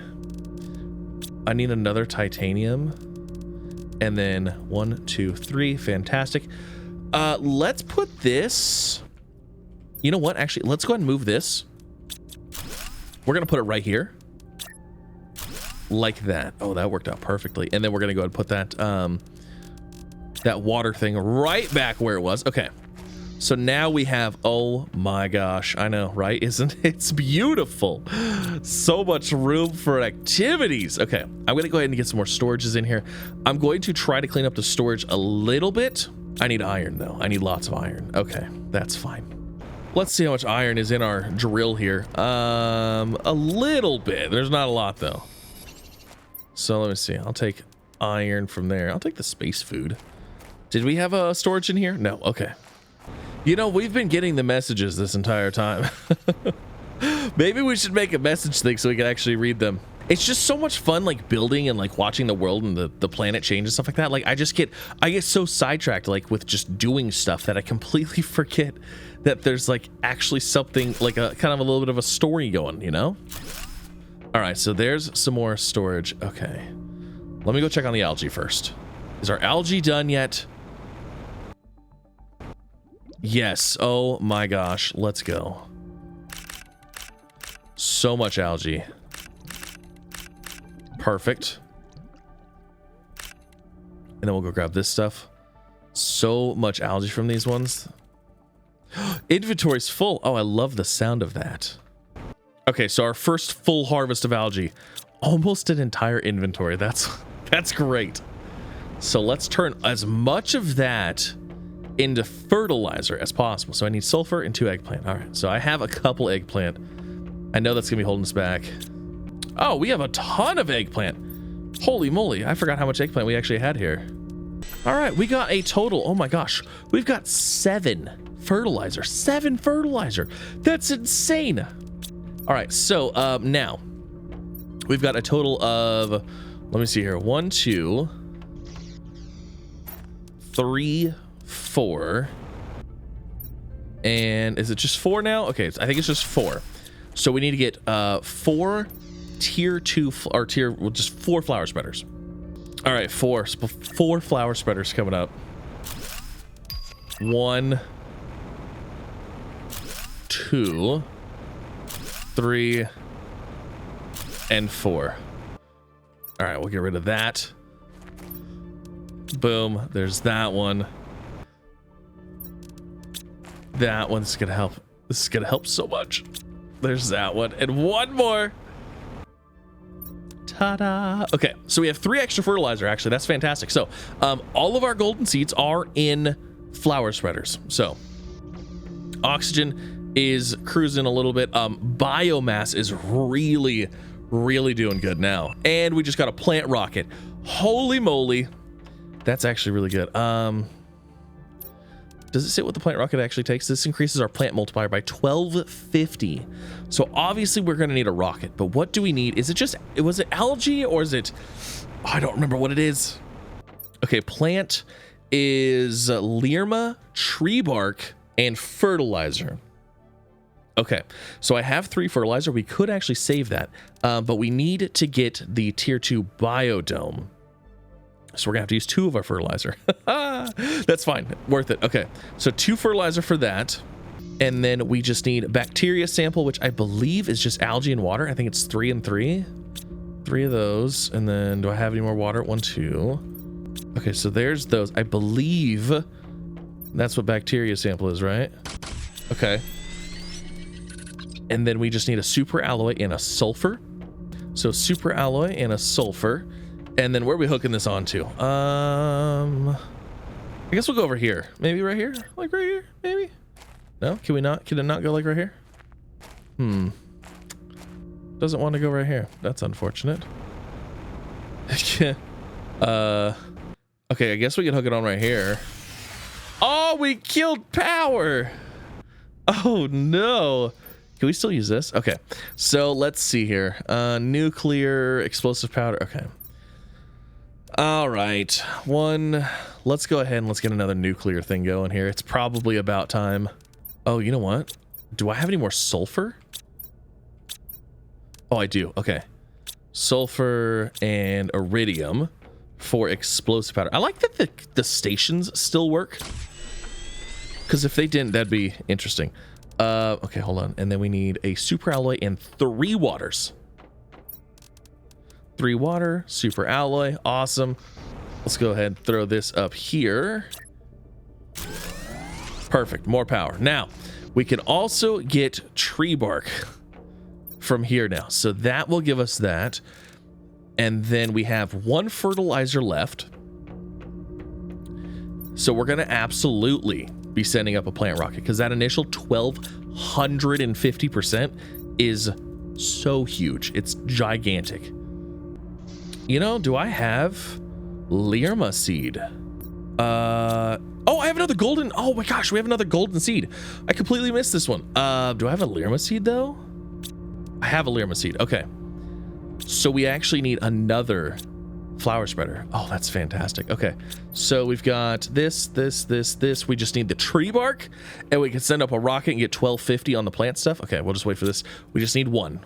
I need another titanium. And then 1, 2, 3. Fantastic. Let's put this. You know what? Actually, let's go ahead and move this. We're gonna put it right here. Like that. Oh, that worked out perfectly. And then we're gonna go ahead and put that that water thing right back where it was. Okay. So now we have, oh my gosh, I know, right? Isn't it's beautiful? So much room for activities. Okay, I'm gonna go ahead and get some more storages in here. I'm going to try to clean up the storage a little bit. I need iron though. I need lots of iron. Okay, that's fine. Let's see how much iron is in our drill here. A little bit. There's not a lot though. So let me see. I'll take iron from there. I'll take the space food. Did we have a storage in here? No. Okay. You know, we've been getting the messages this entire time. Maybe we should make a message thing so we can actually read them. It's just so much fun, like building and like watching the world and the planet change and stuff like that. Like I get so sidetracked like with just doing stuff that I completely forget that there's like actually something like a kind of a little bit of a story going, you know? All right, so there's some more storage. Okay. Let me go check on the algae first. Is our algae done yet? Yes. Oh my gosh. Let's go. So much algae. Perfect. And then we'll go grab this stuff. So much algae from these ones. Inventory's full. Oh, I love the sound of that. Okay, so our first full harvest of algae. Almost an entire inventory. That's great. So let's turn as much of that into fertilizer as possible. So I need sulfur and 2 eggplant. All right, so I have a couple eggplant. I know that's gonna be holding us back. Oh, we have a ton of eggplant. Holy moly, I forgot how much eggplant we actually had here. All right, we got a total, oh my gosh, we've got 7 fertilizer. 7 fertilizer. That's insane. All right, so now we've got a total of, let me see here, 1, 2, 3, 4. And is it just 4 now? Okay, I think it's just 4. So we need to get 4 tier 2 or tier, well, just 4 flower spreaders. All right, 4 flower spreaders coming up. 1, 2, 3, and 4. All right, we'll get rid of that. Boom, there's that one. That one's gonna help. This is gonna help so much. There's that one, and 1 more. Ta-da! Okay, so we have 3 extra fertilizer. Actually, that's fantastic. So, all of our golden seeds are in flower spreaders. So, oxygen is cruising a little bit. Biomass is really doing good now, and we just got a plant rocket. Holy moly, that's actually really good. Does it say what the plant rocket actually takes? This increases our plant multiplier by 1250. So obviously we're going to need a rocket, but what do we need? Is it just, was it algae or is it, oh, I don't remember what it is. Okay, plant is Lerma, tree bark, and fertilizer. Okay, so I have 3 fertilizer. We could actually save that, but we need to get the tier 2 biodome. So we're gonna have to use 2 of our fertilizer. That's fine, worth it. Okay, so 2 fertilizer for that. And then we just need a bacteria sample, which I believe is just algae and water. I think it's 3 and 3. 3 of those. And then do I have any more water? 1, 2. Okay, so there's those. I believe that's what bacteria sample is, right? Okay. And then we just need a super alloy and a sulfur. So super alloy and a sulfur. And then where are we hooking this onto? I guess we'll go over here. Maybe right here? Like right here? Maybe? No? Can we not? Can it not go like right here? Doesn't want to go right here. That's unfortunate. Okay, I guess we can hook it on right here. Oh, we killed power! Oh no! Can we still use this? Okay, so let's see here. Nuclear explosive powder. Okay. All right, let's go ahead and let's get another nuclear thing going here. It's probably about time. Oh, you know what? Do I have any more sulfur? Oh, I do. Okay. Sulfur and iridium for explosive powder. I like that the stations still work. Because if they didn't, that'd be interesting. Okay, hold on. And then we need a super alloy and 3 waters. 3 water, super alloy, awesome. Let's go ahead and throw this up here. Perfect, more power. Now, we can also get tree bark from here now. So that will give us that. And then we have 1 fertilizer left. So we're gonna absolutely be sending up a plant rocket because that initial 1250% is so huge. It's gigantic. You know, do I have Lerma seed? Oh, I have another golden. Oh my gosh, we have another golden seed. I completely missed this one. Do I have a Lerma seed though? I have a Lerma seed. Okay. So we actually need another flower spreader. Oh, that's fantastic. Okay. So we've got this. We just need the tree bark and we can send up a rocket and get 1250 on the plant stuff. Okay, we'll just wait for this. We just need 1.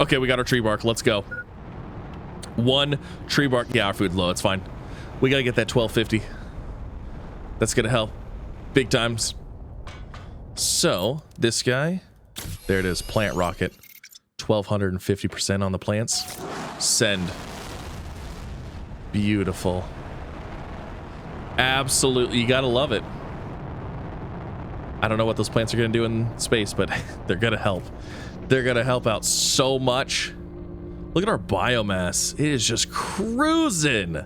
Okay, we got our tree bark. Let's go. 1 tree bark. Yeah, our food's low. It's fine. We gotta get that 1250. That's gonna help big times. So this guy, there it is, plant rocket, 1250% on the plants. Send. Beautiful. Absolutely, you gotta love it. I don't know what those plants are gonna do in space, but they're gonna help. They're gonna help out so much. Look at our biomass. It is just cruising.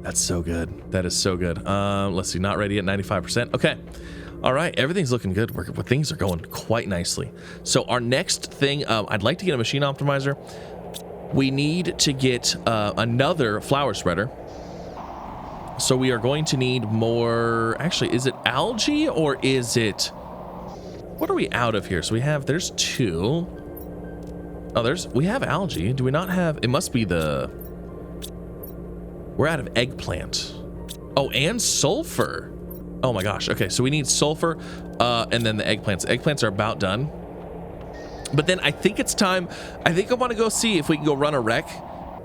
That's so good. That is so good. Let's see, not ready at 95%. Okay. All right, everything's looking good. Things are going quite nicely. So our next thing, I'd like to get a machine optimizer. We need to get another flower spreader. So we are going to need more. Actually, is it algae or is it, what are we out of here? So we have, there's 2. Oh, we have algae. Do we not have, it must be we're out of eggplant. Oh, and sulfur. Oh my gosh. Okay, so we need sulfur and then the eggplants. Eggplants are about done. But then I think it's time. I think I want to go see if we can go run a wreck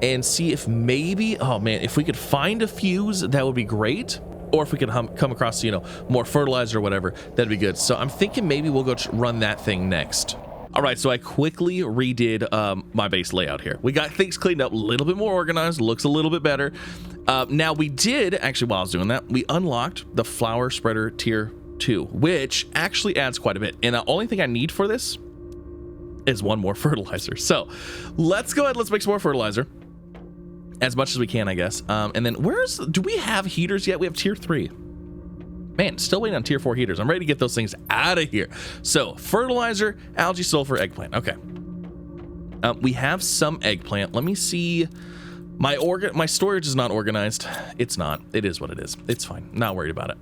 and see if maybe, oh man, if we could find a fuse, that would be great. Or if we could come across, you know, more fertilizer or whatever, that'd be good. So I'm thinking maybe we'll go run that thing next. All right, so I quickly redid my base layout here. We got things cleaned up, a little bit more organized, looks a little bit better. Now we did, actually while I was doing that, we unlocked the flower spreader tier 2, which actually adds quite a bit. And the only thing I need for this is 1 more fertilizer. So let's go ahead, let's make some more fertilizer. As much as we can, I guess. And then do we have heaters yet? We have tier 3. Man, still waiting on tier 4 heaters. I'm ready to get those things out of here. So fertilizer, algae, sulfur, eggplant. Okay. We have some eggplant. Let me see. My storage is not organized. It's not. It is what it is. It's fine. Not worried about it.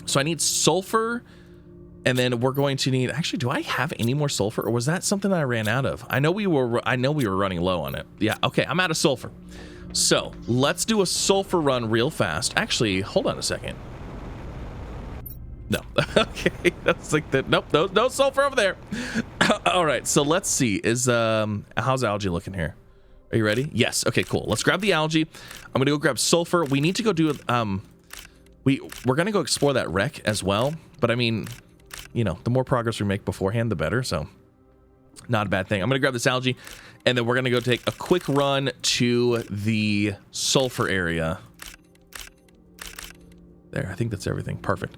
So I need sulfur, and then we're going to need, actually, do I have any more sulfur, or was that something that I ran out of? I know we were running low on it. Yeah, okay, I'm out of sulfur. So let's do a sulfur run real fast. Actually, hold on a second. No. Okay, that's like that. Nope, no sulfur over there. All right, so let's see. How's algae looking here? Are you ready? Yes. Okay, cool. Let's grab the algae. I'm gonna go grab sulfur. We need to go do we're gonna go explore that wreck as well. But I mean, you know, the more progress we make beforehand, the better. So not a bad thing. I'm gonna grab this algae, and then we're gonna go take a quick run to the sulfur area. There, I think that's everything. Perfect.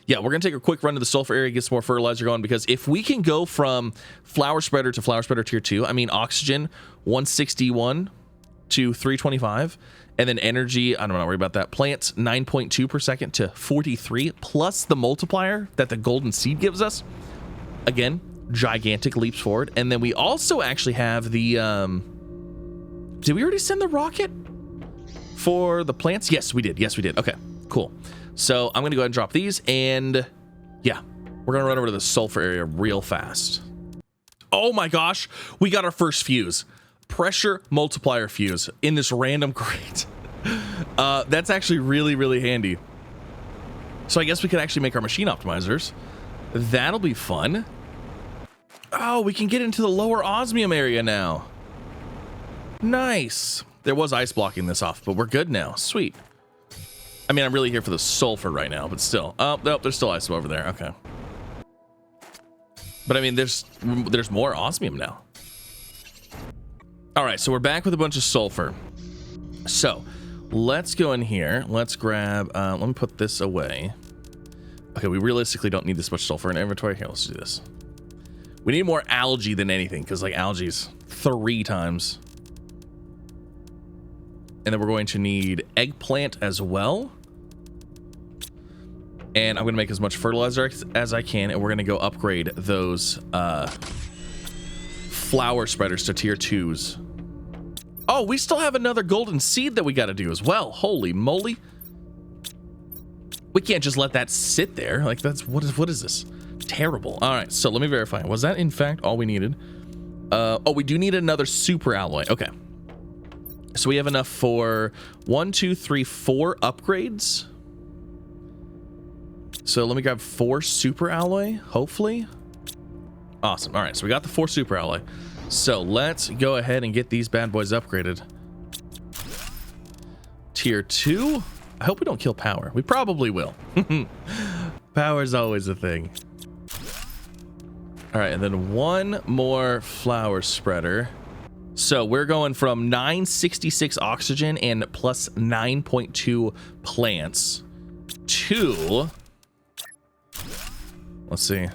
Yeah, we're gonna take a quick run to the sulfur area, get some more fertilizer going, because if we can go from flower spreader to flower spreader tier 2, I mean oxygen 161 to 325, and then energy, I'm not worried about that. Plants 9.2 per second to 43, plus the multiplier that the golden seed gives us. Again, gigantic leaps forward. And then we also actually have the did we already send the rocket for the plants? Yes, we did. Yes, we did. Okay, cool. So I'm gonna go ahead and drop these, and yeah, we're gonna run over to the sulfur area real fast. Oh my gosh, we got our first fuse. Pressure multiplier fuse in this random crate. That's actually really, really handy. So I guess we could actually make our machine optimizers. That'll be fun. Oh, we can get into the lower osmium area now. Nice. There was ice blocking this off, but we're good now. Sweet. I mean, I'm really here for the sulfur right now, but still. Oh, nope, there's still ice over there. Okay. But I mean, there's more osmium now. All right, so we're back with a bunch of sulfur. So let's go in here. Let's grab, let me put this away. Okay, we realistically don't need this much sulfur in inventory. Here, let's do this. We need more algae than anything, because like algae's 3 times. And then we're going to need eggplant as well. And I'm going to make as much fertilizer as I can, and we're going to go upgrade those flower spreaders to tier 2s. Oh, we still have another golden seed that we got to do as well. Holy moly. We can't just let that sit there. Like, that's, what is this? Terrible. All right, so let me verify. Was that in fact all we needed? Oh, we do need another super alloy. Okay. So we have enough for 1, 2, 3, 4 upgrades. So let me grab 4 super alloy, hopefully. Awesome. All right, so we got the 4 super alloy. So let's go ahead and get these bad boys upgraded. Tier 2. I hope we don't kill power. We probably will. Power's always a thing. All right, and then 1 more flower spreader. So we're going from 966 oxygen and plus 9.2 plants to, let's see,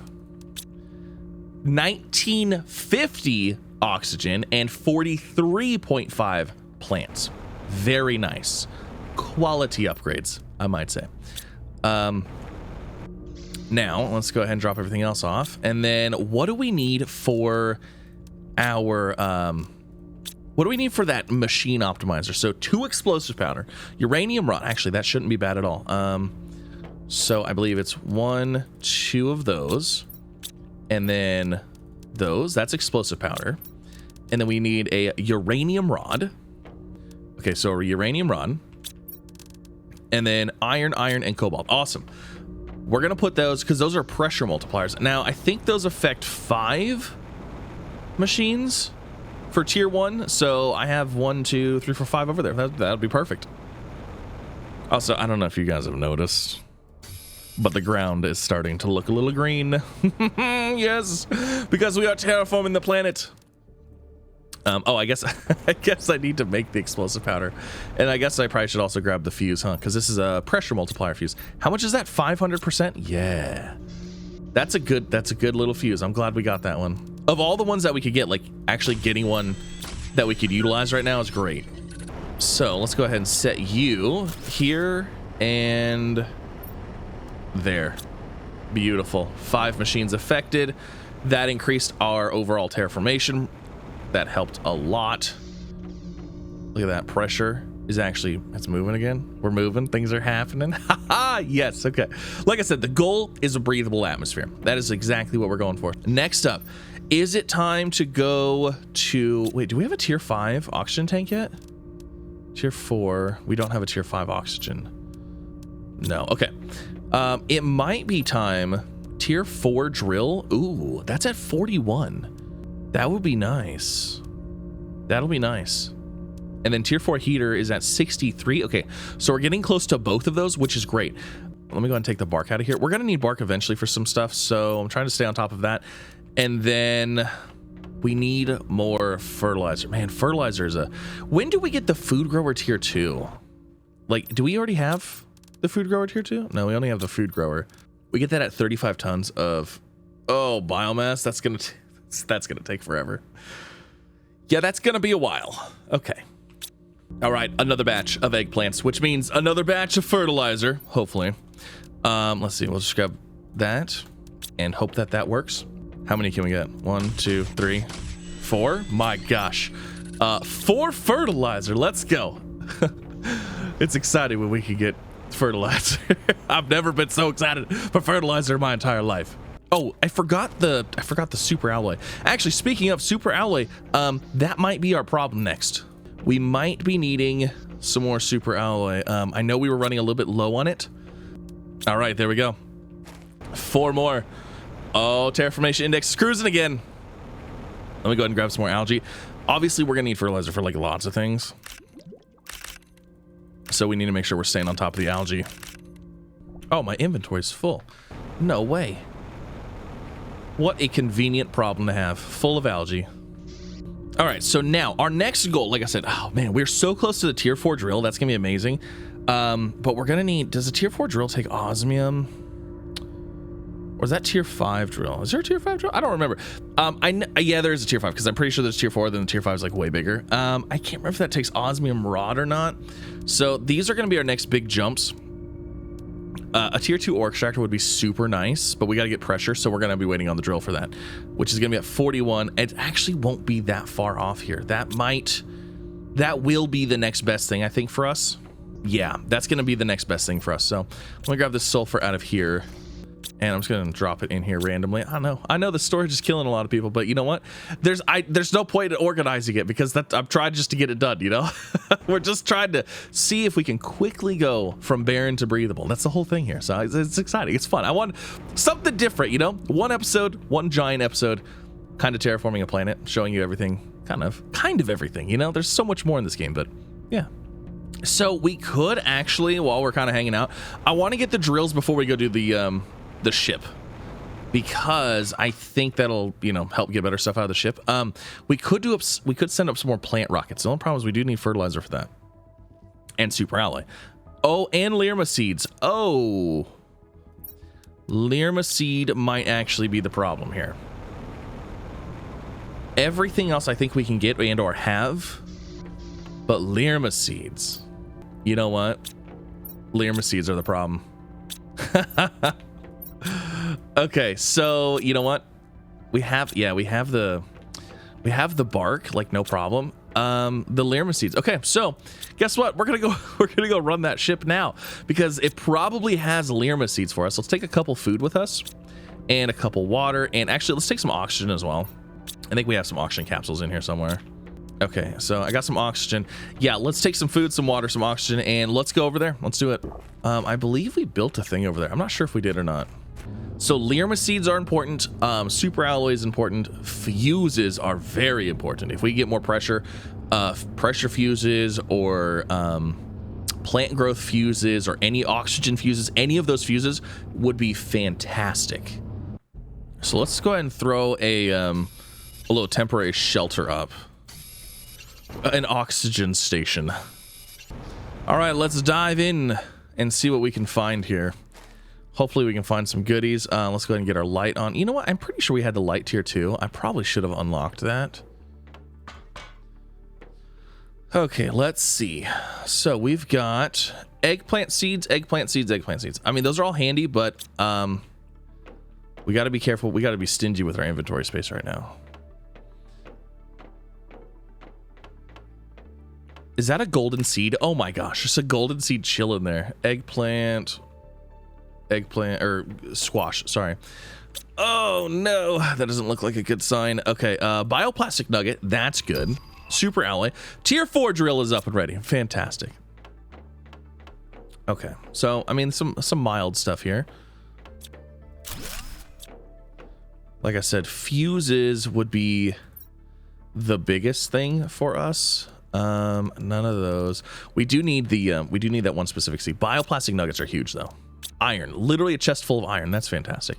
1950 oxygen and 43.5 plants. Very nice. Quality upgrades, I might say. Now, let's go ahead and drop everything else off. And then what do we need for our What do we need for that machine optimizer? So 2 explosive powder, uranium rod. Actually, that shouldn't be bad at all. So I believe it's 1, 2 of those, and then those. That's explosive powder, and then we need a uranium rod. Okay, so a uranium rod, and then iron, and cobalt. Awesome. We're gonna put those because those are pressure multipliers. Now I think those affect 5 machines for tier 1. So I have 1, 2, 3, 4, 5 over there. That'll be perfect. Also, I don't know if you guys have noticed, but the ground is starting to look a little green. Yes, because we are terraforming the planet. Oh, I guess I need to make the explosive powder, and I guess I probably should also grab the fuse, huh? Because this is a pressure multiplier fuse. How much is that? 500%? Yeah, that's a good little fuse. I'm glad we got that one. Of all the ones that we could get, like actually getting one that we could utilize right now is great. So let's go ahead and set you here and there. Beautiful. 5 machines affected. That increased our overall terraformation. That helped a lot. Look at that. Pressure is actually, it's moving again. We're moving. Things are happening. Haha. Yes. Okay. Like I said, the goal is a breathable atmosphere. That is exactly what we're going for. Next up, is it time to go to, wait, do we have a tier 5 oxygen tank yet? Tier 4. We don't have a tier 5 oxygen. No. Okay. It might be time. Tier 4 drill. Ooh, that's at 41. That would be nice. That'll be nice. And then tier 4 heater is at 63. Okay, so we're getting close to both of those, which is great. Let me go ahead and take the bark out of here. We're going to need bark eventually for some stuff, so I'm trying to stay on top of that. And then we need more fertilizer. Man, fertilizer is a... When do we get the food grower tier 2? Like, do we already have the food grower tier 2? No, we only have the food grower. We get that at 35 tons of... Oh, biomass. That's going to take forever. Yeah, that's going to be a while. Okay. All right, another batch of eggplants, which means another batch of fertilizer, hopefully. Let's see, we'll just grab that and hope that that works. How many can we get? 1, 2, 3, 4. My gosh. 4 fertilizer. Let's go. It's exciting when we can get fertilizer. I've never been so excited for fertilizer in my entire life. Oh, I forgot the super alloy. Actually, speaking of super alloy, that might be our problem next. We might be needing some more super alloy. I know we were running a little bit low on it. All right, there we go. 4 more. Oh, terraformation index is cruising again. Let me go ahead and grab some more algae. Obviously, we're gonna need fertilizer for like lots of things, so we need to make sure we're staying on top of the algae. Oh, my inventory's full. No way. What a convenient problem to have, full of algae. All right, so now our next goal, like I said, oh man, we're so close to the tier 4 drill. That's gonna be amazing. But we're gonna need, does a tier 4 drill take osmium? Or is that tier 5 drill? Is there a tier 5 drill? I don't remember. Yeah, there is a tier 5 because I'm pretty sure there's tier 4, then the tier 5 is like way bigger. I can't remember if that takes osmium rod or not. So these are gonna be our next big jumps. A tier 2 ore extractor would be super nice, but we got to get pressure, so we're going to be waiting on the drill for that, which is going to be at 41. It actually won't be that far off here. That will be the next best thing, I think, for us. Yeah, that's going to be the next best thing for us. So let me grab this sulfur out of here, and I'm just going to drop it in here randomly. I know the storage is killing a lot of people, but you know what? There's no point in organizing it because I'm trying just to get it done, you know? We're just trying to see if we can quickly go from barren to breathable. That's the whole thing here. So it's exciting. It's fun. I want something different, you know? One giant episode, kind of terraforming a planet, showing you everything, kind of everything, you know? There's so much more in this game, but yeah. So we could actually, while we're kind of hanging out, I want to get the drills before we go do the ship, because I think that'll, you know, help get better stuff out of the ship. We could send up some more plant rockets. The only problem is we do need fertilizer for that, and super alloy. Oh, and Lirma seeds. Oh, Lirma seed might actually be the problem here. Everything else I think we can get and or have, but Lirma seeds, you know what? Lirma seeds are the problem. Okay, so you know what? We have the bark, like no problem. the Lyrma seeds. Okay, so guess what? We're gonna go run that ship now because it probably has Lyrma seeds for us. Let's take a couple food with us and a couple water, and actually let's take some oxygen as well. I think we have some oxygen capsules in here somewhere. Okay, so I got some oxygen. Yeah, let's take some food, some water, some oxygen, and let's go over there. Let's do it. I believe we built a thing over there. I'm not sure if we did or not. So Lyrma seeds are important. Super alloy is important. Fuses are very important. If we get more pressure, pressure fuses or plant growth fuses or any oxygen fuses, any of those fuses would be fantastic. So let's go ahead and throw a little temporary shelter up. An oxygen station. All right, let's dive in and see what we can find here. Hopefully we can find some goodies. Let's go ahead and get our light on. You know what? I'm pretty sure we had the light tier 2. I probably should have unlocked that. Okay, let's see. So we've got eggplant seeds, eggplant seeds, eggplant seeds. I mean, those are all handy, but we got to be careful. We got to be stingy with our inventory space right now. Is that a golden seed? Oh my gosh, there's a golden seed chilling there. Eggplant, or squash, sorry. Oh no, that doesn't look like a good sign. Okay, bioplastic nugget, that's good. Super alloy. Tier 4 drill is up and ready. Fantastic. Okay, so I mean some mild stuff here. Like I said, fuses would be the biggest thing for us. None of those. We do need that one specific seed. Bioplastic nuggets are huge though. Iron, literally a chest full of iron. That's fantastic.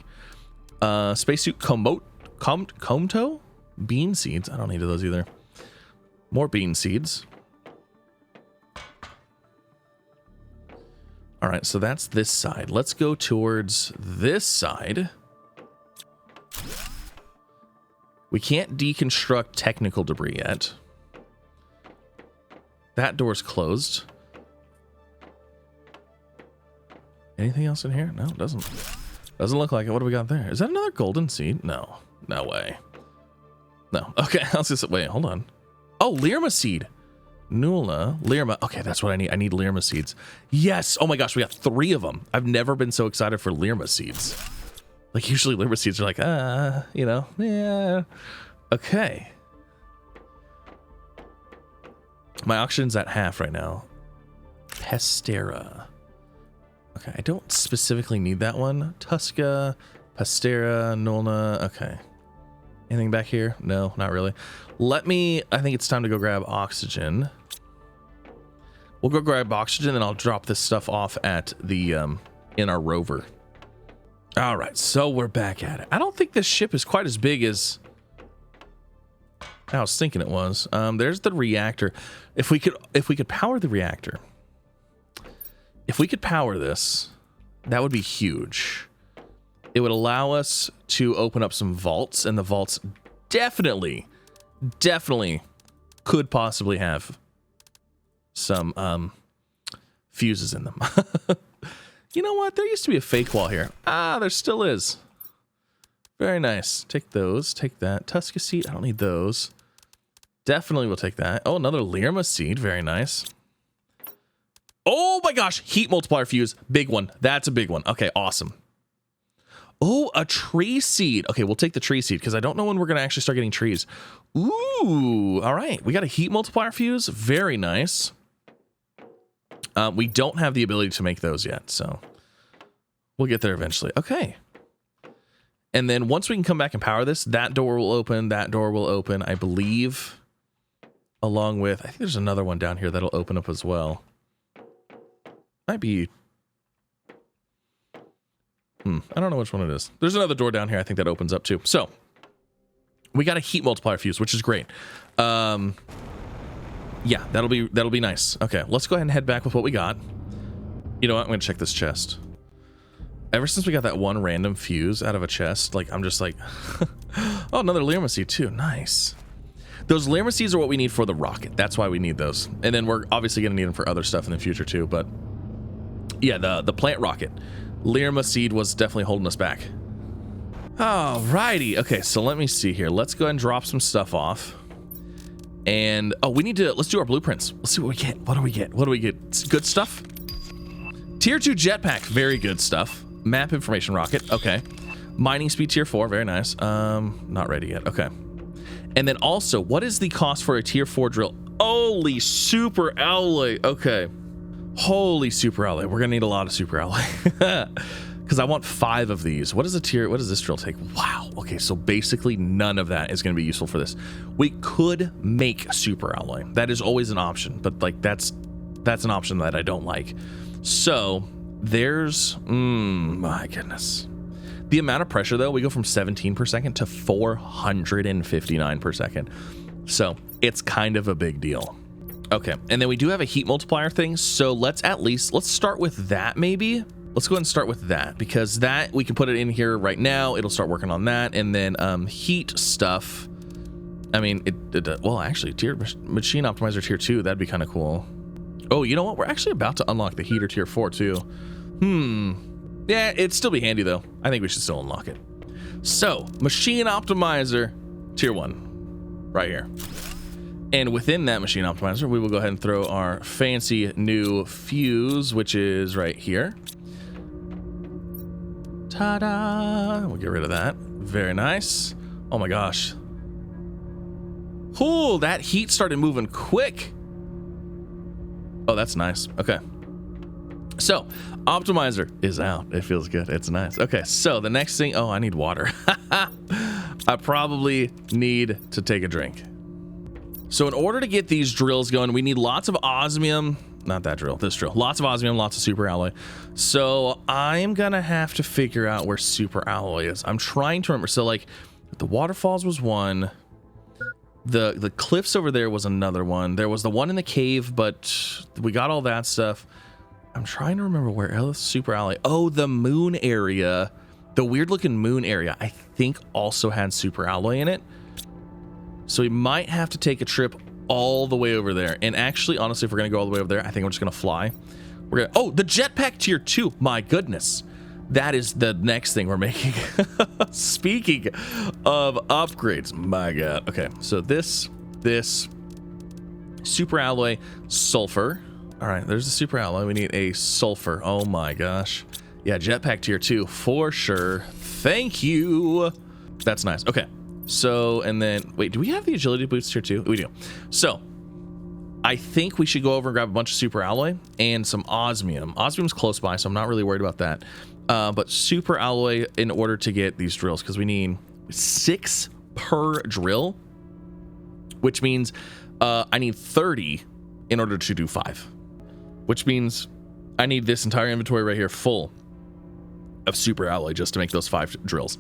Spacesuit Comto? Bean seeds. I don't need those either. More bean seeds. All right, so that's this side. Let's go towards this side. We can't deconstruct technical debris yet. That door's closed. Anything else in here? No, it doesn't. Doesn't look like it. What do we got there? Is that another golden seed? No. No way. No. Okay, let's just wait, hold on. Oh, Lyrma seed. Nula, Lyrma. Okay, that's what I need. I need Lyrma seeds. Yes. Oh my gosh, we got 3 of them. I've never been so excited for Lyrma seeds. Like usually Lyrma seeds are like, you know, yeah. Okay. My oxygen's at half right now. Pestera. Okay, I don't specifically need that one. Tusca, Pestera, Nolna. Okay. Anything back here? No, not really. I think it's time to go grab oxygen. We'll go grab oxygen and I'll drop this stuff off at the, in our rover. All right, so we're back at it. I don't think this ship is quite as big as I was thinking it was. There's the reactor. If we could power the reactor, if we could power this, that would be huge. It would allow us to open up some vaults, and the vaults definitely could possibly have some fuses in them. You know what? There used to be a fake wall here. Ah, there still is. Very nice. Take those. Take that. Tusca seed. I don't need those. Definitely will take that. Oh, another Lyrma seed. Very nice. Oh my gosh. Heat multiplier fuse. Big one. That's a big one. Okay, awesome. Oh, a tree seed. Okay, we'll take the tree seed because I don't know when we're going to actually start getting trees. Ooh, all right. We got a heat multiplier fuse. Very nice. We don't have the ability to make those yet, so we'll get there eventually. Okay. And then once we can come back and power this, that door will open, that door will open, I believe, along with, I think there's another one down here that'll open up as well. Might be, I don't know which one it is. There's another door down here I think that opens up too. So we got a heat multiplier fuse, which is great. Yeah, that'll be nice. Okay, let's go ahead and head back with what we got. You know what? I'm gonna check this chest. Ever since we got that one random fuse out of a chest, like I'm just like, oh, another Lyrma seed too. Nice. Those Lyrma seeds are what we need for the rocket. That's why we need those. And then we're obviously gonna need them for other stuff in the future too. But yeah, the plant rocket, Lyrma seed was definitely holding us back. Alrighty. Okay, so let me see here. Let's go ahead and drop some stuff off. And oh, let's do our blueprints. Let's see what we get. What do we get? What do we get? Good stuff. Tier 2 jetpack, very good stuff. Map information rocket, okay. Mining speed tier 4, very nice. Not ready yet, okay. And then also, what is the cost for a tier 4 drill? Holy super alloy, okay. Holy super alloy, we're gonna need a lot of super alloy. Because I want 5 of these. What does this drill take? Wow, okay, so basically none of that is gonna be useful for this. We could make super alloy. That is always an option, but like that's an option that I don't like. So there's, my goodness. The amount of pressure though, we go from 17 per second to 459 per second. So it's kind of a big deal. Okay, and then we do have a heat multiplier thing. So let's start with that maybe. Let's go ahead and start with that because that we can put it in here right now. It'll start working on that. And then heat stuff. I mean, well, actually machine optimizer tier 2, that'd be kind of cool. Oh, you know what? We're actually about to unlock the heater tier 4 too. Yeah, it'd still be handy though. I think we should still unlock it. So, machine optimizer tier 1 right here. And within that machine optimizer, we will go ahead and throw our fancy new fuse, which is right here. Ta-da! We'll get rid of that. Very nice. Oh my gosh. Ooh, that heat started moving quick. Oh, that's nice. Okay. So, optimizer is out. It feels good. It's nice. Okay, so the next thing... Oh, I need water. I probably need to take a drink. So in order to get these drills going, we need lots of osmium. Not that drill, this drill. Lots of osmium, lots of super alloy. So I'm going to have to figure out where super alloy is. I'm trying to remember. So like the waterfalls was one. The cliffs over there was another one. There was the one in the cave, but we got all that stuff. I'm trying to remember where else super alloy. Oh, the moon area. The weird looking moon area, I think also had super alloy in it. So we might have to take a trip all the way over there. And actually, honestly, if we're going to go all the way over there, I think I'm just going to fly. Oh, the jetpack tier 2. My goodness. That is the next thing we're making. Speaking of upgrades, my God. Okay, so this super alloy sulfur. All right, there's the super alloy. We need a sulfur. Oh my gosh. Yeah, jetpack tier 2 for sure. Thank you. That's nice. Okay, so and then wait, do we have the agility boots tier 2? We do. So I think we should go over and grab a bunch of super alloy and some osmium. Osmium's close by, so I'm not really worried about that. But super alloy in order to get these drills, because we need 6 per drill, which means I need 30 in order to do 5, which means I need this entire inventory right here full of super alloy just to make those 5 drills.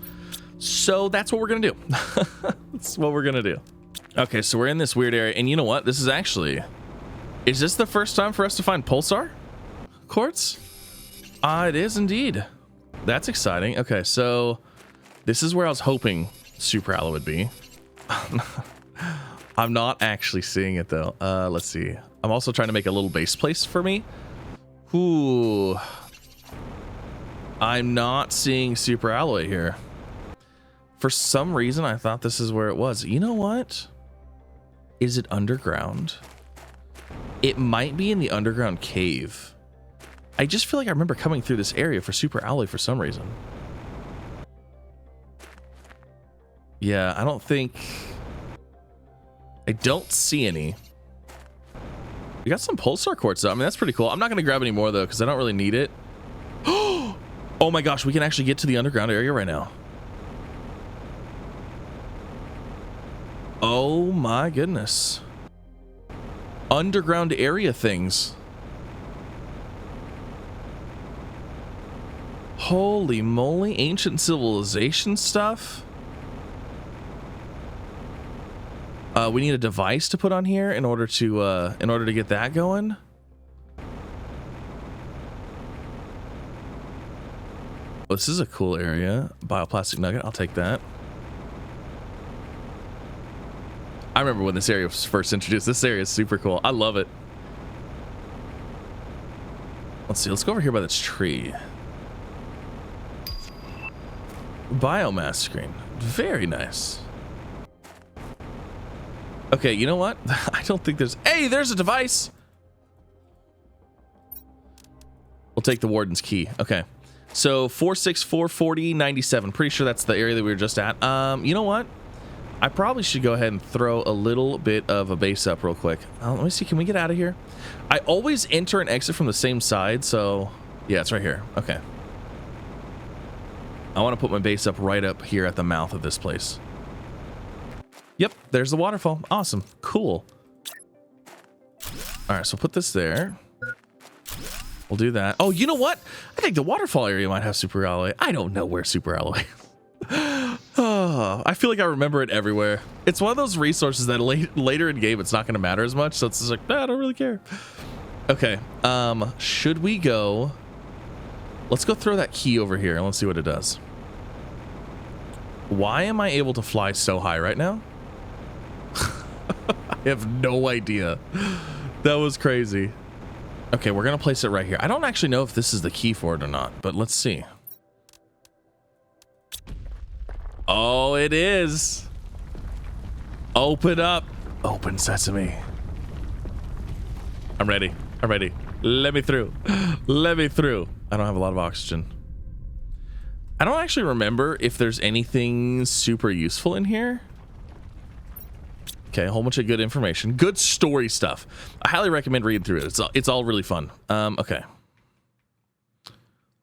So that's what we're gonna do. That's what we're gonna do. Okay, so we're in this weird area, and you know what? This is actually, is this the first time for us to find pulsar quartz? It is indeed. That's exciting. Okay, so this is where I was hoping super alloy would be. I'm not actually seeing it though. Let's see. I'm also trying to make a little base place for me. Ooh. I'm not seeing super alloy here. For some reason, I thought this is where it was. You know what? Is it underground? It might be in the underground cave. I just feel like I remember coming through this area for super alloy for some reason. Yeah, I don't see any. We got some pulsar quartz though. I mean, that's pretty cool. I'm not going to grab any more though, because I don't really need it. Oh my gosh, we can actually get to the underground area right now. Oh my goodness. Underground area things. Holy moly, ancient civilization stuff. We need a device to put on here in order to get that going. Well, this is a cool area. Bioplastic nugget, I'll take that. I remember when this area was first introduced. This area is super cool. I love it. Let's see, let's go over here by this tree. Biomass screen. Very nice. Okay, you know what? I don't think there's... Hey, there's a device! We'll take the warden's key. Okay. So 46440 97. Pretty sure that's the area that we were just at. You know what? I probably should go ahead and throw a little bit of a base up real quick. Let me see. Can we get out of here? I always enter and exit from the same side. So yeah, it's right here. Okay. I want to put my base up right up here at the mouth of this place. Yep. There's the waterfall. Awesome. Cool. All right. So put this there. We'll do that. Oh, you know what? I think the waterfall area might have super alloy. I don't know where super alloy is. Oh, I feel like I remember it everywhere. It's one of those resources that later in game it's not going to matter as much, so it's just like, nah, I don't really care. Okay, should we go? Let's go throw that key over here and let's see what it does. Why am I able to fly so high right now? I have no idea. That was crazy. Okay, we're gonna place it right here. I don't actually know if this is the key for it or not, but let's see. Oh, it is. Open up. Open sesame. I'm ready. I'm ready. Let me through. Let me through. I don't have a lot of oxygen. I don't actually remember if there's anything super useful in here. Okay, a whole bunch of good information. Good story stuff. I highly recommend reading through it. It's all really fun. Okay.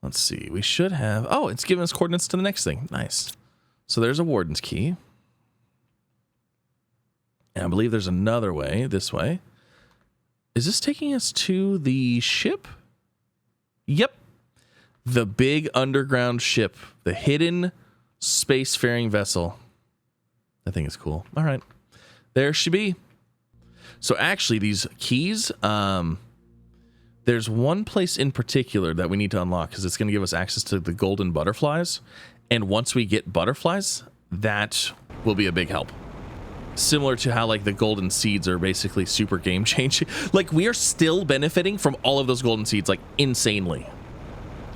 Let's see. We should have... Oh, it's giving us coordinates to the next thing. Nice. So there's a warden's key. And I believe there's another way, this way. Is this taking us to the ship? Yep. The big underground ship. The hidden spacefaring vessel. I think it's cool. All right. There she be. So actually, these keys, there's one place in particular that we need to unlock because it's going to give us access to the golden butterflies. And once we get butterflies, that will be a big help. Similar to how like the golden seeds are basically super game changing. Like we are still benefiting from all of those golden seeds like insanely.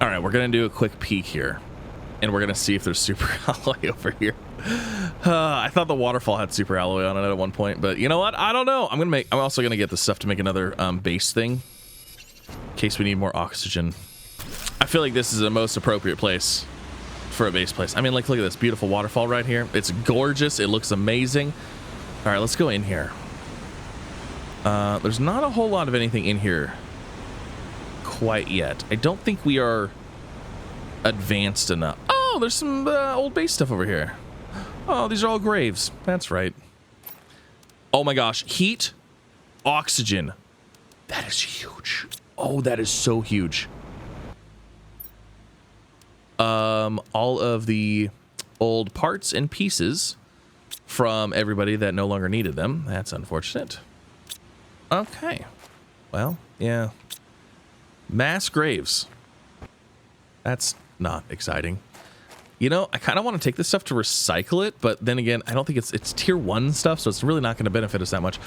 All right, we're going to do a quick peek here. And we're going to see if there's super alloy over here. I thought the waterfall had super alloy on it at one point, but you know what? I don't know. I'm also going to get the stuff to make another base thing in case we need more oxygen. I feel like this is the most appropriate place for a base place. I mean, like, look at this beautiful waterfall right here. It's gorgeous. It looks amazing. All right, let's go in here. There's not a whole lot of anything in here quite yet. I don't think we are advanced enough. Oh, there's some old base stuff over here. Oh, these are all graves. That's right. Oh my gosh. Heat, oxygen. That is huge. Oh, that is so huge. All of the old parts and pieces from everybody that no longer needed them. That's unfortunate. Okay. Well, yeah. Mass graves. That's not exciting. You know, I kind of want to take this stuff to recycle it, but then again, I don't think it's tier 1 stuff, so it's really not going to benefit us that much.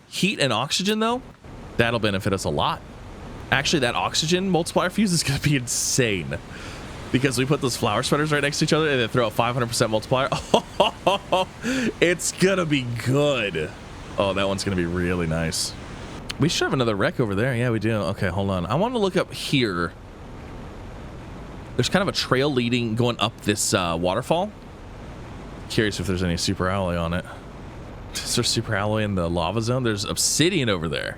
Heat and oxygen, though, that'll benefit us a lot. Actually, that oxygen multiplier fuse is going to be insane. Because we put those flower spreaders right next to each other and then throw a 500% multiplier. Oh, it's going to be good. Oh, that one's going to be really nice. We should have another wreck over there. Yeah, we do. Okay, hold on. I want to look up here. There's kind of a trail leading going up this waterfall. Curious if there's any super alloy on it. Is there super alloy in the lava zone? There's obsidian over there.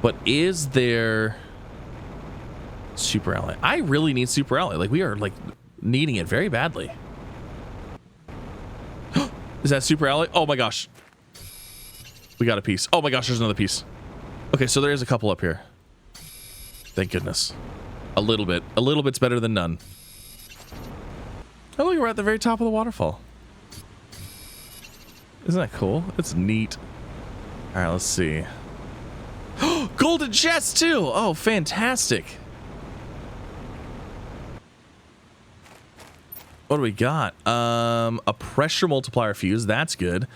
But is there super alloy? I really need super alloy. Like, we are like needing it very badly. Is that super alloy? Oh my gosh. We got a piece. Oh my gosh, there's another piece. Okay, so there is a couple up here. Thank goodness. A little bit. A little bit's better than none. Oh, look, we're at the very top of the waterfall. Isn't that cool? It's neat. All right, let's see. Golden chest too. Oh, fantastic. What do we got? A pressure multiplier fuse. That's good.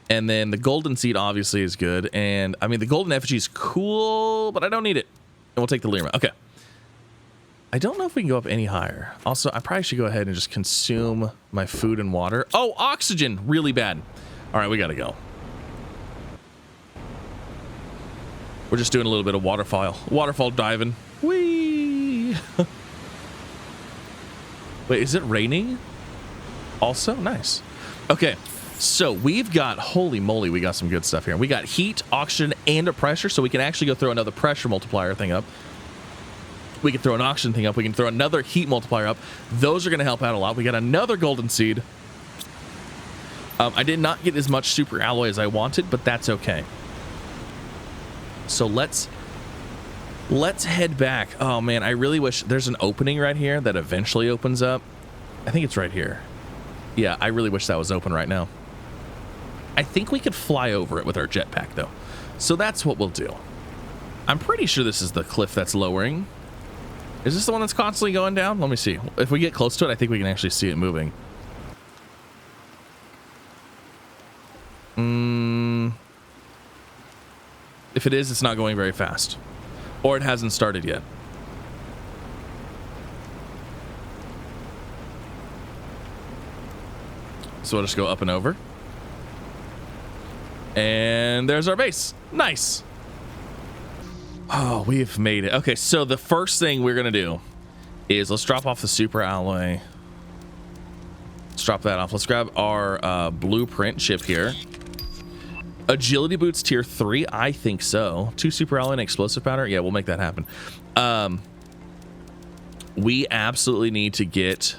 And then the golden seed obviously is good. And I mean, the golden effigy is cool, but I don't need it. And we'll take the Lirma. Okay. I don't know if we can go up any higher. Also, I probably should go ahead and just consume my food and water. Oh, oxygen. Really bad. All right, we gotta go. We're just doing a little bit of waterfall diving. Whee! Wait, is it raining? Also, nice. Okay, so we've got, holy moly, we got some good stuff here. We got heat, oxygen, and a pressure, so we can actually go throw another pressure multiplier thing up. We can throw an oxygen thing up. We can throw another heat multiplier up. Those are going to help out a lot. We got another golden seed. I did not get as much super alloy as I wanted, but that's okay. So let's head back. Oh man, I really wish there's an opening right here that eventually opens up. I think it's right here. Yeah, I really wish that was open right now. I think we could fly over it with our jetpack though. So that's what we'll do. I'm pretty sure this is the cliff that's lowering. Is this the one that's constantly going down? Let me see. If we get close to it, I think we can actually see it moving. If it is, it's not going very fast. Or it hasn't started yet. So we'll just go up and over. And there's our base. Nice. Oh, we've made it. Okay, so the first thing we're going to do is let's drop off the super alloy. Let's drop that off. Let's grab our blueprint chip here. Agility boots tier 3, I think so. 2 super alloy and explosive powder. Yeah, we'll make that happen. We absolutely need to get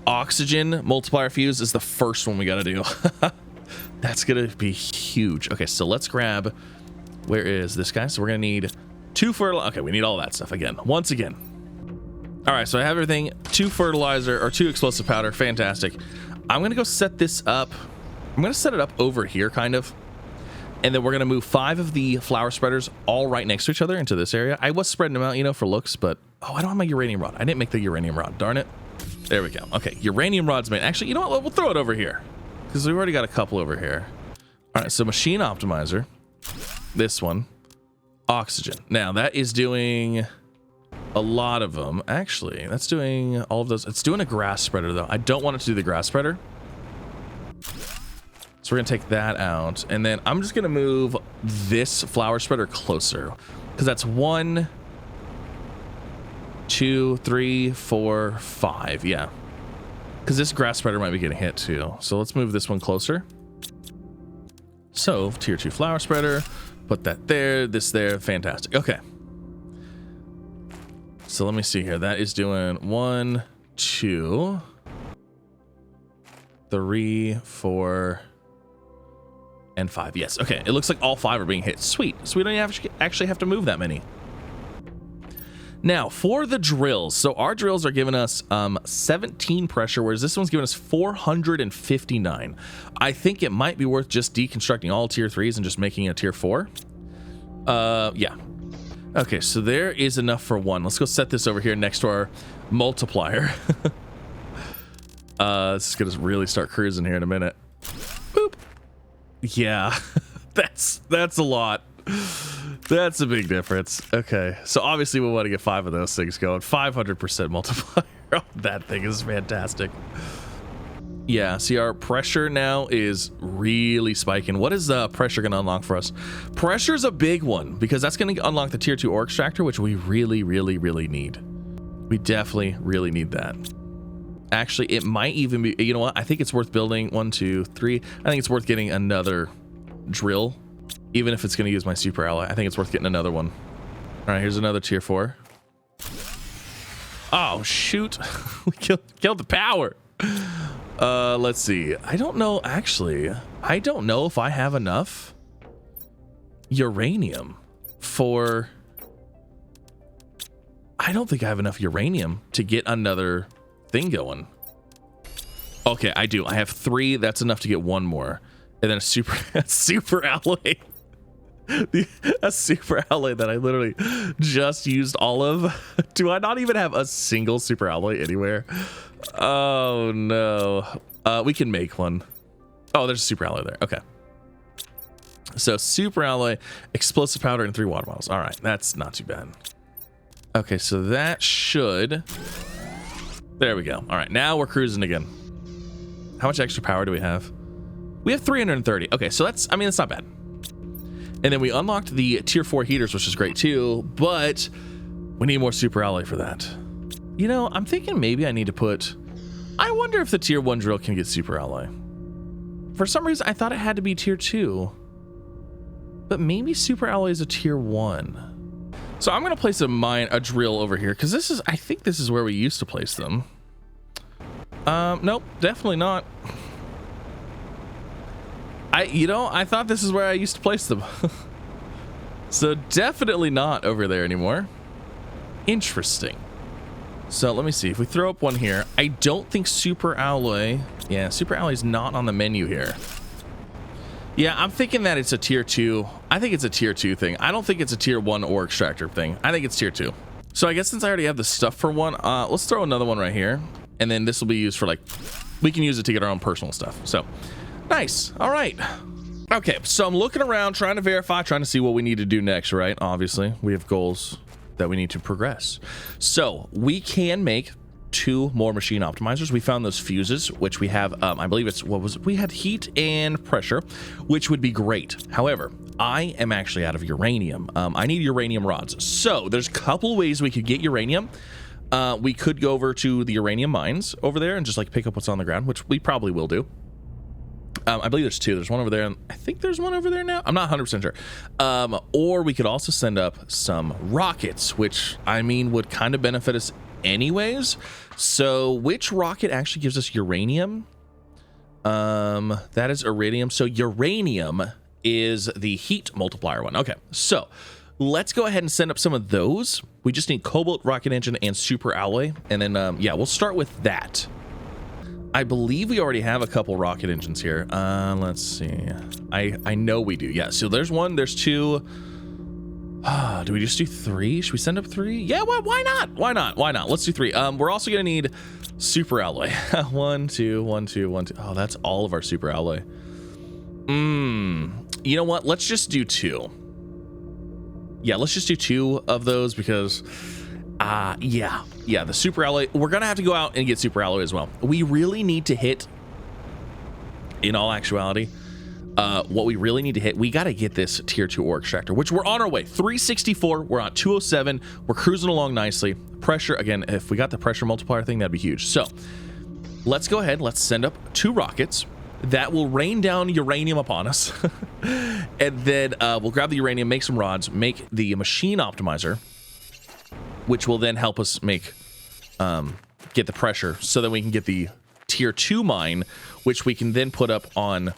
oxygen multiplier fuse is the first one we got to do. That's gonna be huge. Okay, so let's grab, where is this guy? So we're gonna need 2 fertilizer. Okay, we need all that stuff again, once again. All right, so I have everything. 2 fertilizer or 2 explosive powder. Fantastic. I'm gonna go set this up. I'm going to set it up over here, kind of. And then we're going to move 5 of the flower spreaders all right next to each other into this area. I was spreading them out, you know, for looks, but... Oh, I don't have my uranium rod. I didn't make the uranium rod. Darn it. There we go. Okay, uranium rod's made. Actually, you know what? We'll throw it over here. Because we've already got a couple over here. All right, so machine optimizer. This one. Oxygen. Now, that is doing a lot of them. Actually, that's doing all of those. It's doing a grass spreader, though. I don't want it to do the grass spreader. So we're gonna take that out, and then I'm just gonna move this flower spreader closer, because that's 1, 2, 3, 4, 5. Yeah, because this grass spreader might be getting hit too. So let's move this one closer. So tier 2 flower spreader, put that there, this there. Fantastic. Okay. So let me see here. That is doing 1, 2, 3, 4. And 5. Yes. Okay. It looks like all 5 are being hit. Sweet. So we don't actually have to move that many. Now for the drills. So our drills are giving us 17 pressure, whereas this one's giving us 459. I think it might be worth just deconstructing all tier 3s and just making a tier 4. Yeah. Okay. So there is enough for 1. Let's go set this over here next to our multiplier. This is gonna really start cruising here in a minute. Boop. Yeah, that's a lot. That's a big difference. Okay, so obviously we want to get 5 of those things going. 500% multiplier. Oh, that thing is fantastic. Yeah, see, our pressure now is really spiking. What is pressure going to unlock for us? Pressure is a big one, because that's going to unlock the tier 2 ore extractor, which we really need. We definitely really need that. Actually, it might even be, you know what? I think it's worth building 1, 2, 3. I think it's worth getting another drill, even if it's going to use my super alloy. I think it's worth getting another one. All right, here's another tier 4. Oh, shoot. We killed the power. Let's see. I don't know, actually. I don't know if I have enough uranium for... I don't think I have enough uranium to get another... thing going. Okay, I do. I have 3. That's enough to get 1 more, and then a super alloy. A super alloy that I literally just used all of. Do I not even have a single super alloy anywhere? Oh no. We can make one. Oh, there's a super alloy there. Okay. So super alloy, explosive powder, and 3 water bottles. All right, that's not too bad. Okay, so that should. There we go. All right, now we're cruising again. How much extra power do we have? We have 330. Okay, so that's, I mean, that's not bad. And then we unlocked the tier 4 heaters, which is great too, but we need more super alloy for that. You know, I'm thinking maybe I need to put, I wonder if the tier 1 drill can get super alloy. For some reason, I thought it had to be tier 2, but maybe super alloy is a tier 1. So I'm going to place a drill over here, because this is, I think this is where we used to place them. Nope, definitely not. I thought this is where I used to place them. So definitely not over there anymore. Interesting. So let me see. If we throw up one here, I don't think super alloy. Yeah, super alloy is not on the menu here. Yeah, I'm thinking that it's a tier 2. I think it's a tier 2 thing. I don't think it's a tier 1 ore extractor thing. I think it's tier 2. So I guess since I already have the stuff for one, let's throw another one right here. And then this will be used for, like, we can use it to get our own personal stuff. So nice. All right. Okay, so I'm looking around, trying to verify, trying to see what we need to do next, right? Obviously, we have goals that we need to progress. So we can make 2 more machine optimizers. We found those fuses, which we have, I believe it's, we had heat and pressure, which would be great. However, I am actually out of uranium. I need uranium rods. So there's a couple ways we could get uranium. We could go over to the uranium mines over there and just like pick up what's on the ground, which we probably will do. I believe there's 2. There's one over there, and I think there's one over there now. I'm not 100% sure. Or we could also send up some rockets, which, I mean, would kind of benefit us anyways. So which rocket actually gives us uranium? That is iridium. So uranium is the heat multiplier one. Okay, so let's go ahead and send up some of those. We just need cobalt, rocket engine, and super alloy. And then, yeah, we'll start with that. I believe we already have a couple rocket engines here. Let's see. I know we do. Yeah, so there's 1, there's 2. Do we just do 3? Should we send up 3? Yeah, why not? Why not? Why not? Let's do 3. We're also going to need super alloy. 1, 2, 1, 2, 1, 2. Oh, that's all of our super alloy. You know what? Let's just do 2. Yeah, let's just do 2 of those because... yeah, the super alloy, we're gonna have to go out and get super alloy as well. We really need to hit, in all actuality, what we really need to hit, we gotta get this tier 2 ore extractor, which we're on our way. 364, we're on 207, we're cruising along nicely. Pressure, again, if we got the pressure multiplier thing, that'd be huge. So let's go ahead, let's send up 2 rockets that will rain down uranium upon us. And then we'll grab the uranium, make some rods, make the machine optimizer, which will then help us make get the pressure so that we can get the tier 2 mine, which we can then put up on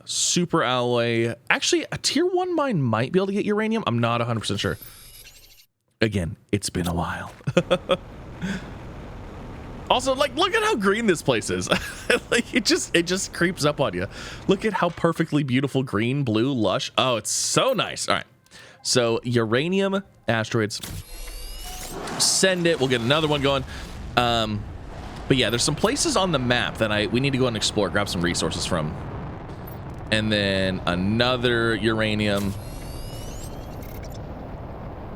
super alloy. Actually, a tier 1 mine might be able to get uranium. I'm not 100% sure. Again, it's been a while. Also, like, look at how green this place is. Like, it just creeps up on you. Look at how perfectly beautiful green, blue, lush. Oh, it's so nice. All right. So uranium asteroids, send it. We'll get another one going. But yeah, there's some places on the map that we need to go and explore, grab some resources from. And then another uranium.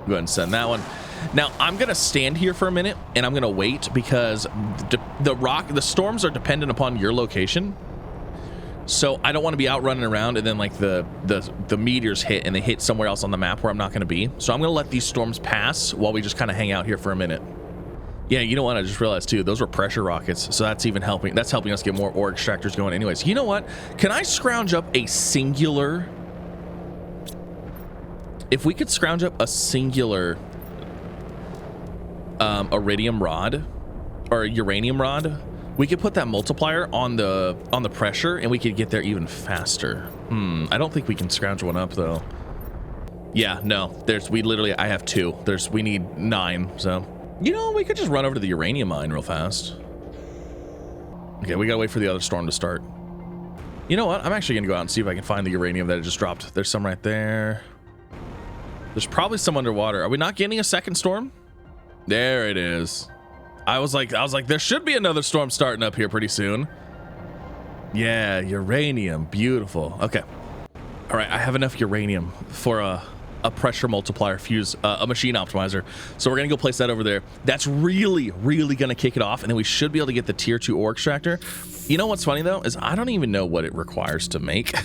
Go ahead and send that one. Now I'm gonna stand here for a minute and I'm gonna wait because the storms are dependent upon your location. So I don't want to be out running around and then like the meteors hit and they hit somewhere else on the map where I'm not going to be. So I'm going to let these storms pass while we just kind of hang out here for a minute. Yeah, you know what? I just realized too, those were pressure rockets. So that's even helping. That's helping us get more ore extractors going anyways. You know what? Can I scrounge up a singular? If we could scrounge up a singular iridium rod or uranium rod, we could put that multiplier on the pressure and we could get there even faster. I don't think we can scrounge one up though. Yeah, no, I have 2. We need 9, so. You know, we could just run over to the uranium mine real fast. Okay, we gotta wait for the other storm to start. You know what? I'm actually gonna go out and see if I can find the uranium that I just dropped. There's some right there. There's probably some underwater. Are we not getting a second storm? There it is. I was like, there should be another storm starting up here pretty soon. Yeah, uranium, beautiful. Okay. All right, I have enough uranium for a a pressure multiplier fuse, a machine optimizer. So we're gonna go place that over there. That's really gonna kick it off, and then we should be able to get the tier 2 ore extractor. You know what's funny though is I don't even know what it requires to make.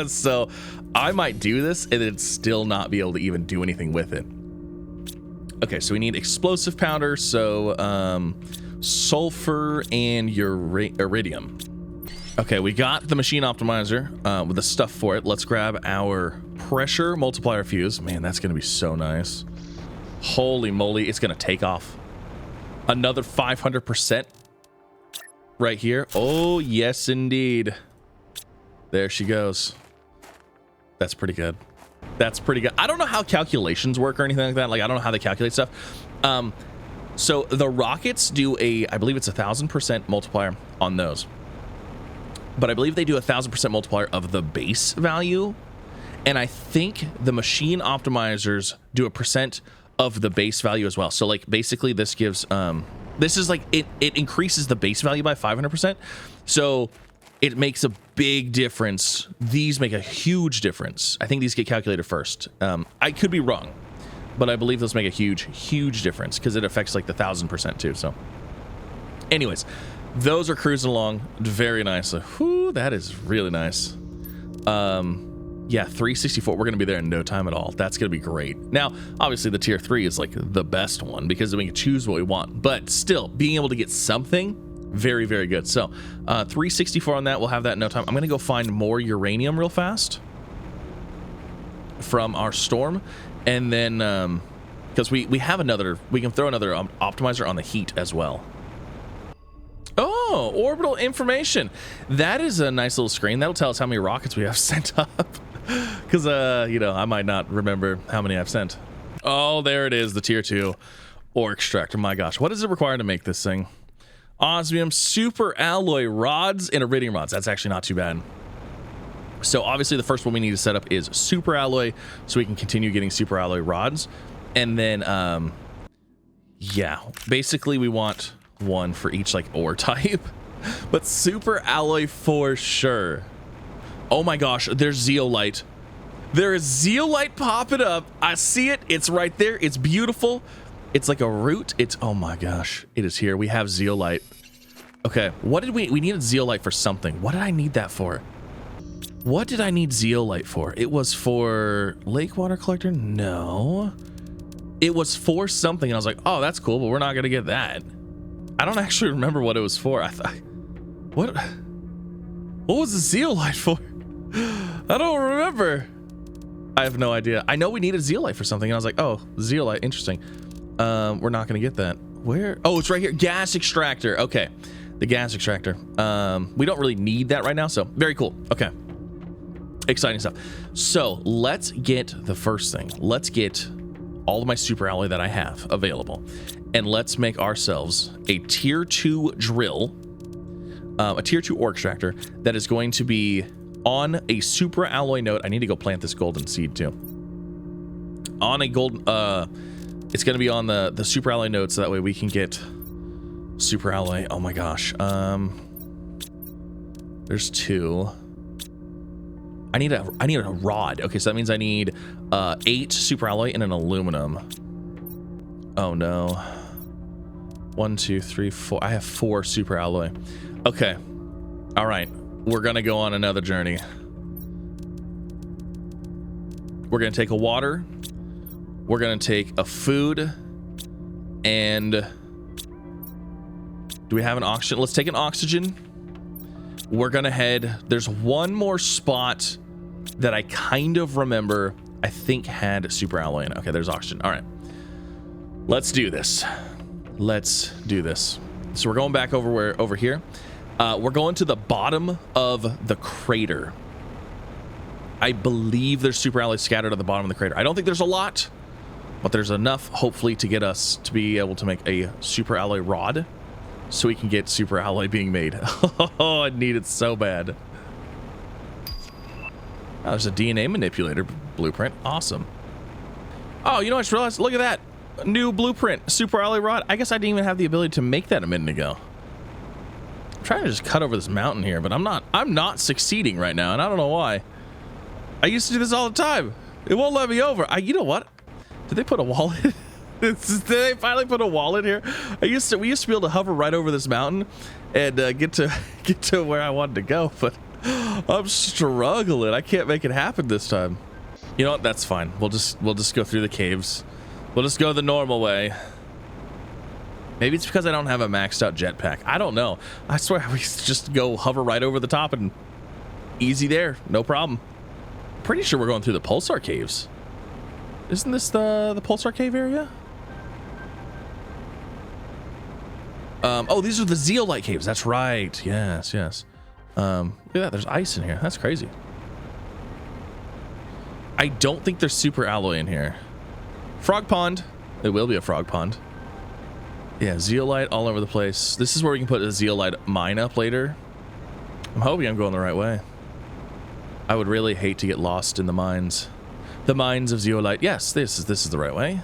So I might do this and then still not be able to even do anything with it. Okay, so we need explosive powder, so sulfur and iridium. Okay, we got the machine optimizer with the stuff for it. Let's grab our pressure multiplier fuse. Man, that's gonna be so nice. Holy moly, it's gonna take off. Another 500% right here. Oh, yes, indeed. There she goes. That's pretty good. That's pretty good. I don't know how calculations work or anything like that. Like, I don't know how they calculate stuff. So the rockets do I believe it's 1,000% multiplier on those. But I believe they do 1,000% multiplier of the base value. And I think the machine optimizers do a percent of the base value as well. So like basically this gives, this is like, it increases the base value by 500%. So it makes a big difference. These make a huge difference. I think these get calculated first. I could be wrong, but I believe those make a huge difference because it affects like the 1,000% too. So anyways, those are cruising along very nicely. Whew, that is really nice. Yeah, 364. We're going to be there in no time at all. That's going to be great. Now, obviously, the tier 3 is like the best one because we can choose what we want. But still, being able to get something, very good. So 364 on that. We'll have that in no time. I'm going to go find more uranium real fast from our storm. And then, because we have another, we can throw another optimizer on the heat as well. Oh, orbital information. That is a nice little screen. That'll tell us how many rockets we have sent up. Because, you know, I might not remember how many I've sent. Oh, there it is, the tier 2 ore extractor. My gosh, what does it require to make this thing? Osmium, super alloy rods, and iridium rods. That's actually not too bad. So obviously the first one we need to set up is super alloy, so we can continue getting super alloy rods. And then, yeah, basically we want one for each like ore type, but super alloy for sure. Oh my gosh, there's zeolite. There is zeolite popping up. I see it. It's right there. It's beautiful. It's like a root. It's, oh my gosh, it is here. We have zeolite. Okay, what did we needed zeolite for something. What did I need that for? What did I need zeolite for? It was for lake water collector? No. It was for something. And I was like, oh, that's cool, but we're not going to get that. I don't actually remember what it was for. I thought, what was the zeolite for? I don't remember. I have no idea. I know we needed zeolite for something. And I was like, oh, zeolite, interesting. We're not going to get that. Where? Oh, it's right here. Gas extractor. Okay. The gas extractor. We don't really need that right now. So very cool. Okay. Exciting stuff. So let's get the first thing. Let's get all of my super alloy that I have available. And let's make ourselves a tier 2 drill, a tier 2 ore extractor that is going to be on a super alloy node. I need to go plant this golden seed too. On a golden, it's going to be on the super alloy node, so that way we can get super alloy. Oh my gosh. There's 2. I need a rod. Okay, so that means I need 8 super alloy and an aluminum. Oh no. 1, 2, 3, 4. I have 4 super alloy. Okay. All right. We're gonna go on another journey. We're gonna take a water. We're gonna take a food. And do we have an oxygen? Let's take an oxygen. We're gonna head. There's one more spot that I kind of remember, I think had super alloy in it. Okay, there's oxygen. All right. Let's do this. Let's do this. So we're going back over here. We're going to the bottom of the crater. I believe there's super alloy scattered at the bottom of the crater. I don't think there's a lot, but there's enough, hopefully, to get us to be able to make a super alloy rod so we can get super alloy being made. Oh, I need it so bad. Oh, there's a DNA manipulator blueprint. Awesome. Oh, you know, I just realized, look at that. New blueprint, super alloy rod. I guess I didn't even have the ability to make that a minute ago. I'm trying to just cut over this mountain here, but I'm not succeeding right now, and I don't know why. I used to do this all the time. It won't let me over. You know what? Did they put a wall in? Did they finally put a wall in here? We used to be able to hover right over this mountain and get to where I wanted to go, but I'm struggling. I can't make it happen this time. You know what? That's fine. We'll just go through the caves. We'll just go the normal way. Maybe it's because I don't have a maxed out jetpack. I don't know. I swear we just go hover right over the top and easy there. No problem. Pretty sure we're going through the Pulsar caves. Isn't this the Pulsar cave area? Oh, these are the zeolite caves. That's right. Yes, yes. Look at that. There's ice in here. That's crazy. I don't think there's super alloy in here. Frog pond. It will be a frog pond. Yeah, zeolite all over the place. This is where we can put a zeolite mine up later. I'm hoping I'm going the right way. I would really hate to get lost in the mines. The mines of zeolite. Yes, this is the right way.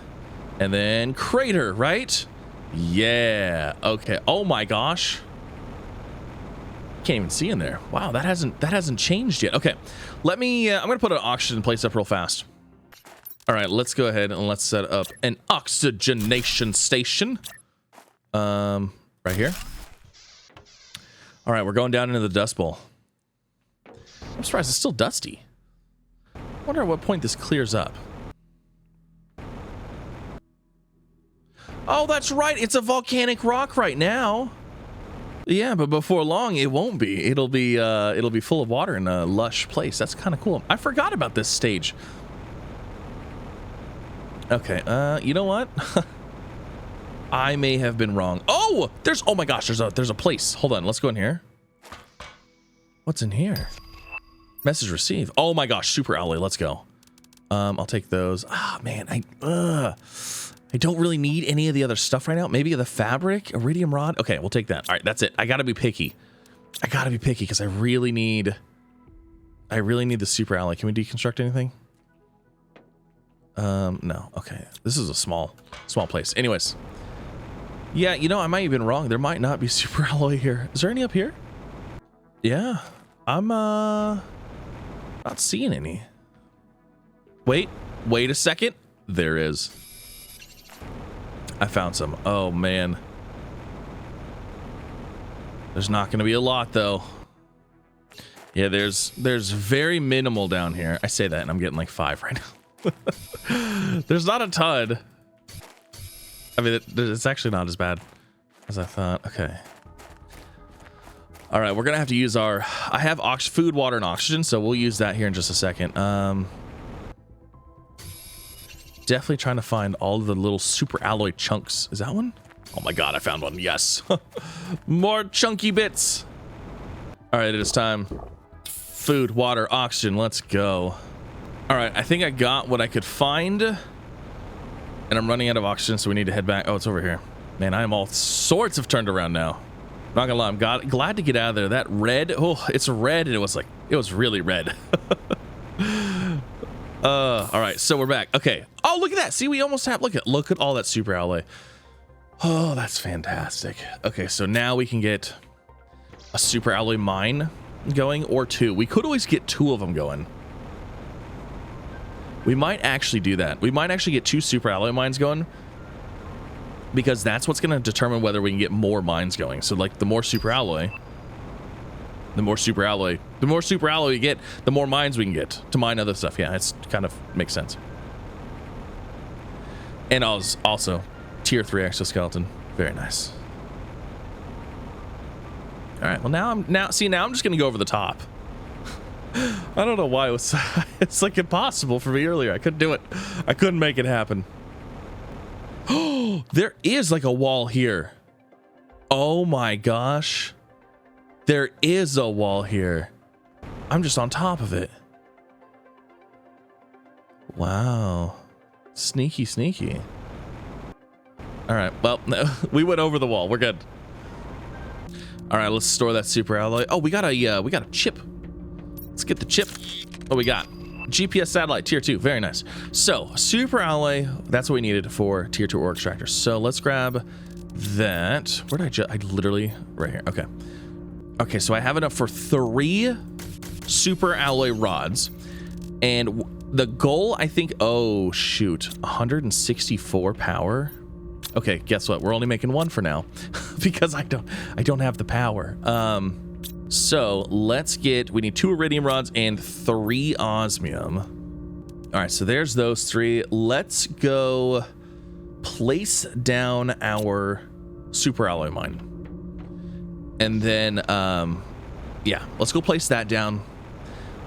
And then crater, right? Yeah. Okay. Oh my gosh. Can't even see in there. Wow, that hasn't changed yet. Okay. Let me I'm gonna put an oxygen place up real fast. All right, let's go ahead and let's set up an oxygenation station. Right here. All right, we're going down into the dust bowl. I'm surprised it's still dusty. I wonder at what point this clears up. Oh, that's right. It's a volcanic rock right now. Yeah, but before long, it won't be. It'll be full of water in a lush place. That's kind of cool. I forgot about this stage. Okay, you know what? I may have been wrong. Oh, oh my gosh, there's a place. Hold on, let's go in here. What's in here? Message received. Oh my gosh, super alloy. Let's go. I'll take those. Ah, man, I don't really need any of the other stuff right now. Maybe the fabric, iridium rod. Okay, we'll take that. All right, that's it. I gotta be picky. I gotta be picky because I really need the super alloy. Can we deconstruct anything? No. Okay, this is a small place. Anyways, yeah, you know, I might have been wrong. There might not be super alloy here. Is there any up here? Yeah, I'm not seeing any. Wait a second. There is. I found some. Oh man. There's not going to be a lot though. Yeah, there's very minimal down here. I say that and I'm getting like 5 right now. There's not a ton. I mean, it's actually not as bad as I thought. Okay. All right, we're gonna have to use I have food, water, and oxygen, so we'll use that here in just a second. Definitely trying to find all of the little super alloy chunks. Is that one? Oh my god, I found one. Yes. More chunky bits. All right, it is time. Food, water, oxygen. Let's go. All right, I think I got what I could find. And I'm running out of oxygen, so we need to head back. Oh, it's over here. Man, I am all sorts of turned around now. Not gonna lie, I'm glad to get out of there. That red, oh, it's red, and it was really red. All right, so we're back. Okay. Oh, look at that. See, we almost have, look at all that super alloy. Oh, that's fantastic. Okay, so now we can get a super alloy mine going, or 2. We could always get 2 of them going. We might actually do that. We might actually get 2 super alloy mines going, because that's what's going to determine whether we can get more mines going. So like the more super alloy you get, the more mines we can get to mine other stuff. Yeah, it's kind of makes sense. And also tier 3 exoskeleton. Very nice. All right, well now I'm just going to go over the top. I don't know why it was it's like impossible for me earlier. I couldn't do it. I couldn't make it happen. Oh, there is like a wall here. Oh my gosh. There is a wall here. I'm just on top of it. Wow. Sneaky, sneaky. All right, well, we went over the wall. We're good. All right, let's store that super alloy. Oh, we got a chip. Let's get the chip. What we got? GPS satellite tier 2. Very nice. So super alloy, that's what we needed for tier 2 ore extractor. So let's grab that. Where did I literally right here. Okay. Okay, so I have enough for 3 super alloy rods, and The goal, I think, oh shoot, 164 power. Okay, guess what? We're only making one for now because I don't have the power. So let's get, we need 2 iridium rods and 3 osmium. All right, so there's those 3. Let's go place down our super alloy mine. And then, yeah, let's go place that down.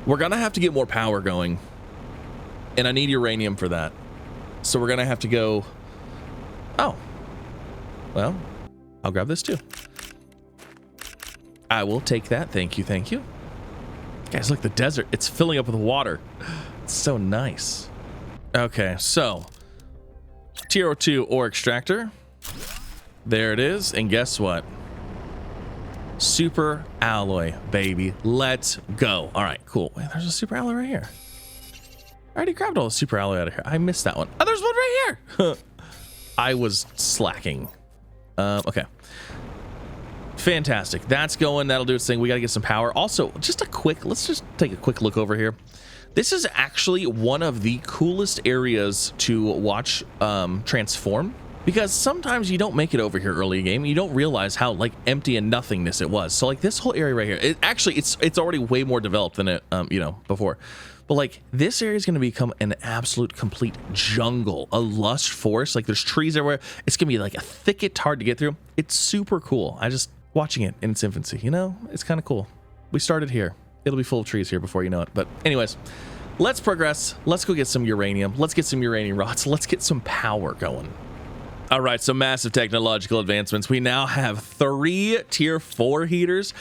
We're gonna have to get more power going. And I need uranium for that. So we're gonna have to go, oh, well, I'll grab this too. I will take that. Thank you. Thank you. Guys, look, the desert. It's filling up with water. It's so nice. Okay, so Tier 2 ore extractor. There it is. And guess what? Super alloy, baby. Let's go. All right, cool. Wait, there's a super alloy right here. I already grabbed all the super alloy out of here. I missed that one. Oh, there's one right here. I was slacking. Okay. Fantastic. That's going. That'll do its thing. We got to get some power. Also, just a quick, let's just take a quick look over here. This is actually one of the coolest areas to watch transform, because sometimes you don't make it over here early in the game. You don't realize how like empty and nothingness it was. So like this whole area right here, it actually, it's already way more developed than it, you know, before. But like this area is going to become an absolute complete jungle, a lush forest. Like there's trees everywhere. It's going to be like a thicket, hard to get through. It's super cool. I just watching it in its infancy, you know, it's kind of cool. We started here. It'll be full of trees here before you know it. But anyways, let's progress. Let's go get some uranium. Let's get some uranium rods. Let's get some power going. All right, so massive technological advancements. We now have 3 tier 4 heaters.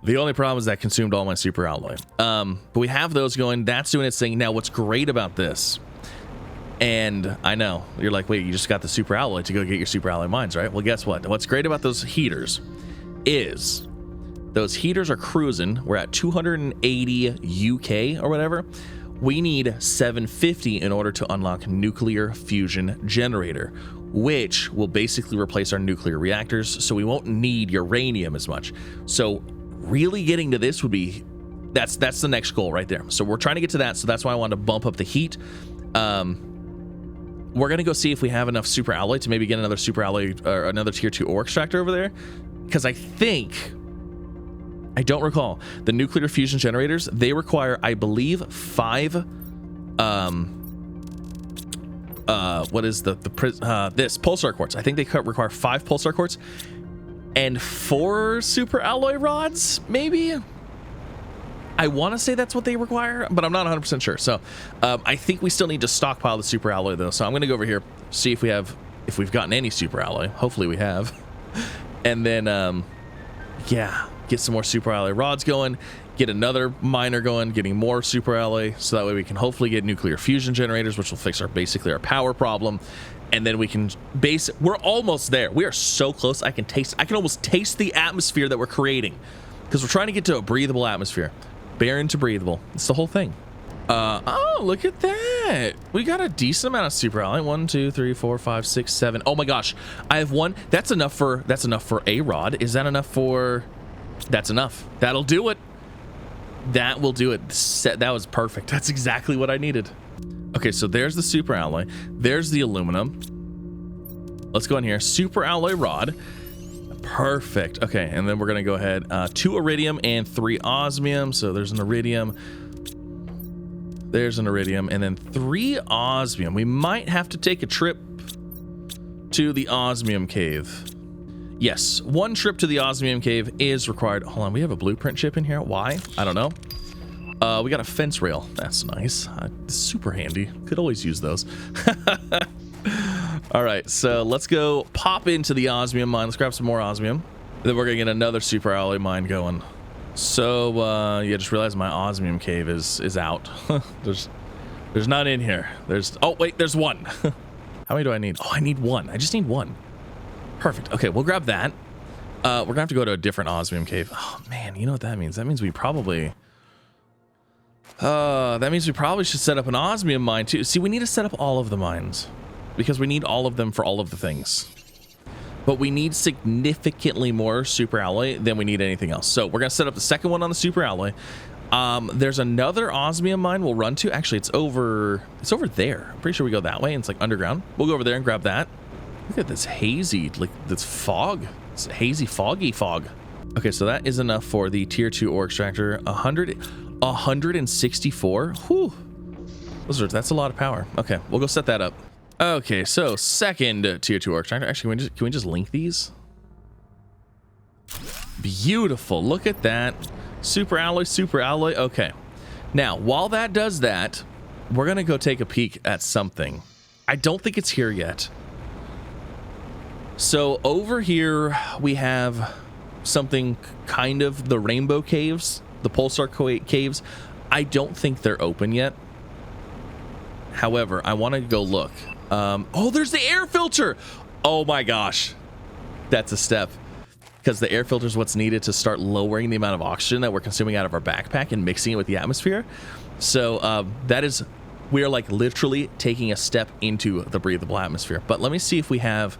The only problem is that consumed all my super alloy. But we have those going. That's doing its thing. Now, what's great about this, and I know, you're like, wait, you just got the super alloy to go get your super alloy mines, right? Well, guess what? What's great about those heaters is those heaters are cruising. We're at 280 UK or whatever. We need 750 in order to unlock nuclear fusion generator, which will basically replace our nuclear reactors, so we won't need uranium as much. So really getting to this would be, that's the next goal right there. So we're trying to get to that, so that's why I wanted to bump up the heat. We're gonna go see if we have enough super alloy to maybe get another super alloy or another tier 2 ore extractor over there, because I think, I don't recall, the nuclear fusion generators, they require, I believe, 5 what is this pulsar quartz. I think they require 5 pulsar quartz and 4 super alloy rods, maybe. I want to say that's what they require, but I'm not 100% sure. So I think we still need to stockpile the super alloy though. So I'm gonna go over here, see if we've gotten any super alloy. Hopefully we have. And then yeah, get some more super alloy rods going, get another miner going, getting more super alloy, so that way we can hopefully get nuclear fusion generators, which will fix basically our power problem. And then we can we're almost there. We are so close. I can almost taste the atmosphere that we're creating, because we're trying to get to a breathable atmosphere. Barren to breathable. It's the whole thing. Oh, look at that. We got a decent amount of super alloy. 1, 2, 3, 4, 5, 6, 7. Oh my gosh. I have 1. That's enough for a rod. Is that enough for, that's enough. That'll do it. That will do it. That was perfect. That's exactly what I needed. Okay, so there's the super alloy. There's the aluminum. Let's go in here. Super alloy rod. Perfect. Okay, and then we're gonna go ahead. 2 iridium and 3 osmium. So there's an iridium. There's an iridium, and then 3 osmium. We might have to take a trip to the osmium cave. Yes, 1 trip to the osmium cave is required. Hold on, we have a blueprint chip in here. Why? I don't know. We got a fence rail. That's nice. Super handy. Could always use those. All right, so let's go pop into the osmium mine. Let's grab some more osmium. Then we're gonna get another super alloy mine going. So yeah, just realized my osmium cave is out. there's none in here. Oh wait, there's 1. How many do I need? Oh, I need 1. I just need 1. Perfect. Okay, we'll grab that. We're gonna have to go to a different osmium cave. Oh man, you know what that means? That means we probably should set up an osmium mine too. See, we need to set up all of the mines, because we need all of them for all of the things. But we need significantly more super alloy than we need anything else. So we're gonna set up the second one on the super alloy. There's another osmium mine we'll run to. Actually, it's over there. I'm pretty sure we go that way and it's like underground. We'll go over there and grab that. Look at this hazy, like this fog. It's hazy, foggy fog. Okay, so that is enough for the tier 2 ore extractor. 164. Whew. That's a lot of power. Okay, we'll go set that up. Okay, so second tier 2 ore extractor. Actually, can we just link these? Beautiful. Look at that. Super alloy, super alloy. Okay. Now, while that does that, we're going to go take a peek at something. I don't think it's here yet. So over here, we have something kind of the rainbow caves, the pulsar caves. I don't think they're open yet. However, I want to go look. Oh, there's the air filter. Oh my gosh. That's a step. Because the air filter is what's needed to start lowering the amount of oxygen that we're consuming out of our backpack and mixing it with the atmosphere. So we are like literally taking a step into the breathable atmosphere. But let me see if we have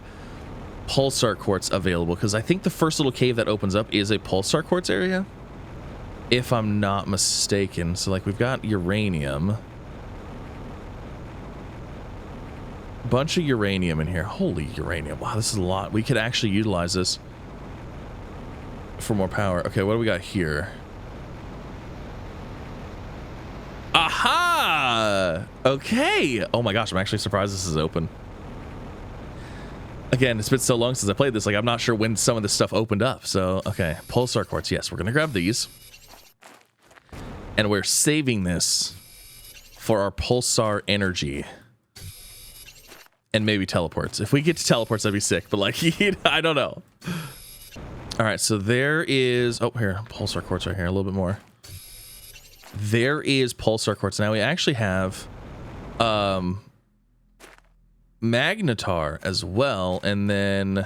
pulsar quartz available, because I think the first little cave that opens up is a pulsar quartz area, if I'm not mistaken. So like we've got uranium. Bunch of uranium in here. Holy uranium. Wow, this is a lot. We could actually utilize this for more power. Okay, what do we got here? Aha! Okay. Oh my gosh, I'm actually surprised this is open. Again, it's been so long since I played this, like I'm not sure when some of this stuff opened up. So, okay, pulsar quartz. Yes, we're gonna grab these. And we're saving this for our pulsar energy. And maybe teleports. If we get to teleports, that'd be sick. But like, I don't know. All right, so there is, oh, here, pulsar quartz right here, a little bit more. There is pulsar quartz. Now we actually have magnetar as well, and then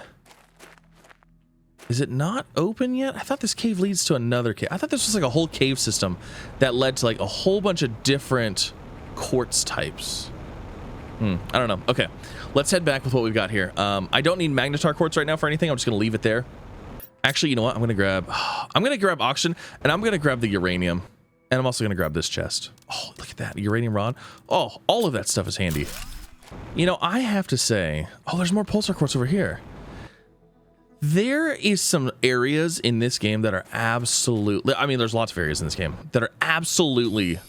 is it not open yet? I thought this cave leads to another cave. I thought this was like a whole cave system that led to like a whole bunch of different quartz types. I don't know. Okay, let's head back with what we've got here. I don't need magnetar quartz right now for anything. I'm just gonna leave it there. Actually, you know what? I'm gonna grab oxygen, and I'm gonna grab the uranium, and I'm also gonna grab this chest. Oh, look at that uranium rod. Oh, all of that stuff is handy. You know, I have to say, oh, there's more pulsar quartz over here. There is some areas in this game that are absolutely, I mean, there's lots of areas in this game that are absolutely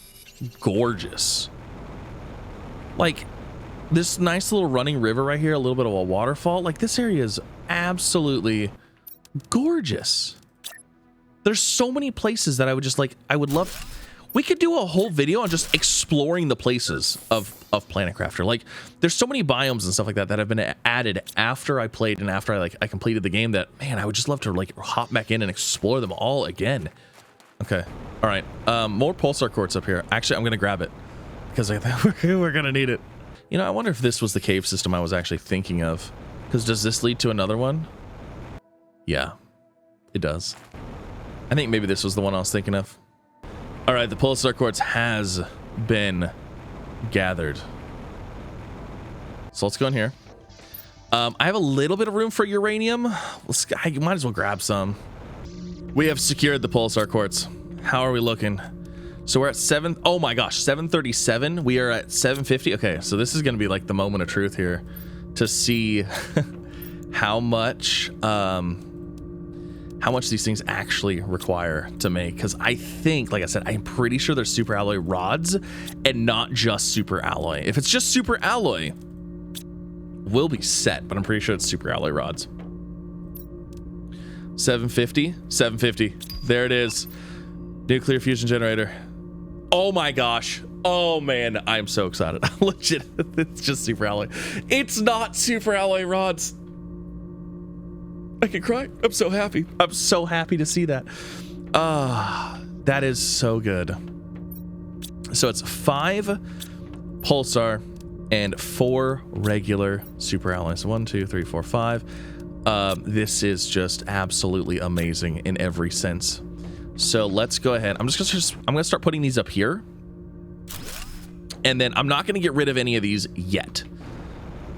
gorgeous. Like this nice little running river right here, a little bit of a waterfall. Like this area is absolutely gorgeous. There's so many places that I would just like, I would love. We could do a whole video on just exploring the places of Planet Crafter. Like, there's so many biomes and stuff like that that have been added after I played and after I completed the game that, man, I would just love to like hop back in and explore them all again. Okay, all right, more pulsar quartz up here. Actually, I'm gonna grab it because I think we're gonna need it. You know, I wonder if this was the cave system I was actually thinking of. Because does this lead to another one? Yeah, it does. I think maybe this was the one I was thinking of. All right, the pulsar quartz has been gathered. So let's go in here. I have a little bit of room for uranium. I might as well grab some. We have secured the pulsar quartz. How are we looking? So we're at 737. We are at 750. Okay, so this is going to be like the moment of truth here to see how much these things actually require to make, because I think, like I said, I'm pretty sure they're super alloy rods and not just super alloy. If it's just super alloy, we'll be set, but I'm pretty sure it's super alloy rods. 750. There it is. Nuclear fusion generator. Oh my gosh. Oh man, I'm so excited. Legit, it's just super alloy. It's not super alloy rods. I can cry. I'm so happy. I'm so happy to see that. That is so good. So it's 5 pulsar and 4 regular super alloys. 1, 2, 3, 4, 5. This is just absolutely amazing in every sense. So let's go ahead. I'm gonna start putting these up here. And then I'm not gonna get rid of any of these yet.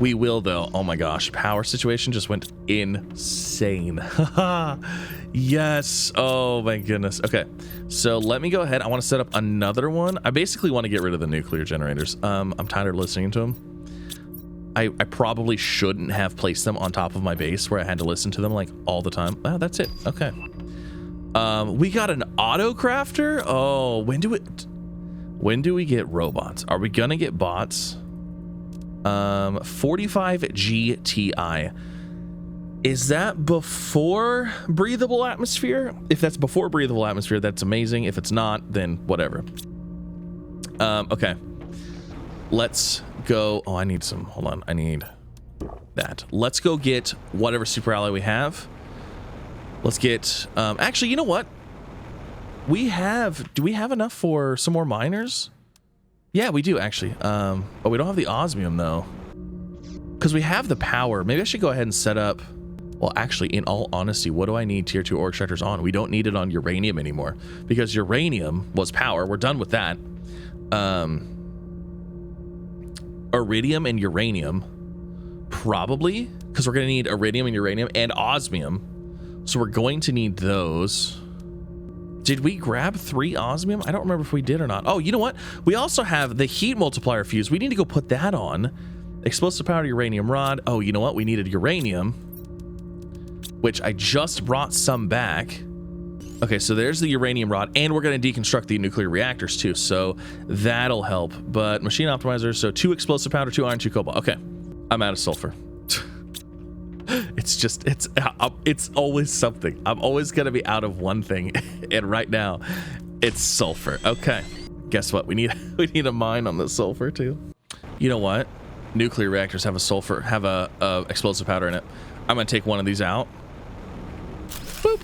We will though. Oh my gosh, power situation just went insane. Yes. Oh my goodness. Okay, so let me go ahead. I want to set up another one. I basically want to get rid of the nuclear generators. I'm tired of listening to them. I probably shouldn't have placed them on top of my base where I had to listen to them like all the time. Oh, that's it. Okay. We got an auto crafter. Oh, when do we get robots? Are we gonna get bots? 45 GTI. Is that before breathable atmosphere? If that's before breathable atmosphere, that's amazing. If it's not, then whatever. Okay. Let's go. Oh, I need some. Hold on. I need that. Let's go get whatever super alloy we have. Let's get, actually, you know what? Do we have enough for some more miners? Yeah, we do actually. But we don't have the osmium though. Because we have the power. Maybe I should go ahead and set up, well, actually, in all honesty, what do I need tier 2 ore extractors on? We don't need it on uranium anymore because uranium was power. We're done with that. Iridium and uranium, probably, because we're going to need iridium and uranium and osmium. So we're going to need those. Did we grab 3 osmium? I don't remember if we did or not. Oh, you know what? We also have the heat multiplier fuse. We need to go put that on. Explosive powered uranium rod. Oh, you know what? We needed uranium, which I just brought some back. Okay, so there's the uranium rod, and we're going to deconstruct the nuclear reactors too, so that'll help. But machine optimizer, so 2 explosive powder, 2 iron, 2 cobalt. Okay, I'm out of sulfur. It's always something. I'm always going to be out of one thing, and right now, it's sulfur. Okay, guess what? We need a mine on the sulfur too. You know what? Nuclear reactors have a explosive powder in it. I'm going to take one of these out. Boop.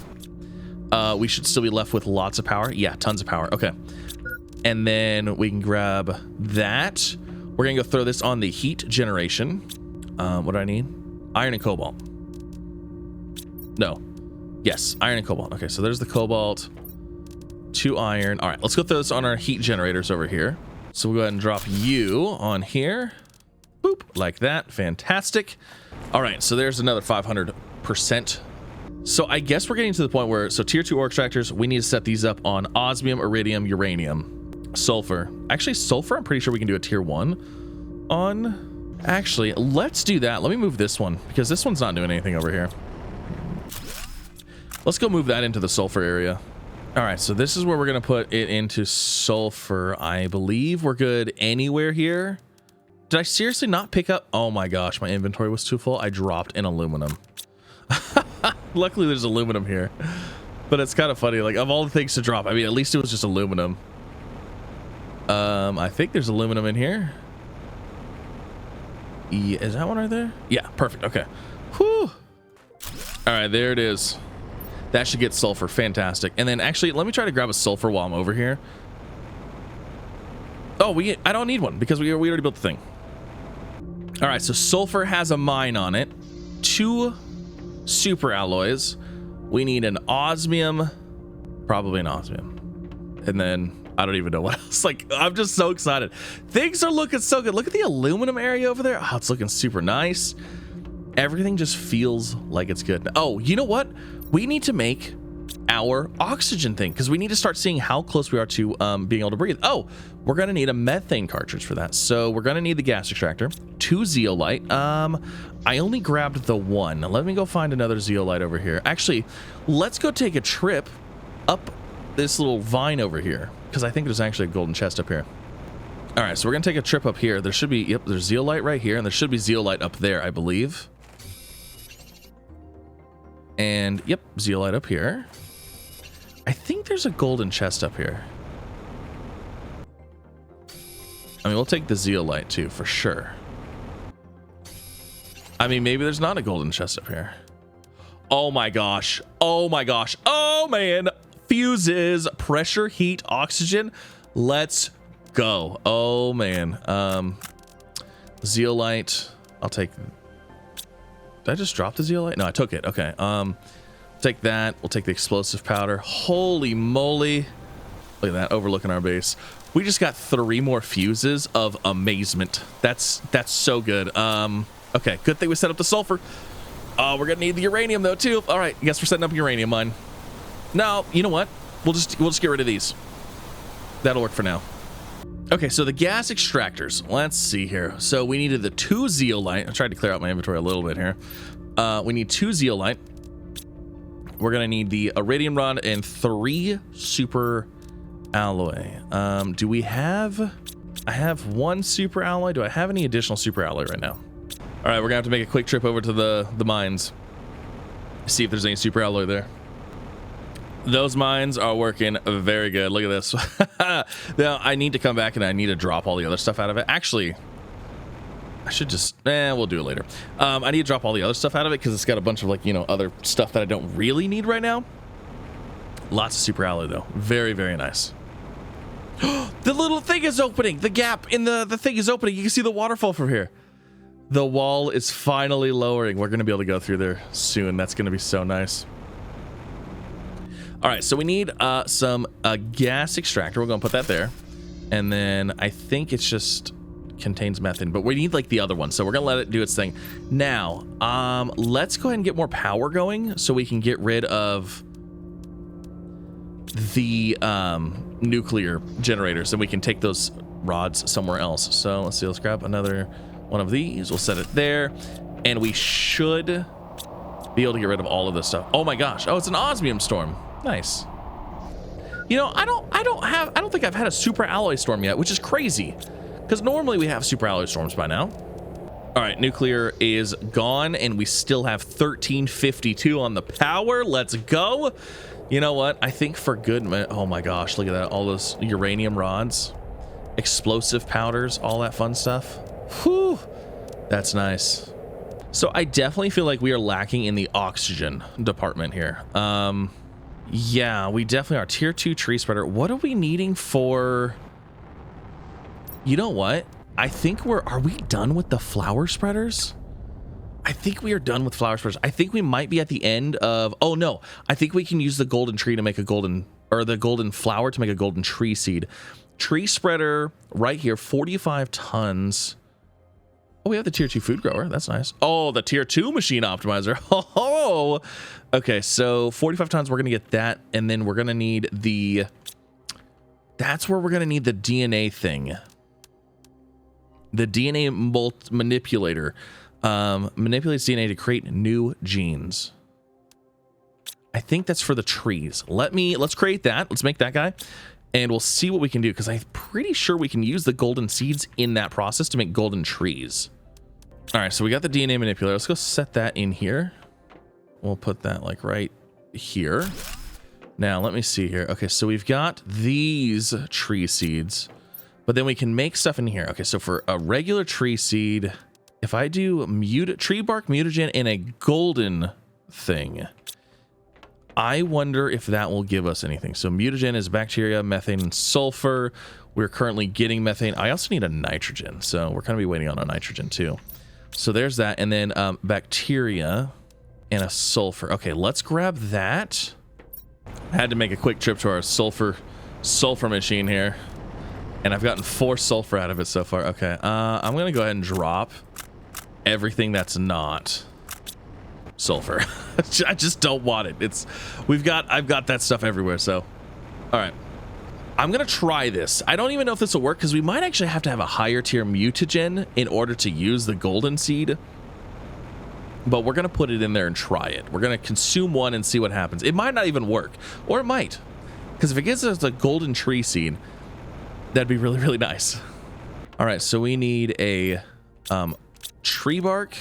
We should still be left with lots of power. Yeah, tons of power. Okay. And then we can grab that. We're going to go throw this on the heat generation. What do I need? Iron and cobalt. No. Yes, iron and cobalt. Okay, so there's the cobalt. 2 iron. All right, let's go throw this on our heat generators over here. So we'll go ahead and drop you on here. Boop, like that. Fantastic. All right, so there's another 500%. So I guess we're getting to the point where, so tier 2 ore extractors, we need to set these up on osmium, iridium, uranium, sulfur. Actually, sulfur, I'm pretty sure we can do a tier 1 on. Actually, let's do that. Let me move this one because this one's not doing anything over here. Let's go move that into the sulfur area. All right, so this is where we're going to put it into sulfur. I believe we're good anywhere here. Did I seriously not pick up? Oh my gosh, my inventory was too full. I dropped an aluminum. Luckily, there's aluminum here. But it's kind of funny. Like, of all the things to drop, I mean, at least it was just aluminum. I think there's aluminum in here. Yeah, is that one right there? Yeah, perfect. Okay. Whew. All right, there it is. That should get sulfur. Fantastic. And then actually, let me try to grab a sulfur while I'm over here. Oh, I don't need one because we already built the thing. All right, so sulfur has a mine on it. 2 super alloys. We need an osmium, probably an osmium. And then I don't even know what else. Like, I'm just so excited. Things are looking so good. Look at the aluminum area over there. Oh, it's looking super nice. Everything just feels like it's good. Oh, you know what? We need to make our oxygen thing because we need to start seeing how close we are to being able to breathe. Oh, we're going to need a methane cartridge for that. So we're going to need the gas extractor, 2 zeolite. I only grabbed the 1. Let me go find another zeolite over here. Actually, let's go take a trip up this little vine over here because I think there's actually a golden chest up here. All right, so we're going to take a trip up here. There should be, yep, there's zeolite right here, and there should be zeolite up there, I believe. And, yep, zeolite up here. I think there's a golden chest up here. I mean, we'll take the zeolite too, for sure. I mean, maybe there's not a golden chest up here. Oh my gosh. Oh my gosh. Oh man. Fuses, pressure, heat, oxygen. Let's go. Oh man. Zeolite. I'll take. Did I just drop the zeolite? No, I took it. Okay. Take that. We'll take the explosive powder. Holy moly. Look at that, overlooking our base. We just got 3 more fuses of amazement. That's so good. Okay, good thing we set up the sulfur. We're gonna need the uranium though too. All right, guess we're setting up a uranium mine. No, you know what? We'll just get rid of these. That'll work for now. Okay, so the gas extractors. Let's see here. So we needed the 2 zeolite. I tried to clear out my inventory a little bit here. We need 2 zeolite. We're gonna need the iridium rod and 3 super alloy. Do we have? I have 1 super alloy. Do I have any additional super alloy right now? All right, we're gonna have to make a quick trip over to the mines. See if there's any super alloy there. Those mines are working very good. Look at this. Now I need to come back and I need to drop all the other stuff out of it. Actually, I should just, we'll do it later. I need to drop all the other stuff out of it because it's got a bunch of like, you know, other stuff that I don't really need right now. Lots of super alloy though. Very, very nice. The little thing is opening. The gap in the thing is opening. You can see the waterfall from here. The wall is finally lowering. We're going to be able to go through there soon. That's going to be so nice. All right, so we need some gas extractor. We're going to put that there. And then I think it's just contains methane, but we need like the other one. So we're going to let it do its thing. Now, let's go ahead and get more power going so we can get rid of the nuclear generators and we can take those rods somewhere else. So let's see, let's grab another one of these. We'll set it there and we should be able to get rid of all of this stuff. Oh my gosh. Oh, it's an osmium storm. Nice. You know, I don't think I've had a super alloy storm yet, which is crazy because normally we have super alloy storms by now. All right, nuclear is gone and we still have 1352 on the power. Let's go. You know what? I think for good, oh my gosh, look at that. All those uranium rods, explosive powders, all that fun stuff. Whew, that's nice. So I definitely feel like we are lacking in the oxygen department here. Yeah, we definitely are. Tier 2 tree spreader. What are we needing for? You know what? I think are we done with the flower spreaders? I think we are done with flower spreaders. I think we might be at the end of, oh no, I think we can use the golden tree to make a golden, or the golden flower to make a golden tree seed. Tree spreader right here, 45 tons. Oh, we have the tier 2 food grower. That's nice. Oh, the tier 2 machine optimizer. Oh, okay. So 45 tons, we're going to get that. And then we're going to need that's where we're going to need the DNA thing. The DNA manipulator manipulates DNA to create new genes. I think that's for the trees. Let's create that. Let's make that guy. And we'll see what we can do because I'm pretty sure we can use the golden seeds in that process to make golden trees. All right, so we got the DNA manipulator. Let's go set that in here. We'll put that like right here. Now, let me see here. Okay, so we've got these tree seeds, but then we can make stuff in here. Okay, so for a regular tree seed, if I do tree bark mutagen in a golden thing, I wonder if that will give us anything. So mutagen is bacteria, methane, and sulfur. We're currently getting methane. I also need a nitrogen, so we're going to be waiting on a nitrogen too. So there's that, and then bacteria and a sulfur. Okay, let's grab that. I had to make a quick trip to our sulfur machine here, and I've gotten 4 sulfur out of it so far. Okay, I'm going to go ahead and drop everything that's not sulfur. I just don't want it. I've got that stuff everywhere. So, all right, I'm gonna try this. I don't even know if this will work because we might actually have to have a higher tier mutagen in order to use the golden seed. But we're gonna put it in there and try it. We're gonna consume one and see what happens. It might not even work, or it might, because if it gives us a golden tree seed, that'd be really, really nice. All right, so we need a tree bark,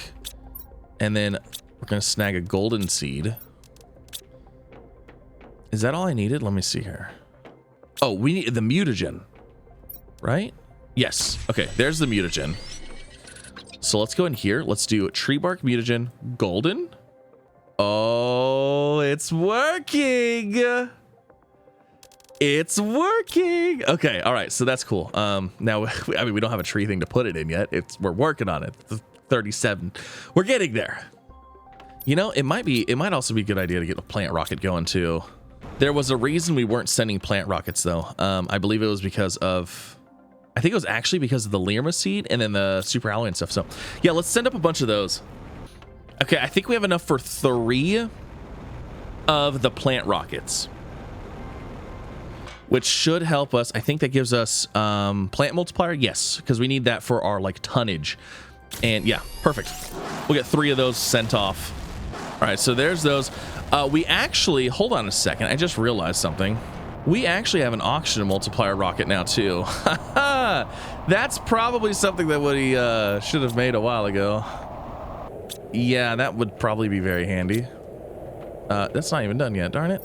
and then we're gonna snag a golden seed. Is that all I needed? Let me see here. Oh, we need the mutagen, right? Yes. Okay, there's the mutagen. So let's go in here. Let's do tree bark mutagen golden. Oh, it's working. It's working. Okay, all right, so that's cool. Now, I mean, we don't have a tree thing to put it in yet. We're working on it. 37. We're getting there. You know, it might also be a good idea to get a plant rocket going too. There was a reason we weren't sending plant rockets though. I believe it was because of, I think it was actually because of the Lirma seed and then the super alloy and stuff. So yeah, let's send up a bunch of those. Okay, I think we have enough for 3 of the plant rockets, which should help us. I think that gives us plant multiplier. Yes, because we need that for our like tonnage. And yeah, perfect. We'll get 3 of those sent off. All right, so there's those. We actually, hold on a second. I just realized something. We actually have an oxygen multiplier rocket now too. That's probably something that we should have made a while ago. Yeah, that would probably be very handy. That's not even done yet, darn it.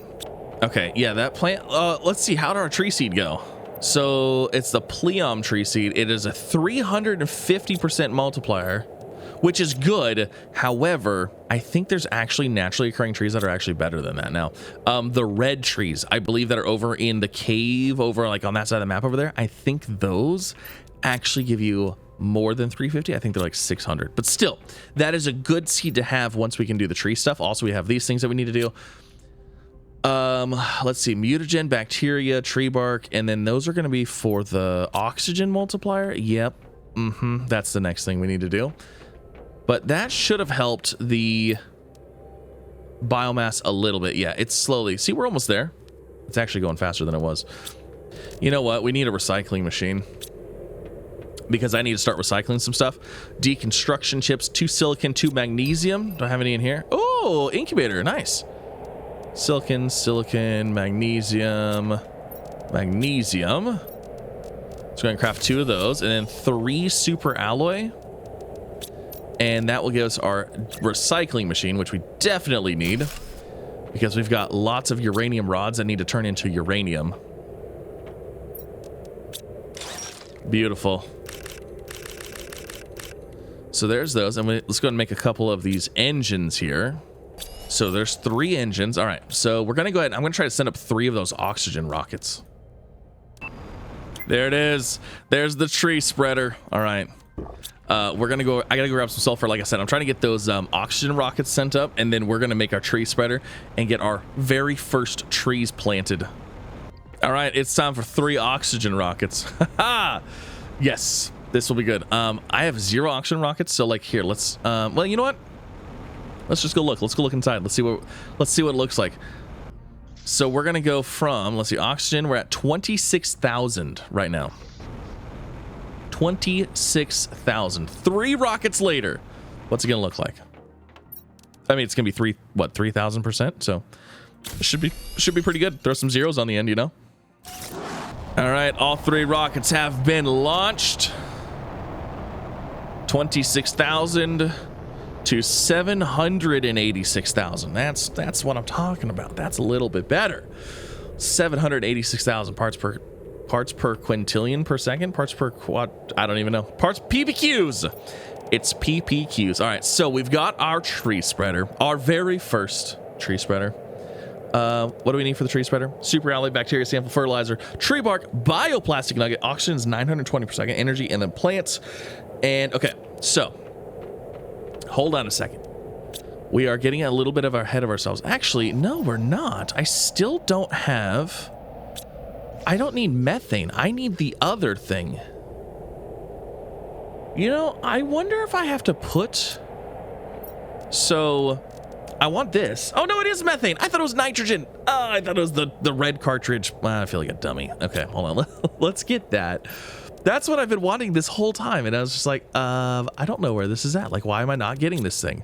Okay, yeah, that plant, let's see, how did our tree seed go? So it's the Pleom tree seed. It is a 350% multiplier, which is good. However, I think there's actually naturally occurring trees that are actually better than that now. The red trees, I believe, that are over in the cave over like on that side of the map over there, I think those actually give you more than 350. I think they're like 600, but still, that is a good seed to have once we can do the tree stuff. Also, we have these things that we need to do. Let's see, mutagen, bacteria, tree bark, and then those are going to be for the oxygen multiplier. Yep. That's the next thing we need to do. But that should have helped the biomass a little bit. Yeah, it's slowly. See, we're almost there. It's actually going faster than it was. You know what? We need a recycling machine, because I need to start recycling some stuff. Deconstruction chips, 2 silicon, 2 magnesium. Do I have any in here? Oh, incubator. Nice. Silicon, magnesium. So I'm going to craft 2 of those, and then 3 super alloy. And that will give us our recycling machine, which we definitely need, because we've got lots of uranium rods that need to turn into uranium. Beautiful. So there's those, and let's go and make a couple of these engines here. So there's 3 engines. All right, so we're gonna go ahead. I'm gonna try to send up 3 of those oxygen rockets. There it is. There's the tree spreader. All right. We're gonna go. I gotta go grab some sulfur. Like I said, I'm trying to get those oxygen rockets sent up, and then we're gonna make our tree spreader and get our very first trees planted. All right, it's time for 3 oxygen rockets. Yes, this will be good. I have 0 oxygen rockets, so like here, let's. Well, you know what? Let's just go look. Let's go look inside. Let's see what it looks like. So we're gonna go from, let's see, oxygen. We're at 26,000 right now. 26,000. 3 rockets later, what's it gonna look like? I mean, it's gonna be 3,000%. So it should be pretty good. Throw some zeros on the end, you know. All right, all 3 rockets have been launched. 26,000 to 786,000. That's what I'm talking about. That's a little bit better. 786,000 parts per quintillion per second, parts per quad, I don't even know. Parts PPQs. It's PPQs. All right, so we've got our tree spreader, our very first tree spreader. What do we need for the tree spreader? Super alloy, bacteria sample, fertilizer, tree bark, bioplastic nugget, oxygen is 920 per second, energy, and then plants. And okay, so hold on a second. We are getting a little bit of ahead of ourselves. Actually, no, we're not. I still don't have. I don't need methane. I need the other thing. You know, I wonder if I have to put. So I want this. Oh no, it is methane. I thought it was nitrogen. Oh, I thought it was the red cartridge. I feel like a dummy. Okay, hold on. Let's get that. That's what I've been wanting this whole time, and I was just like, I don't know where this is at. Like, why am I not getting this thing?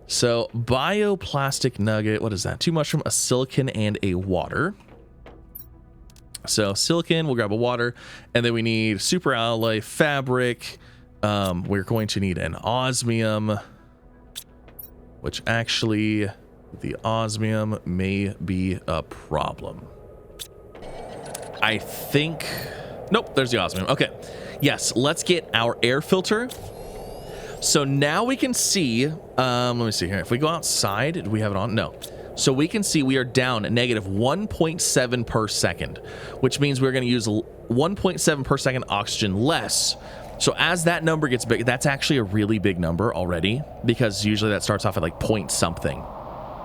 So bioplastic nugget. What is that? 2 mushroom, a silicon, and a water. So silicon, we'll grab a water, and then we need super alloy, fabric. We're going to need an osmium, which actually the osmium may be a problem. I think, nope, there's the osmium. Okay, yes, let's get our air filter. So now we can see, let me see here. If we go outside, do we have it on? No. So we can see we are down at negative 1.7 per second, which means we're going to use 1.7 per second oxygen less. So as that number gets big, that's actually a really big number already, because usually that starts off at like point something.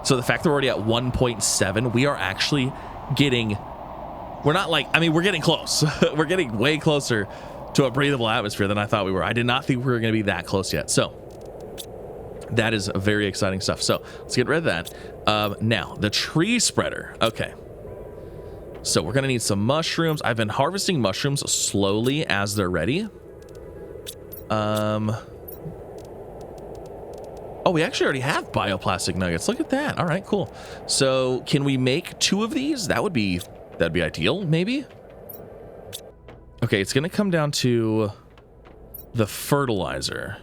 So the fact that we're already at 1.7, we are actually getting, we're not like, I mean, we're getting close. We're getting way closer to a breathable atmosphere than I thought we were. I did not think we were going to be that close yet. So that is very exciting stuff. So let's get rid of that. Now the tree spreader. Okay. So we're going to need some mushrooms. I've been harvesting mushrooms slowly as they're ready. Oh, we actually already have bioplastic nuggets. Look at that. All right, cool. So can we make 2 of these? That'd be ideal, maybe. Okay, it's going to come down to the fertilizer.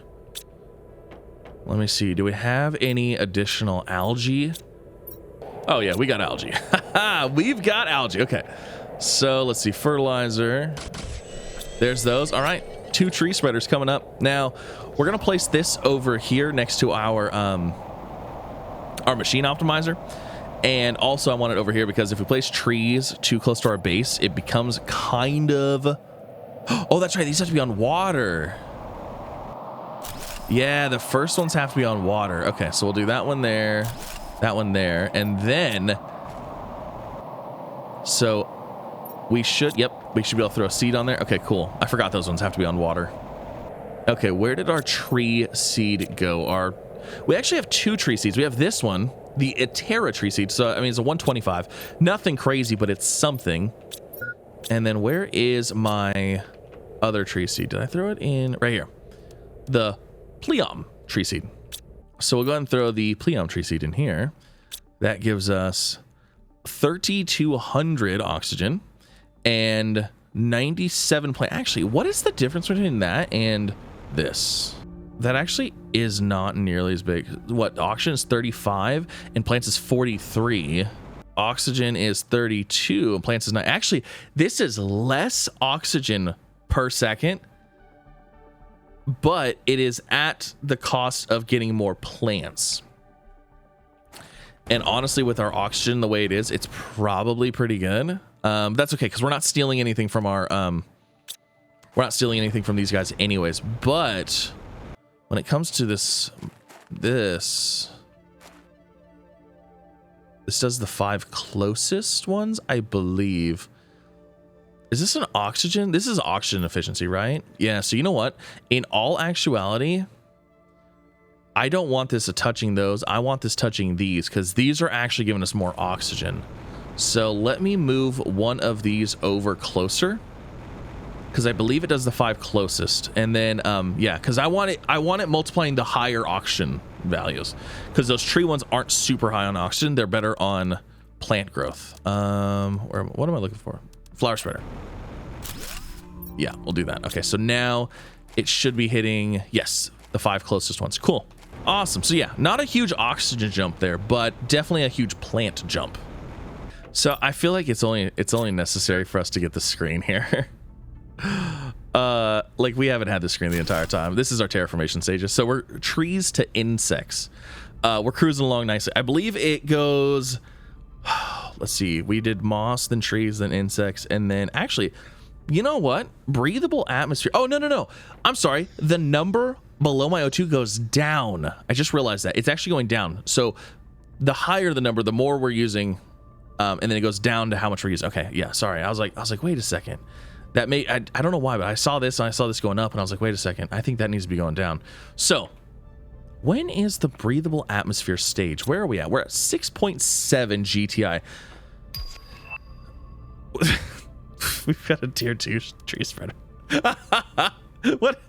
Let me see. Do we have any additional algae? Oh, yeah, we got algae. We've got algae. Okay. So let's see. Fertilizer. There's those. All right. 2 tree spreaders coming up. Now, we're going to place this over here next to our machine optimizer. And also, I want it over here because if we place trees too close to our base, it becomes kind of... Oh, that's right. These have to be on water. Yeah, the first ones have to be on water. Okay, so we'll do that one there. That one there, and then so we should be able to throw a seed on there. Okay, cool. I forgot those ones have to be on water. Okay, where did our tree seed go? We actually have 2 tree seeds. We have this one, the Terra tree seed. So I mean, it's a 125, nothing crazy, but it's something. And then where is my other tree seed? Did I throw it in right here? The Pleom tree seed. So we'll go ahead and throw the Pleom tree seed in here. That gives us 3,200 oxygen and 97 plant. Actually, what is the difference between that and this? That actually is not nearly as big. What, oxygen is 35 and plants is 43. Oxygen is 32 and plants is 9. Actually, this is less oxygen per second, but it is at the cost of getting more plants. And honestly, with our oxygen the way it is, it's probably pretty good. That's okay because we're not stealing anything from our we're not stealing anything from these guys anyways. But when it comes to this does the 5 closest ones, I believe. Is this an oxygen? This is oxygen efficiency, right? Yeah, so you know what? In all actuality, I don't want this touching those. I want this touching these because these are actually giving us more oxygen. So let me move one of these over closer because I believe it does the 5 closest. And then, yeah, because I want it multiplying the higher oxygen values because those tree ones aren't super high on oxygen. They're better on plant growth. What am I looking for? Flower spreader. Yeah, we'll do that. Okay, so now it should be hitting, yes, the 5 closest ones. Cool. Awesome. So yeah, not a huge oxygen jump there, but definitely a huge plant jump. So I feel like it's only necessary for us to get the screen here. Like we haven't had the screen the entire time. This is our terraformation stages. So we're trees to insects. We're cruising along nicely. I believe it goes, let's see, we did moss, then trees, then insects, and then actually, you know what? Breathable atmosphere. Oh, no. I'm sorry. The number below my O2 goes down. I just realized that. It's actually going down. So the higher the number, the more we're using, and then it goes down to how much we're using. Okay, yeah, sorry. I was like, wait a second. That may, I don't know why, but I saw this and I saw this going up and I was like, wait a second. I think that needs to be going down. So when is the breathable atmosphere stage? Where are we at? We're at 6.7 GTI. We've got a tier 2 tree spreader. What?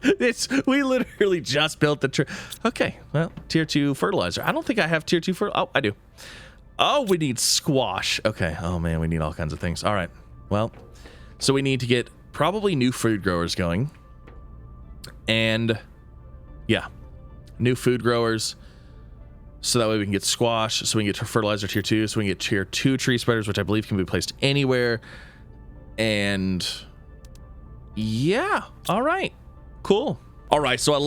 We literally just built the tree. Okay, well, tier 2 fertilizer. I don't think I have tier 2 fertilizer. Oh, I do. Oh, we need squash. Okay. Oh man, we need all kinds of things. All right. Well, so we need to get probably new food growers going. And yeah, new food growers. So that way we can get squash, so we can get fertilizer tier 2, so we can get tier 2 tree spreaders, which I believe can be placed anywhere. And yeah, all right, cool. All right, so I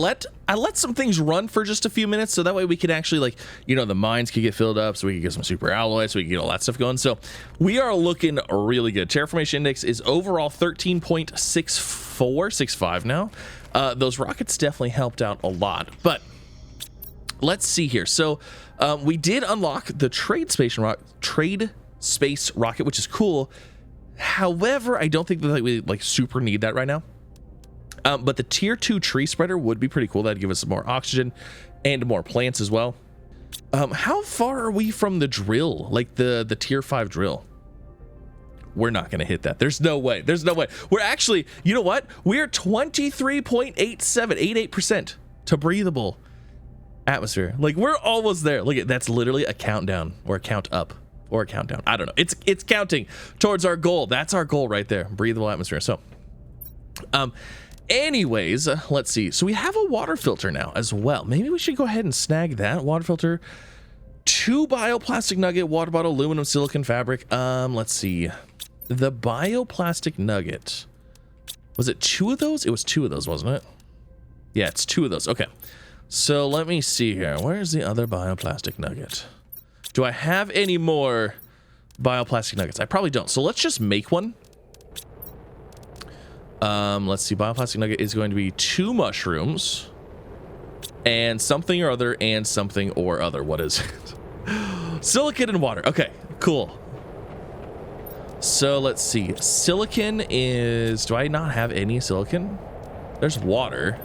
let some things run for just a few minutes, so that way we could actually, like, you know, the mines could get filled up, so we could get some super alloys, so we can get all that stuff going. So we are looking really good. Terraformation index is overall 13.6465 now. Those rockets definitely helped out a lot, but let's see here. So we did unlock the trade space rocket, which is cool. However, I don't think that we like super need that right now. But the tier 2 tree spreader would be pretty cool. That'd give us some more oxygen and more plants as well. How far are we from the drill? Like the tier 5 drill? We're not going to hit that. There's no way. There's no way. We're actually, you know what? We're 23.88% to breathable atmosphere. Like, we're almost there. Look at that's literally a countdown or a count up or a countdown. I don't know. It's counting towards our goal. That's our goal right there. Breathable atmosphere. So, anyways, let's see. So we have a water filter now as well. Maybe we should go ahead and snag that water filter. 2 bioplastic nugget, water bottle, aluminum, silicon, fabric. Let's see. The bioplastic nugget. Was it 2 of those? It was 2 of those, wasn't it? Yeah, it's 2 of those. Okay. So let me see here. Where's the other bioplastic nugget? Do I have any more bioplastic nuggets? I probably don't. So let's just make one. Let's see. Bioplastic nugget is going to be 2 mushrooms and something or other and something or other. What is it? Silicon and water. Okay, cool. So let's see. Silicon is... Do I not have any silicon? There's water.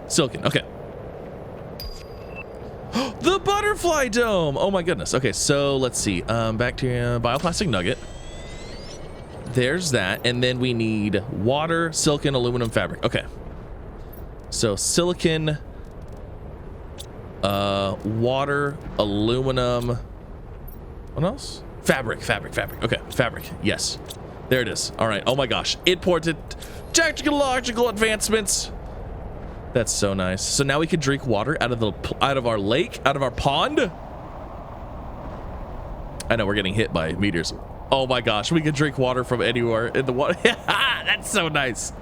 Silicon. Okay. The butterfly dome. Oh my goodness. Okay, so let's see. Bacteria, bioplastic nugget. There's that. And then we need water, silicon, aluminum, fabric. Okay. So silicon, water, aluminum. What else? Fabric. Okay, fabric. Yes. There it is. All right. Oh my gosh. Imported technological advancements. That's so nice. So now we can drink water out of our lake, out of our pond. I know we're getting hit by meteors. Oh my gosh, we can drink water from anywhere in the water. That's so nice.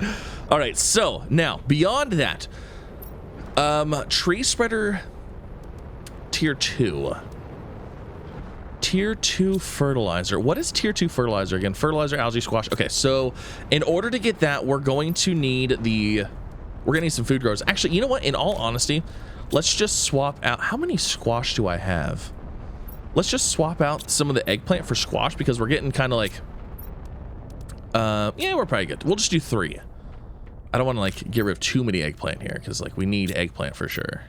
All right, so now beyond that, tree spreader tier 2. Tier 2 fertilizer. What is tier 2 fertilizer again? Fertilizer, algae, squash. Okay, so in order to get that, we're going to need some food growers. Actually, you know what? In all honesty, let's just swap out. How many squash do I have? Let's just swap out some of the eggplant for squash because we're getting kind of like, yeah, we're probably good. We'll just do 3. I don't want to like get rid of too many eggplant here because like we need eggplant for sure.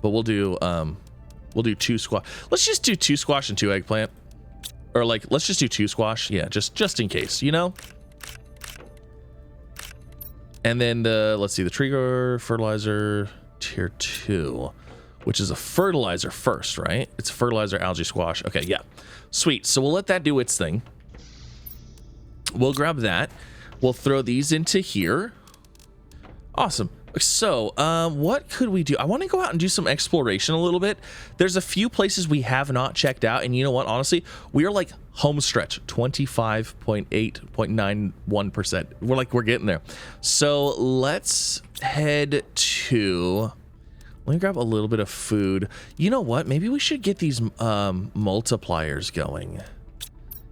But we'll do 2 squash. Let's just do 2 squash and 2 eggplant. Or like, let's just do 2 squash. Yeah, just in case, you know? And then let's see, the tree grower fertilizer tier 2, which is a fertilizer first, right? It's fertilizer, algae, squash. Okay, yeah. Sweet. So we'll let that do its thing. We'll grab that. We'll throw these into here. Awesome. So, what could we do? I want to go out and do some exploration a little bit. There's a few places we have not checked out, and you know what? Honestly, we are like home stretch, 25.8.91%. We're getting there. So let's head to. Let me grab a little bit of food. You know what? Maybe we should get these multipliers going.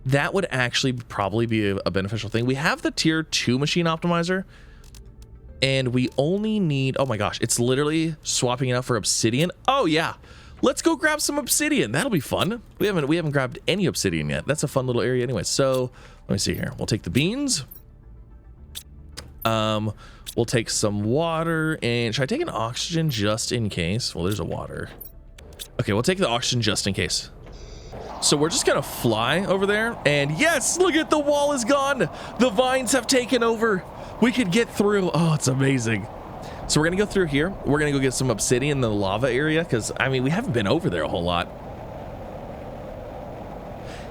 That would actually probably be a beneficial thing. We have the tier 2 machine optimizer. And we only need, oh my gosh, it's literally swapping it out for obsidian. Oh yeah, let's go grab some obsidian. That'll be fun. We haven't grabbed any obsidian yet. That's a fun little area anyway. So let me see here. We'll take the beans. We'll take some water, and should I take an oxygen just in case? Well, there's a water. Okay, we'll take the oxygen just in case. So we're just gonna fly over there, and yes, look at the wall is gone. The vines have taken over. We could get through. Oh, it's amazing. So we're gonna go through here. We're gonna go get some obsidian in the lava area because I mean we haven't been over there a whole lot.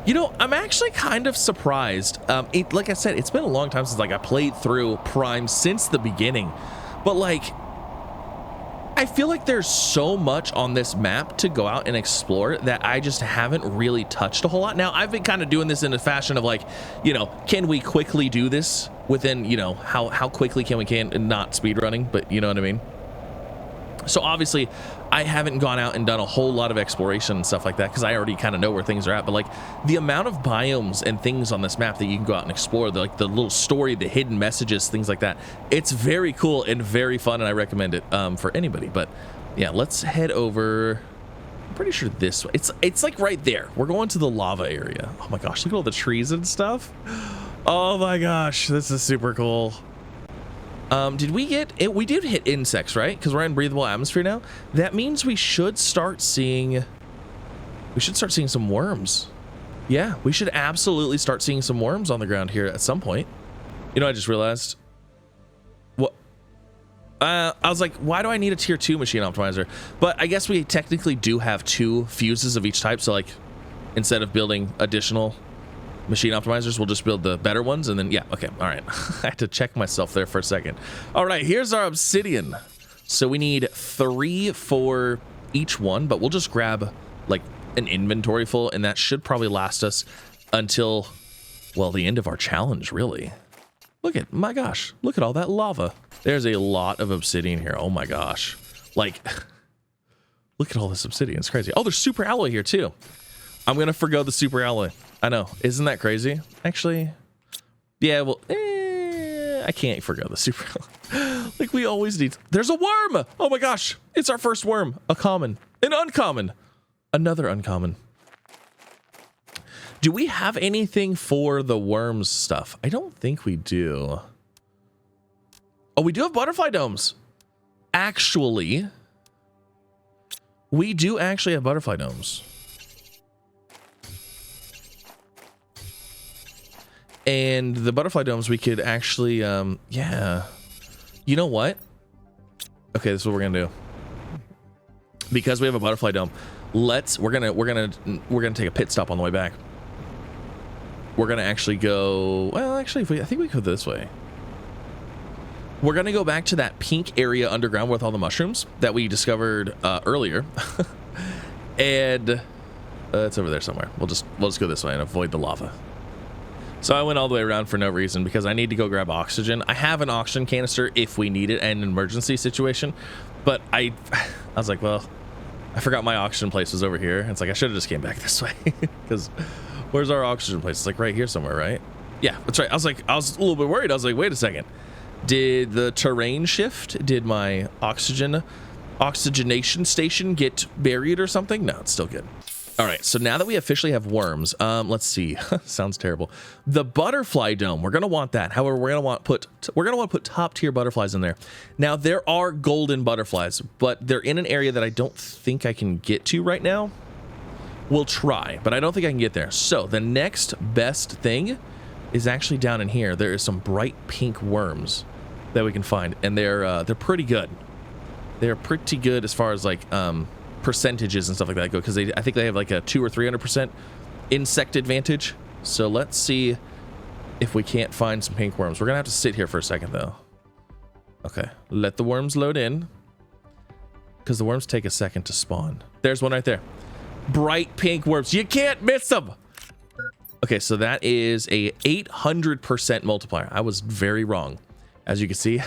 You know, I'm actually kind of surprised. Like I said, it's been a long time since like I played through Prime since the beginning, but like I feel like there's so much on this map to go out and explore that I just haven't really touched a whole lot. Now, I've been kind of doing this in a fashion of like, you know, can we quickly do this within, you know, how quickly can we not speed running, but you know what I mean? So obviously I haven't gone out and done a whole lot of exploration and stuff like that because I already kind of know where things are at. But like the amount of biomes and things on this map that you can go out and explore, the little story, the hidden messages, things like that, it's very cool and very fun, and I recommend it for anybody. But yeah, let's head over. I'm pretty sure this way. It's like right there. We're going to the lava area. Oh my gosh, look at all the trees and stuff. Oh my gosh, this is super cool. Did we get it? We did hit insects, right? Because we're in breathable atmosphere now. That means we should start seeing some worms. Yeah, we should absolutely start seeing some worms on the ground here at some point. You know, I just realized. What? I was like, why do I need a tier 2 machine optimizer? But I guess we technically do have 2 fuses of each type. So like, instead of building additional machine optimizers, we'll just build the better ones. And then, yeah, okay, all right. I had to check myself there for a second. All right, here's our obsidian. So we need 3 for each one, but we'll just grab like an inventory full, and that should probably last us until, well, the end of our challenge, really. Look at, my gosh, look at all that lava. There's a lot of obsidian here. Oh my gosh. Like, look at all this obsidian. It's crazy. Oh, there's super alloy here too. I'm going to forgo the super alloy. I know. Isn't that crazy? Actually, yeah, well, I can't forgo the super alloy. Like, we always need. There's a worm. Oh my gosh. It's our first worm. A common. An uncommon. Another uncommon. Do we have anything for the worms stuff? I don't think we do. Oh, we do have butterfly domes. Actually, we do actually have butterfly domes. And the butterfly domes, we could actually, yeah. You know what? Okay, this is what we're gonna do. Because we have a butterfly dome, we're gonna take a pit stop on the way back. We're gonna actually go, well, actually, I think we go this way. We're gonna go back to that pink area underground with all the mushrooms that we discovered earlier. And it's over there somewhere. We'll just go this way and avoid the lava. So I went all the way around for no reason because I need to go grab oxygen. I have an oxygen canister if we need it in an emergency situation, but I was like, well, I forgot my oxygen place was over here. It's like I should have just came back this way because where's our oxygen place? It's like right here somewhere, right? Yeah, that's right. I was a little bit worried. I was like, wait a second. Did the terrain shift? Did my oxygenation station get buried or something? No, it's still good. All right, so now that we officially have worms, let's see. Sounds terrible. The butterfly dome, we're gonna want that. However, we're gonna want to put top tier butterflies in there. Now there are golden butterflies, but they're in an area that I don't think I can get to right now. We'll try, but I don't think I can get there. So the next best thing is actually down in here. There is some bright pink worms that we can find, and they're pretty good. They're pretty good as far as like percentages and stuff like that go, because I think they have like a 200 or 300% insect advantage. So let's see if we can't find some pink worms. We're gonna have to sit here for a second though. Okay, let the worms load in, because the worms take a second to spawn. There's one right there. Bright pink worms. You can't miss them. Okay, so that is a 800% multiplier. I was very wrong, as you can see.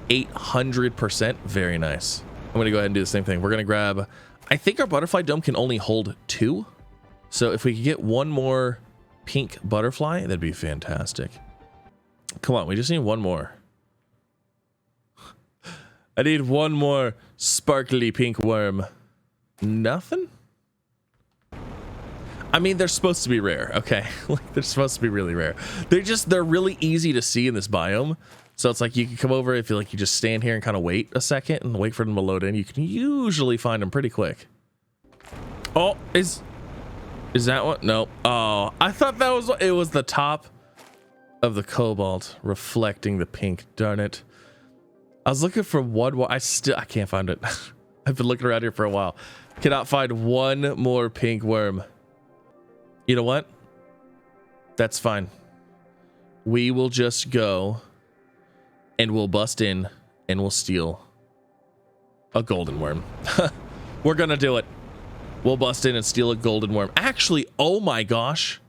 800%. Very nice. I'm gonna go ahead and do the same thing. We're gonna grab, I think our butterfly dome can only hold 2. So if we could get one more pink butterfly, that'd be fantastic. Come on, we just need one more. I need one more sparkly pink worm. Nothing? I mean, they're supposed to be rare, okay? Like, they're supposed to be really rare. They're really easy to see in this biome. So it's like you can come over if you like, you just stand here and kind of wait a second and wait for them to load in. You can usually find them pretty quick. Oh, is that one? No. Oh, I thought it was the top of the cobalt reflecting the pink. Darn it. I was looking for one more. I can't find it. I've been looking around here for a while. Cannot find one more pink worm. You know what? That's fine. We will just go and we'll bust in and we'll steal a golden worm. We're gonna do it. We'll bust in and steal a golden worm. Actually, oh my gosh,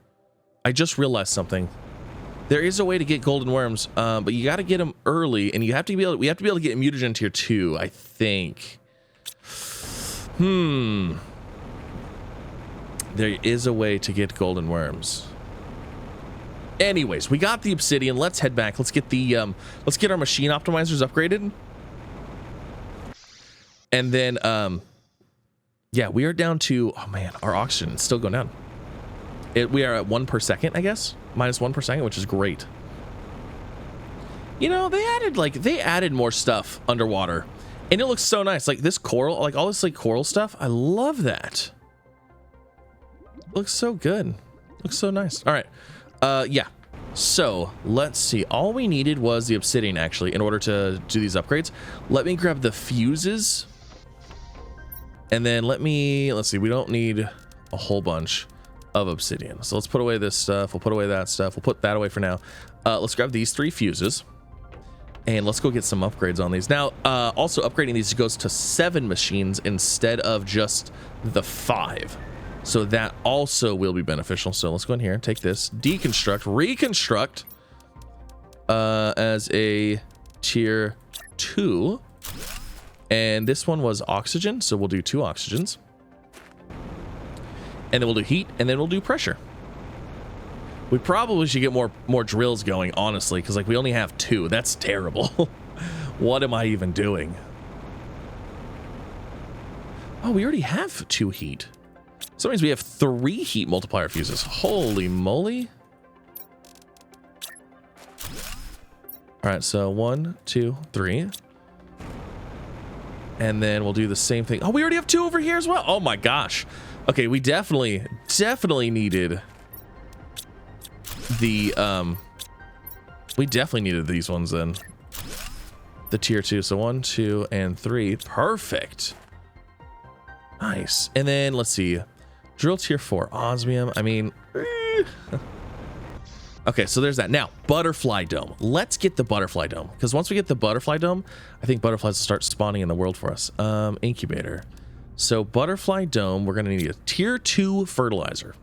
I just realized something. There is a way to get golden worms, but you got to get them early, and we have to be able to get mutagen tier 2, I think. There is a way to get golden worms. Anyways, we got the obsidian. Let's head back. Let's get our machine optimizers upgraded. And then yeah, we are down to, oh man, our oxygen is still going down. We are at 1 per second, I guess. -1 per second, which is great. You know, they added more stuff underwater, and it looks so nice. Like this coral, like all this like coral stuff. I love that. It looks so good. Looks so nice. All right. Yeah. So let's see. All we needed was the obsidian, actually, in order to do these upgrades. Let me grab the fuses. And then let's see. We don't need a whole bunch of obsidian. So let's put away this stuff. We'll put away that stuff. We'll put that away for now. Let's grab these 3 fuses. And let's go get some upgrades on these. Now, also upgrading these goes to 7 machines instead of just the 5. So that also will be beneficial. So let's go in here, take this, deconstruct, reconstruct as a tier 2. And this one was oxygen, so we'll do 2 oxygens. And then we'll do heat, and then we'll do pressure. We probably should get more drills going, honestly, because like we only have 2. That's terrible. What am I even doing? Oh, we already have 2 heat. So that means we have 3 heat multiplier fuses. Holy moly. All right, so 1, 2, 3. And then we'll do the same thing. Oh, we already have 2 over here as well. Oh my gosh. Okay, we definitely needed the we definitely needed these ones then. The tier 2. So 1, 2, and 3. Perfect. Nice. And then let's see. Drill tier 4 osmium. I mean, okay, so there's that. Now, butterfly dome. Let's get the butterfly dome, because once we get the butterfly dome, I think butterflies will start spawning in the world for us. Incubator. So butterfly dome, we're gonna need a tier 2 fertilizer.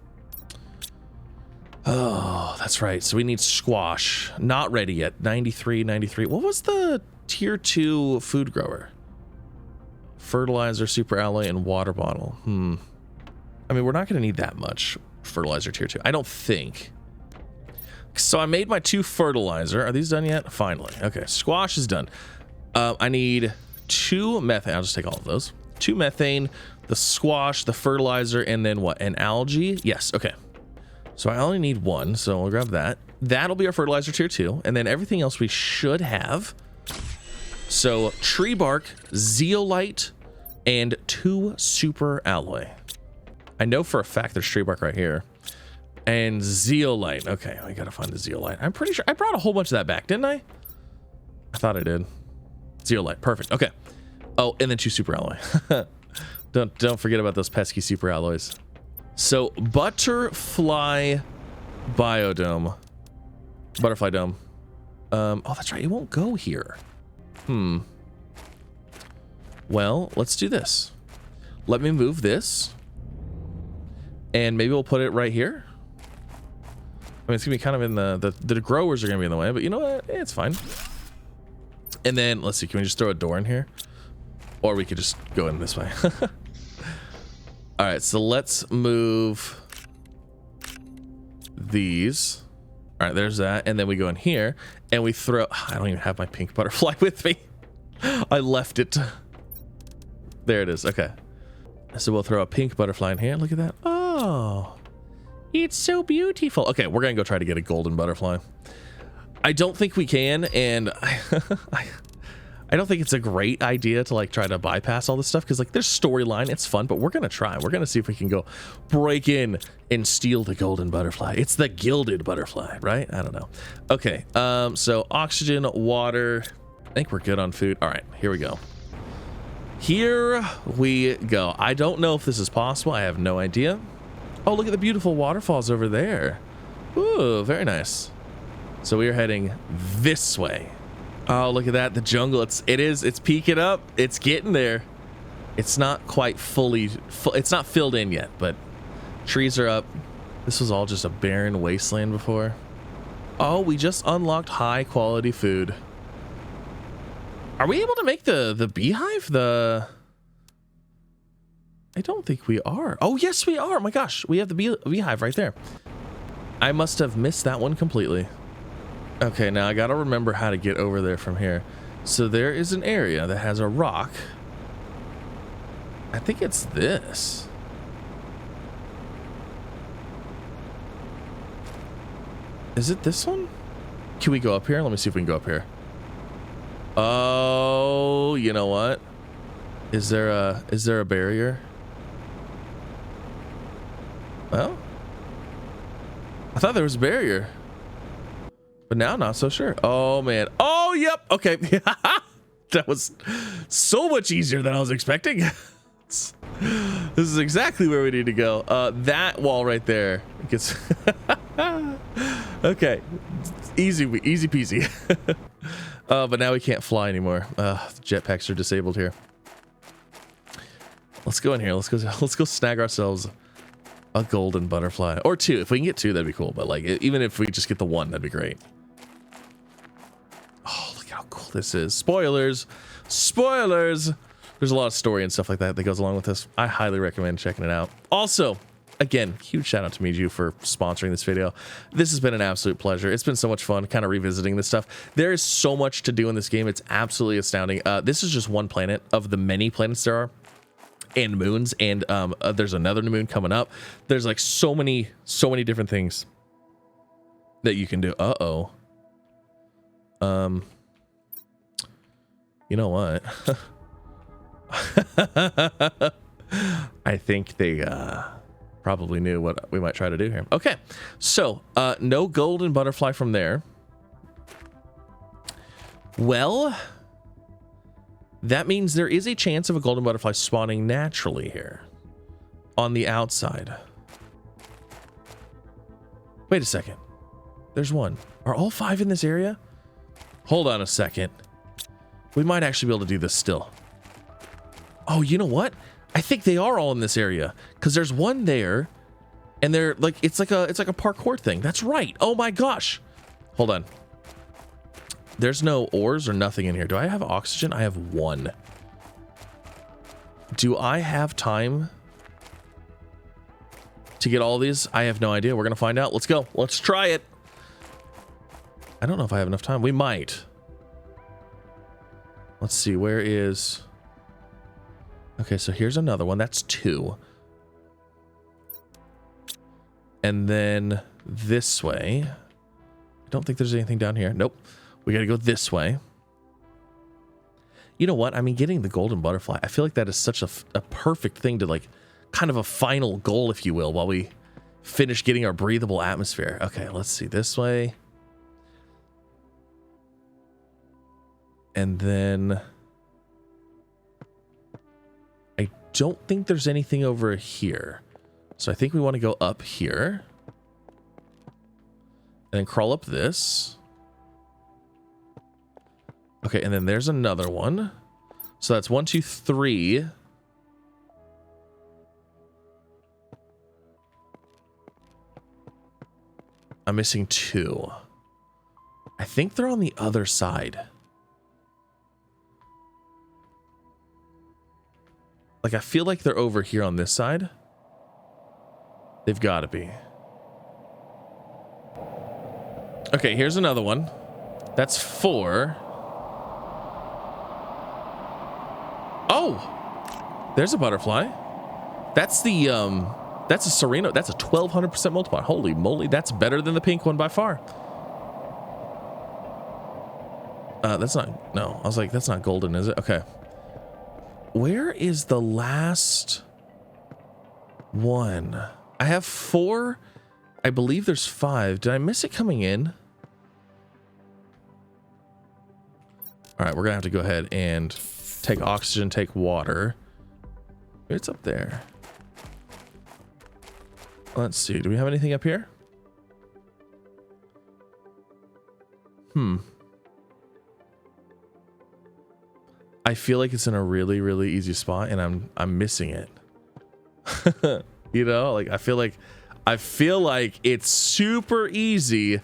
Oh, that's right. So we need squash. Not ready yet. 93, 93. What was the tier 2 food grower? Fertilizer, super alloy, and water bottle. I mean, we're not going to need that much fertilizer tier 2. I don't think. So I made my 2 fertilizer. Are these done yet? Finally. Okay, squash is done. I need 2 methane. I'll just take all of those. 2 methane, the squash, the fertilizer, and then what? An algae? Yes, okay. So I only need 1, so we'll grab that. That'll be our fertilizer tier 2, and then everything else we should have. So tree bark, zeolite, and 2 super alloy. I know for a fact there's tree bark right here. And zeolite. Okay, we gotta find the zeolite. I'm pretty sure I brought a whole bunch of that back, didn't I? I thought I did. Zeolite, perfect. Okay. Oh, and then 2 super alloy. Don't forget about those pesky super alloys. So butterfly biodome. Butterfly dome. Oh, that's right. It won't go here. Well, let's do this. Let me move this. And maybe we'll put it right here. I mean, it's gonna be kind of in the growers are gonna be in the way, but you know what? It's fine. And then let's see, can we just throw a door in here? Or we could just go in this way. All right, so let's move these. All right, there's that. And then we go in here and we throw, I don't even have my pink butterfly with me. I left it. There it is. Okay. So we'll throw a pink butterfly in here. Look at that. Oh, it's so beautiful. Okay, we're gonna go try to get a golden butterfly. I don't think we can, and I don't think it's a great idea to like try to bypass all this stuff, because like there's storyline, it's fun, but we're gonna try. We're gonna see if we can go break in and steal the golden butterfly. It's the gilded butterfly, right? I don't know. Okay, so oxygen, water. I think we're good on food. All right, here we go. Here we go. I don't know if this is possible. I have no idea. Oh, look at the beautiful waterfalls over there. Ooh, very nice. So we are heading this way. Oh, look at that. The jungle. It's peaking up. It's getting there. It's not quite fully, it's not filled in yet, but trees are up. This was all just a barren wasteland before. Oh, we just unlocked high quality food. Are we able to make the beehive? I don't think we are. Oh, yes, we are. Oh my gosh, we have the beehive right there. I must have missed that one completely. Okay, now I gotta remember how to get over there from here. So there is an area that has a rock. I think it's this. Is it this one? Can we go up here? Let me see if we can go up here. Oh, you know what? Is there a barrier? Well, I thought there was a barrier, but now not so sure. Oh man. Oh, yep. Okay. That was so much easier than I was expecting. This is exactly where we need to go. That wall right there gets okay. Easy peasy. But now we can't fly anymore. The jetpacks are disabled here. Let's go in here. Let's go snag ourselves a golden butterfly, or two. If we can get two, that'd be cool. But like, even if we just get the one, that'd be great. Oh, look how cool this is. Spoilers. There's a lot of story and stuff like that that goes along with this. I highly recommend checking it out. Also, again, huge shout out to Miju for sponsoring this video. This has been an absolute pleasure. It's been so much fun kind of revisiting this stuff. There is so much to do in this game. It's absolutely astounding. This is just one planet of the many planets there are, and moons, and there's another moon coming up. There's like so many different things that you can do. You know what? I think they probably knew what we might try to do here. Okay, so no golden butterfly from there. Well, that means there is a chance of a golden butterfly spawning naturally here on the outside. Wait a second. There's one. Are all 5 in this area? Hold on a second. We might actually be able to do this still. Oh, you know what? I think they are all in this area because there's one there, and they're like it's like a parkour thing. That's right. Oh my gosh. Hold on. There's no ores or nothing in here. Do I have oxygen? I have 1. Do I have time to get all these? I have no idea. We're gonna find out. Let's go. Let's try it. I don't know if I have enough time. We might. Let's see. Where is... Okay, so here's another one. That's 2. And then this way. I don't think there's anything down here. Nope. We gotta go this way. You know what? I mean, getting the golden butterfly, I feel like that is such a perfect thing to like, kind of a final goal, if you will, while we finish getting our breathable atmosphere. Okay, let's see. This way. And then... I don't think there's anything over here. So I think we want to go up here. And then crawl up this. Okay, and then there's another one. So that's 1, 2, 3. I'm missing 2. I think they're on the other side. Like, I feel like they're over here on this side. They've got to be. Okay, here's another one. That's 4. Oh! There's a butterfly. That's the, that's a Sereno. That's a 1200% multiplier. Holy moly, that's better than the pink one by far. That's not, no. I was like, that's not golden, is it? Okay. Where is the last one? I have 4. I believe there's 5. Did I miss it coming in? All right, we're gonna have to go ahead and take oxygen, take water. It's up there. Let's see. Do we have anything up here? I feel like it's in a really, really easy spot, and I'm missing it. You know, like I feel like it's super easy,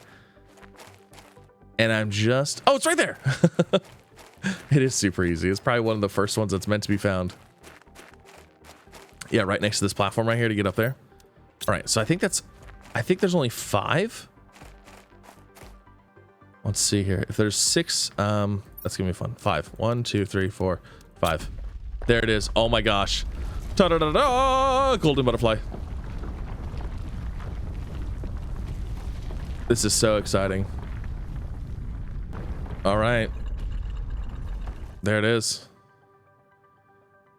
and I'm just... Oh, it's right there. It is super easy. It's probably one of the first ones that's meant to be found. Yeah, right next to this platform right here to get up there. All right, so I think there's only 5. Let's see here. If there's 6, that's gonna be fun. 5. 1, 2, 3, 4, 5. There it is. Oh my gosh. Ta-da-da-da! Golden butterfly. This is so exciting. All right. There it is.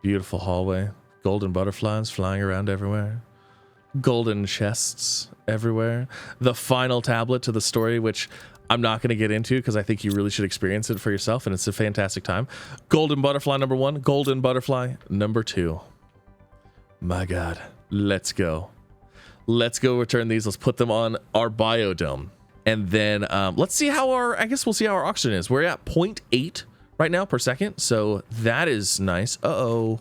Beautiful hallway. Golden butterflies flying around everywhere. Golden chests everywhere. The final tablet to the story, which I'm not going to get into because I think you really should experience it for yourself, and it's a fantastic time. Golden butterfly number 1, golden butterfly number 2. My God, let's go. Let's go return these. Let's put them on our biodome. And then let's see how I guess we'll see how our oxygen is. We're at 0.8 right now per second. So that is nice. Uh-oh.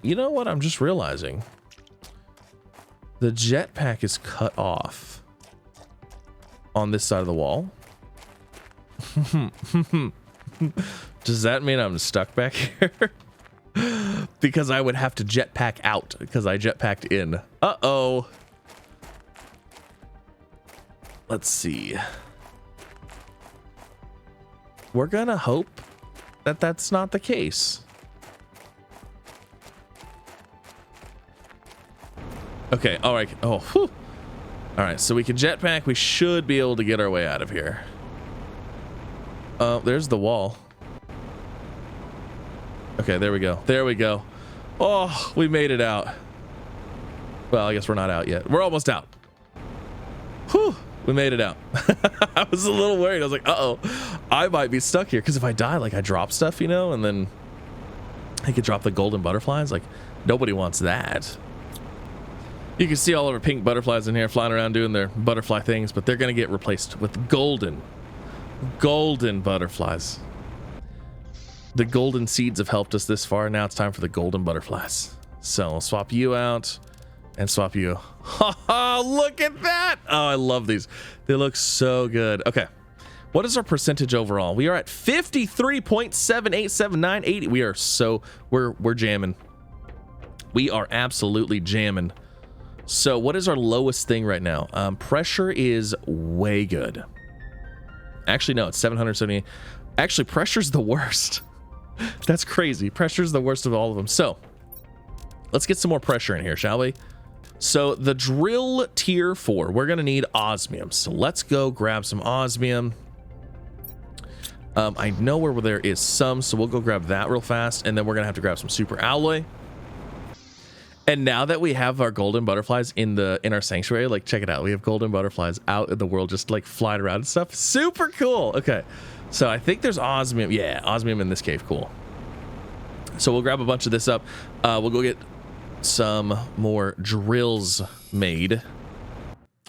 You know what? I'm just realizing the jetpack is cut off on this side of the wall. Does that mean I'm stuck back here? Because I would have to jetpack out because I jetpacked in. Uh-oh. Let's see. We're gonna hope that that's not the case. Okay, all right. Oh, whew. All right, so we can jetpack. We should be able to get our way out of here. There's the wall. Okay, there we go. There we go. Oh, we made it out. Well, I guess we're not out yet. We're almost out. Whew, we made it out. I was a little worried. I was like, uh-oh, I might be stuck here. Because if I die, like I drop stuff, you know, and then I could drop the golden butterflies. Like, nobody wants that. You can see all of our pink butterflies in here flying around doing their butterfly things, but they're going to get replaced with golden butterflies. The golden seeds have helped us this far. Now it's time for the golden butterflies. So I'll swap you out and swap you. Ha ha, look at that. Oh, I love these. They look so good. Okay. What is our percentage overall? We are at 53.787980. We are so, we're jamming. We are absolutely jamming. So what is our lowest thing right now? Pressure is way good. Actually, no, it's 770. Actually, pressure's the worst. That's crazy. Pressure's the worst of all of them. So let's get some more pressure in here, shall we? So the drill tier 4, we're going to need osmium. So let's go grab some osmium. I know where there is some, so we'll go grab that real fast. And then we're going to have to grab some super alloy. And now that we have our golden butterflies in our sanctuary, like check it out. We have golden butterflies out in the world just like flying around and stuff. Super cool. Okay. So I think there's osmium. Yeah, osmium in this cave. Cool. So we'll grab a bunch of this up. We'll go get some more drills made.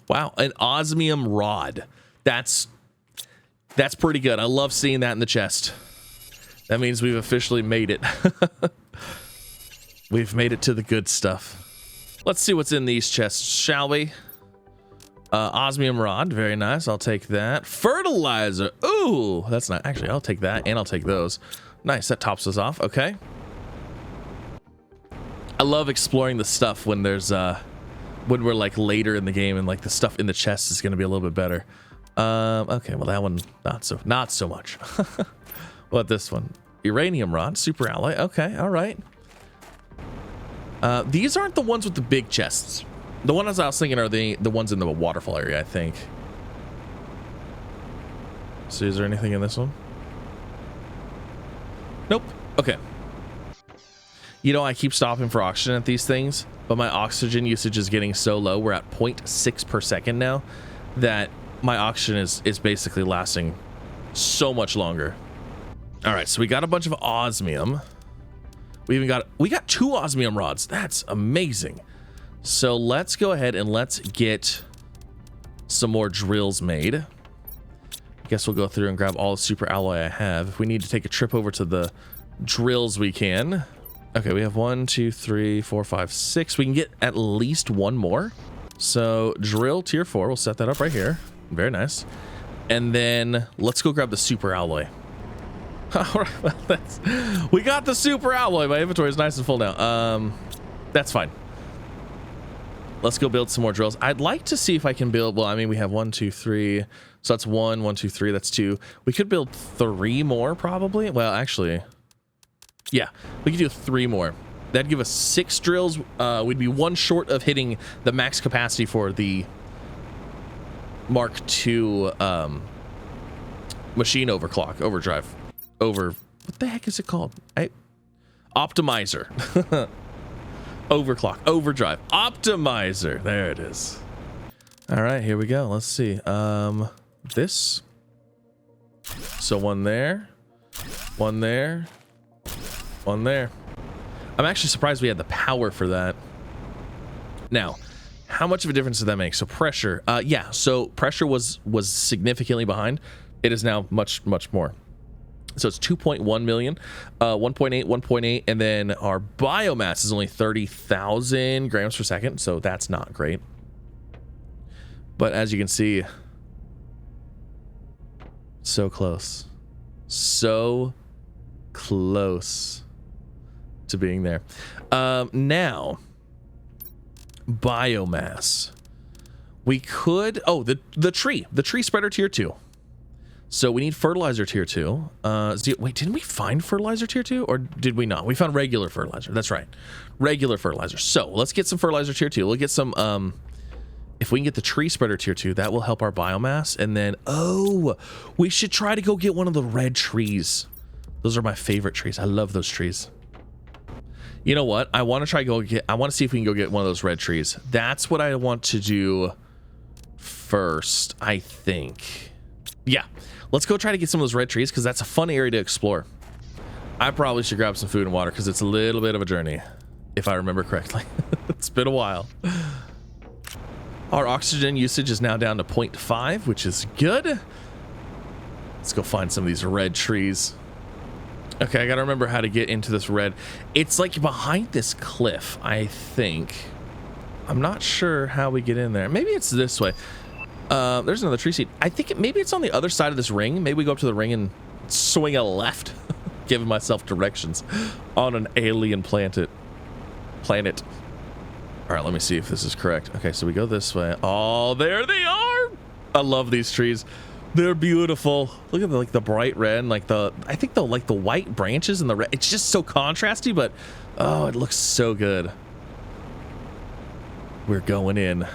Wow, an osmium rod. That's pretty good. I love seeing that in the chest. That means we've officially made it. We've made it to the good stuff. Let's see what's in these chests, shall we? Osmium rod, very nice. I'll take that. Fertilizer. Ooh, that's not actually. I'll take that, and I'll take those. Nice. That tops us off. Okay. I love exploring the stuff when there's when we're like later in the game and like the stuff in the chest is going to be a little bit better. Okay. Well, that one not so much. What this one? Uranium rod, super alloy. Okay. All right. These aren't the ones with the big chests. The ones I was thinking are the ones in the waterfall area, I think. So is there anything in this one? Nope. Okay. You know, I keep stopping for oxygen at these things, but my oxygen usage is getting so low. We're at 0.6 per second now that my oxygen is basically lasting so much longer. All right, so we got a bunch of osmium. We got 2 osmium rods. That's amazing. So let's go ahead and let's get some more drills made. I guess we'll go through and grab all the super alloy I have. If we need to take a trip over to the drills, we can. Okay, we have 1, 2, 3, 4, 5, 6. We can get at least one more. So drill tier 4, we'll set that up right here. Very nice. And then let's go grab the super alloy. All right, well, we got the super alloy. My inventory is nice and full now. That's fine. Let's go build some more drills. I'd like to see if I can build, well, I mean, we have 1, 2, 3. So that's 1, 1, 2, 3. That's 2. We could build 3 more probably. Well, actually, yeah, we could do 3 more. That'd give us 6 drills. We'd be 1 short of hitting the max capacity for the Mark II machine overdrive. What the heck is it called? Optimizer. Overclock, overdrive, optimizer. There it is. All right, here we go. Let's see. This. So one there, one there, one there. I'm actually surprised we had the power for that. Now, how much of a difference did that make? So pressure, yeah. So pressure was significantly behind. It is now much more. So it's 2.1 million, 1.8, 1.8, and then our biomass is only 30,000 grams per second, so that's not great. But as you can see, so close. So close to being there. Now, biomass. We could, oh, the tree spreader tier 2. So we need fertilizer tier 2. Wait, didn't we find fertilizer tier 2 or did we not? We found regular fertilizer. That's right. Regular fertilizer. So let's get some fertilizer tier 2. We'll get some, if we can get the tree spreader tier 2, that will help our biomass. And then, oh, we should try to go get one of the red trees. Those are my favorite trees. I love those trees. You know what? I want to see if we can go get one of those red trees. That's what I want to do first, I think. Yeah. Let's go try to get some of those red trees because that's a fun area to explore. I probably should grab some food and water because it's a little bit of a journey, if I remember correctly. It's been a while. Our oxygen usage is now down to 0.5, which is good. Let's go find some of these red trees. Okay, I gotta remember how to get into this red. It's like behind this cliff, I think. I'm not sure how we get in there. Maybe it's this way. There's another tree seed. I think maybe it's on the other side of this ring. Maybe we go up to the ring and swing a left. Giving myself directions on an alien planet. All right, let me see if this is correct. Okay, so we go this way. Oh, there they are. I love these trees. They're beautiful. Look at the bright red and I think the white branches and the red. It's just so contrasty, but oh, it looks so good. We're going in.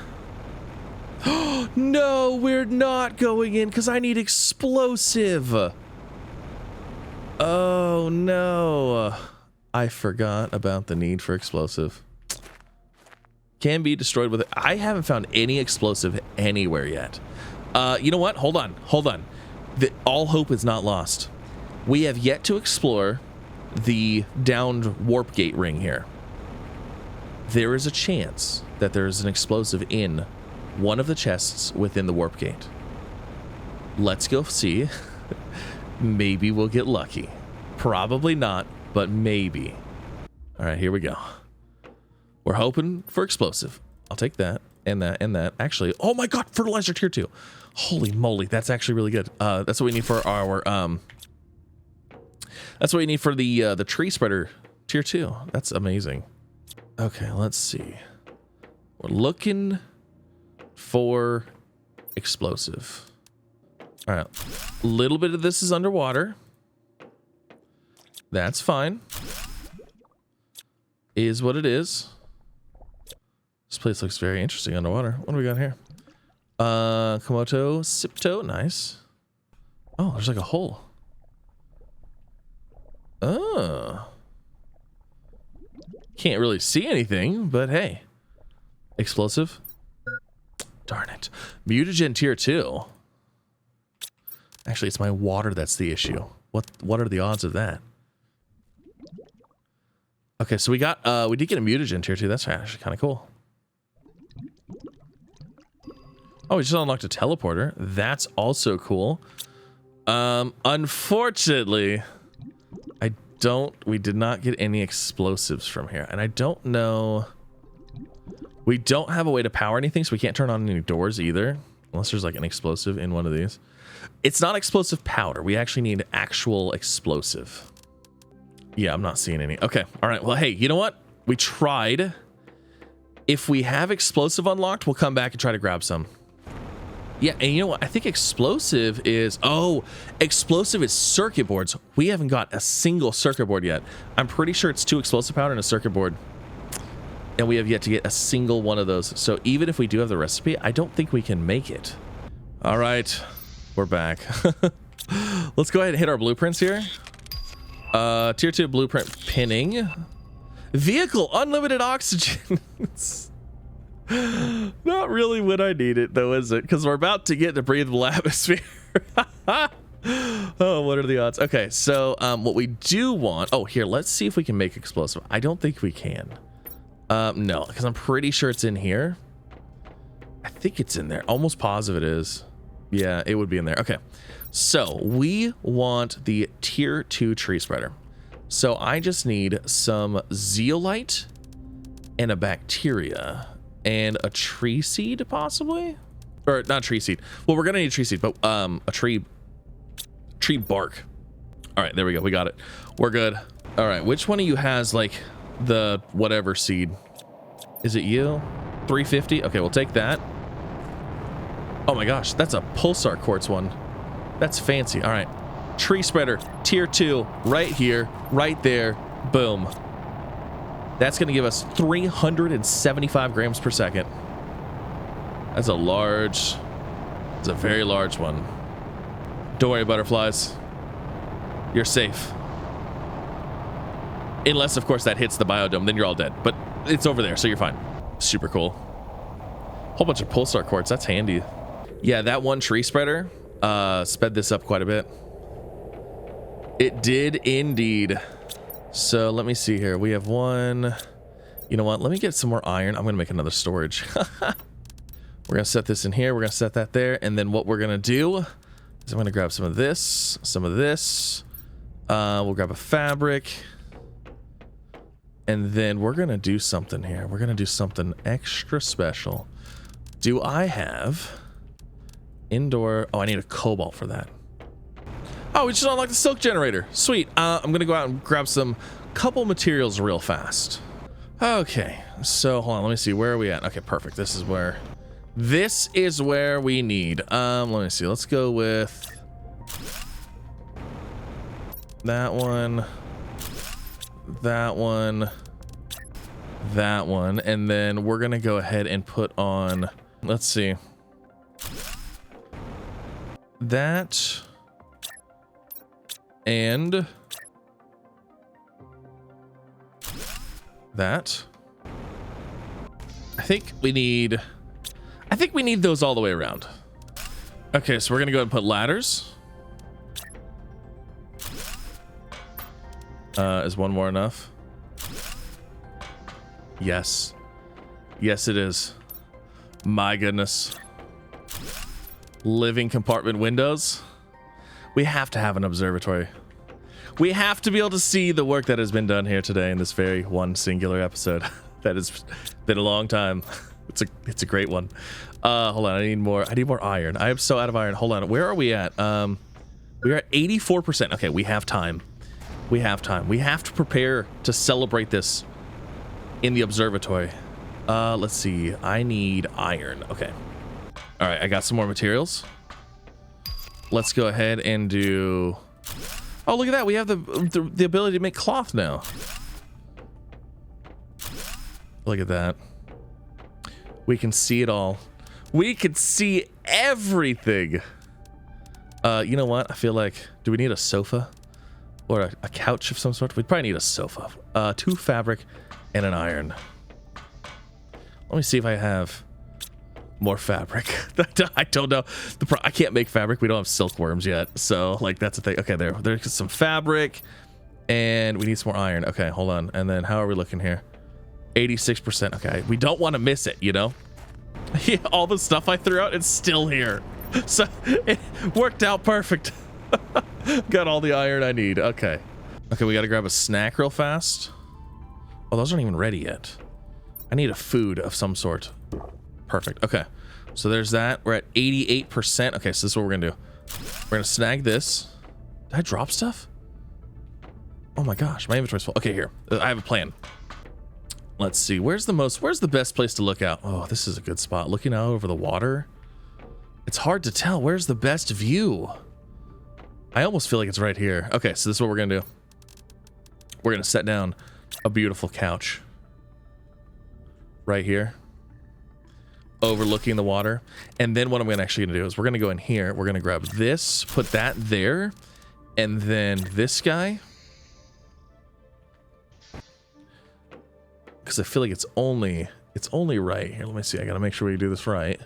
No, we're not going in because I need explosive. Oh no. I forgot about the need for explosive. Can be destroyed with it. I haven't found any explosive anywhere yet. You know what? Hold on. All hope is not lost. We have yet to explore the downed warp gate ring here. There is a chance that there is an explosive in one of the chests within the warp gate. Let's go see. Maybe we'll get lucky. Probably not, but maybe. All right, here we go. We're hoping for explosive. I'll take that and that and that. Actually, oh my god, fertilizer tier 2. Holy moly, that's actually really good. That's what we need for our that's what we need for the tree spreader tier 2. That's amazing. Okay, let's see. We're looking for explosive. All right, a little bit of this is underwater. That's fine. Is what it is. This place looks very interesting underwater. What do we got here? Komodo Sipto, nice. Oh, there's like a hole. Oh. Can't really see anything, but hey. Explosive. Darn it. Mutagen tier 2. Actually, it's my water that's the issue. What are the odds of that? Okay, so we did get a mutagen tier 2. That's actually kind of cool. Oh, we just unlocked a teleporter. That's also cool. Unfortunately, we did not get any explosives from here. And I don't know. We don't have a way to power anything, so we can't turn on any doors either. Unless there's like an explosive in one of these. It's not explosive powder. We actually need actual explosive. Yeah, I'm not seeing any. Okay, all right. Well, hey, you know what? We tried. If we have explosive unlocked, we'll come back and try to grab some. Yeah, and you know what? I think explosive is... Oh, explosive is circuit boards. We haven't got a single circuit board yet. I'm pretty sure it's 2 explosive powder and a circuit board. And we have yet to get a single one of those. So even if we do have the recipe, I don't think we can make it. All right, we're back. Let's go ahead and hit our blueprints here. Tier 2 blueprint pinning. Vehicle, unlimited oxygen. Not really what I need it though, is it? Because we're about to get the breathable atmosphere. Oh, what are the odds? Okay, so what we do want, oh, here, let's see if we can make explosive. I don't think we can. No, because I'm pretty sure it's in here. I think it's in there. Almost positive it is. Yeah, it would be in there. Okay, so we want the tier 2 tree spreader. So I just need some zeolite and a bacteria and a tree seed, possibly, or not tree seed. Well, we're gonna need a tree seed, but a tree bark. All right, there we go. We got it. We're good. All right, which one of you has like the whatever seed? Is it you? 350. Okay, we'll take that. Oh my gosh, that's a pulsar quartz one. That's fancy. All right, tree spreader tier 2 right here, right there. Boom. That's gonna give us 375 grams per second. That's a large, it's a very large one. Don't worry, butterflies, you're safe. Unless of course that hits the biodome, then you're all dead, but it's over there, so you're fine. Super cool. Whole bunch of pulsar quartz, that's handy. Yeah, that one tree spreader sped this up quite a bit. It did indeed. So let me see here. We have one. You know what? Let me get some more iron. I'm going to make another storage. We're going to set this in here. We're going to set that there. And then what we're going to do is I'm going to grab some of this, some of this. We'll grab a fabric. And then we're going to do something here. We're going to do something extra special. Do I have indoor? Oh, I need a cobalt for that. Oh, we just unlocked the silk generator. Sweet. I'm gonna go out and grab some couple materials real fast. Okay, so hold on, let me see, where are we at? Okay, perfect. This is where we need. Let me see. Let's go with that one, that one, that one, and then we're gonna go ahead and put on, let's see, that and that. I think we need those all the way around. Okay, so we're gonna go ahead and put ladders. Is one more enough? Yes. Yes, it is. My goodness. Living compartment windows. We have to have an observatory. We have to be able to see the work that has been done here today in this very one singular episode. That has been a long time. It's a great one. Hold on, I need more iron. I am so out of iron. Hold on, where are we at? We're at 84%. Okay, we have time. We have time. We have to prepare to celebrate this in the observatory. Let's see. I need iron. Okay. All right, I got some more materials. Let's go ahead and do... Oh, look at that. We have the ability to make cloth now. Look at that. We can see it all. We can see everything. You know what? I feel like... Do we need a sofa? Or a couch of some sort? We probably need a sofa. 2 fabric and an iron. Let me see if I have... more fabric. I don't know. I can't make fabric. We don't have silkworms yet. So, like, that's the thing. Okay, there's some fabric. And we need some more iron. Okay, hold on. And then how are we looking here? 86%. Okay, we don't want to miss it, you know? Yeah, all the stuff I threw out, it's still here. So, it worked out perfect. Got all the iron I need. Okay. Okay, we got to grab a snack real fast. Oh, those aren't even ready yet. I need a food of some sort. Perfect. Okay, so there's that. We're at 88%. Okay, so this is what we're gonna do. We're gonna snag this. Did I drop stuff? Oh my gosh, my inventory's full. Okay, here. I have a plan. Let's see. Where's the best place to look out? Oh, this is a good spot. Looking out over the water. It's hard to tell. Where's the best view? I almost feel like it's right here. Okay, so this is what we're gonna do. We're gonna set down a beautiful couch. Right here. overlooking the water. And then what I'm actually gonna do is we're gonna go in here. We're gonna grab this, put that there, and then this guy. Because I feel like it's only right here. Let me see. I gotta make sure we do this right.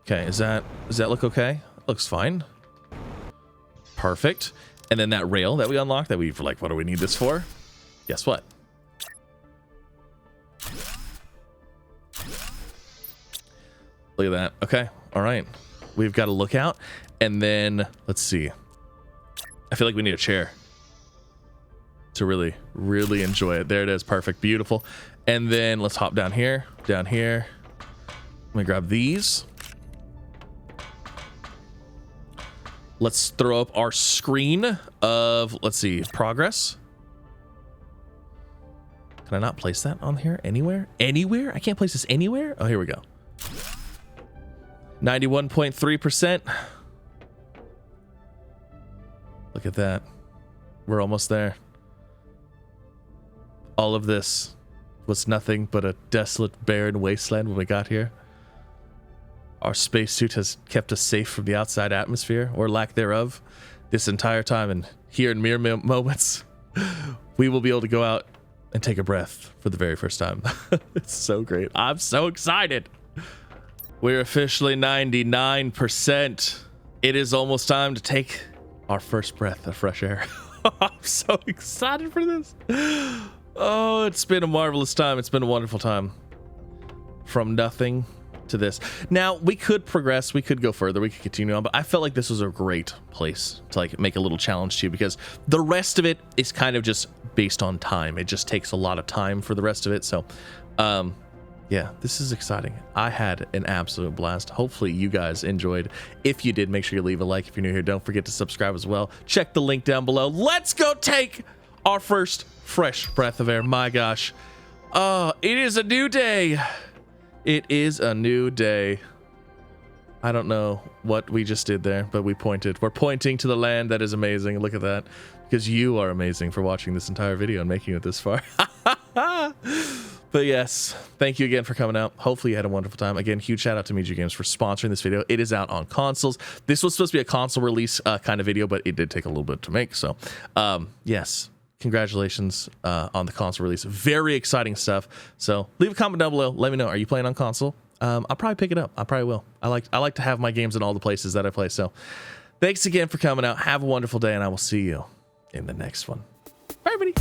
Okay, does that look okay? Looks fine. Perfect. And then that rail that we unlocked that we've like, what do we need this for? Guess what? Look at that. Okay. All right. We've got a lookout. And then let's see. I feel like we need a chair to really, really enjoy it. There it is. Perfect. Beautiful. And then let's hop down here. Down here. Let me grab these. Let's throw up our screen of, let's see, progress. Can I not place that on here anywhere? Anywhere? I can't place this anywhere? Oh, here we go. 91.3%. Look at that. We're almost there. All of this was nothing but a desolate, barren wasteland when we got here. Our spacesuit has kept us safe from the outside atmosphere, or lack thereof, this entire time. And here in mere moments, we will be able to go out and take a breath for the very first time. It's so great. I'm so excited. We're officially 99%. It is almost time to take our first breath of fresh air. I'm so excited for this. Oh, it's been a marvelous time. It's been a wonderful time. From nothing to this. Now, we could progress. We could go further. We could continue on. But I felt like this was a great place to like make a little challenge to you, because the rest of it is kind of just based on time. It just takes a lot of time for the rest of it. So, yeah, this is exciting. I had an absolute blast. Hopefully you guys enjoyed. If you did, make sure you leave a like. If you're new here, don't forget to subscribe as well. Check the link down below. Let's go take our first fresh breath of air. My gosh. It is a new day. It is a new day. I don't know what we just did there, but we pointed. We're pointing to the land that is amazing. Look at that. Because you are amazing for watching this entire video and making it this far. But yes, thank you again for coming out. Hopefully you had a wonderful time. Again, huge shout out to MeeJu Games for sponsoring this video. It is out on consoles. This was supposed to be a console release kind of video, but it did take a little bit to make. So yes, congratulations on the console release. Very exciting stuff. So leave a comment down below. Let me know. Are you playing on console? I'll probably pick it up. I probably will. I like to have my games in all the places that I play. So thanks again for coming out. Have a wonderful day, and I will see you in the next one. Bye, everybody.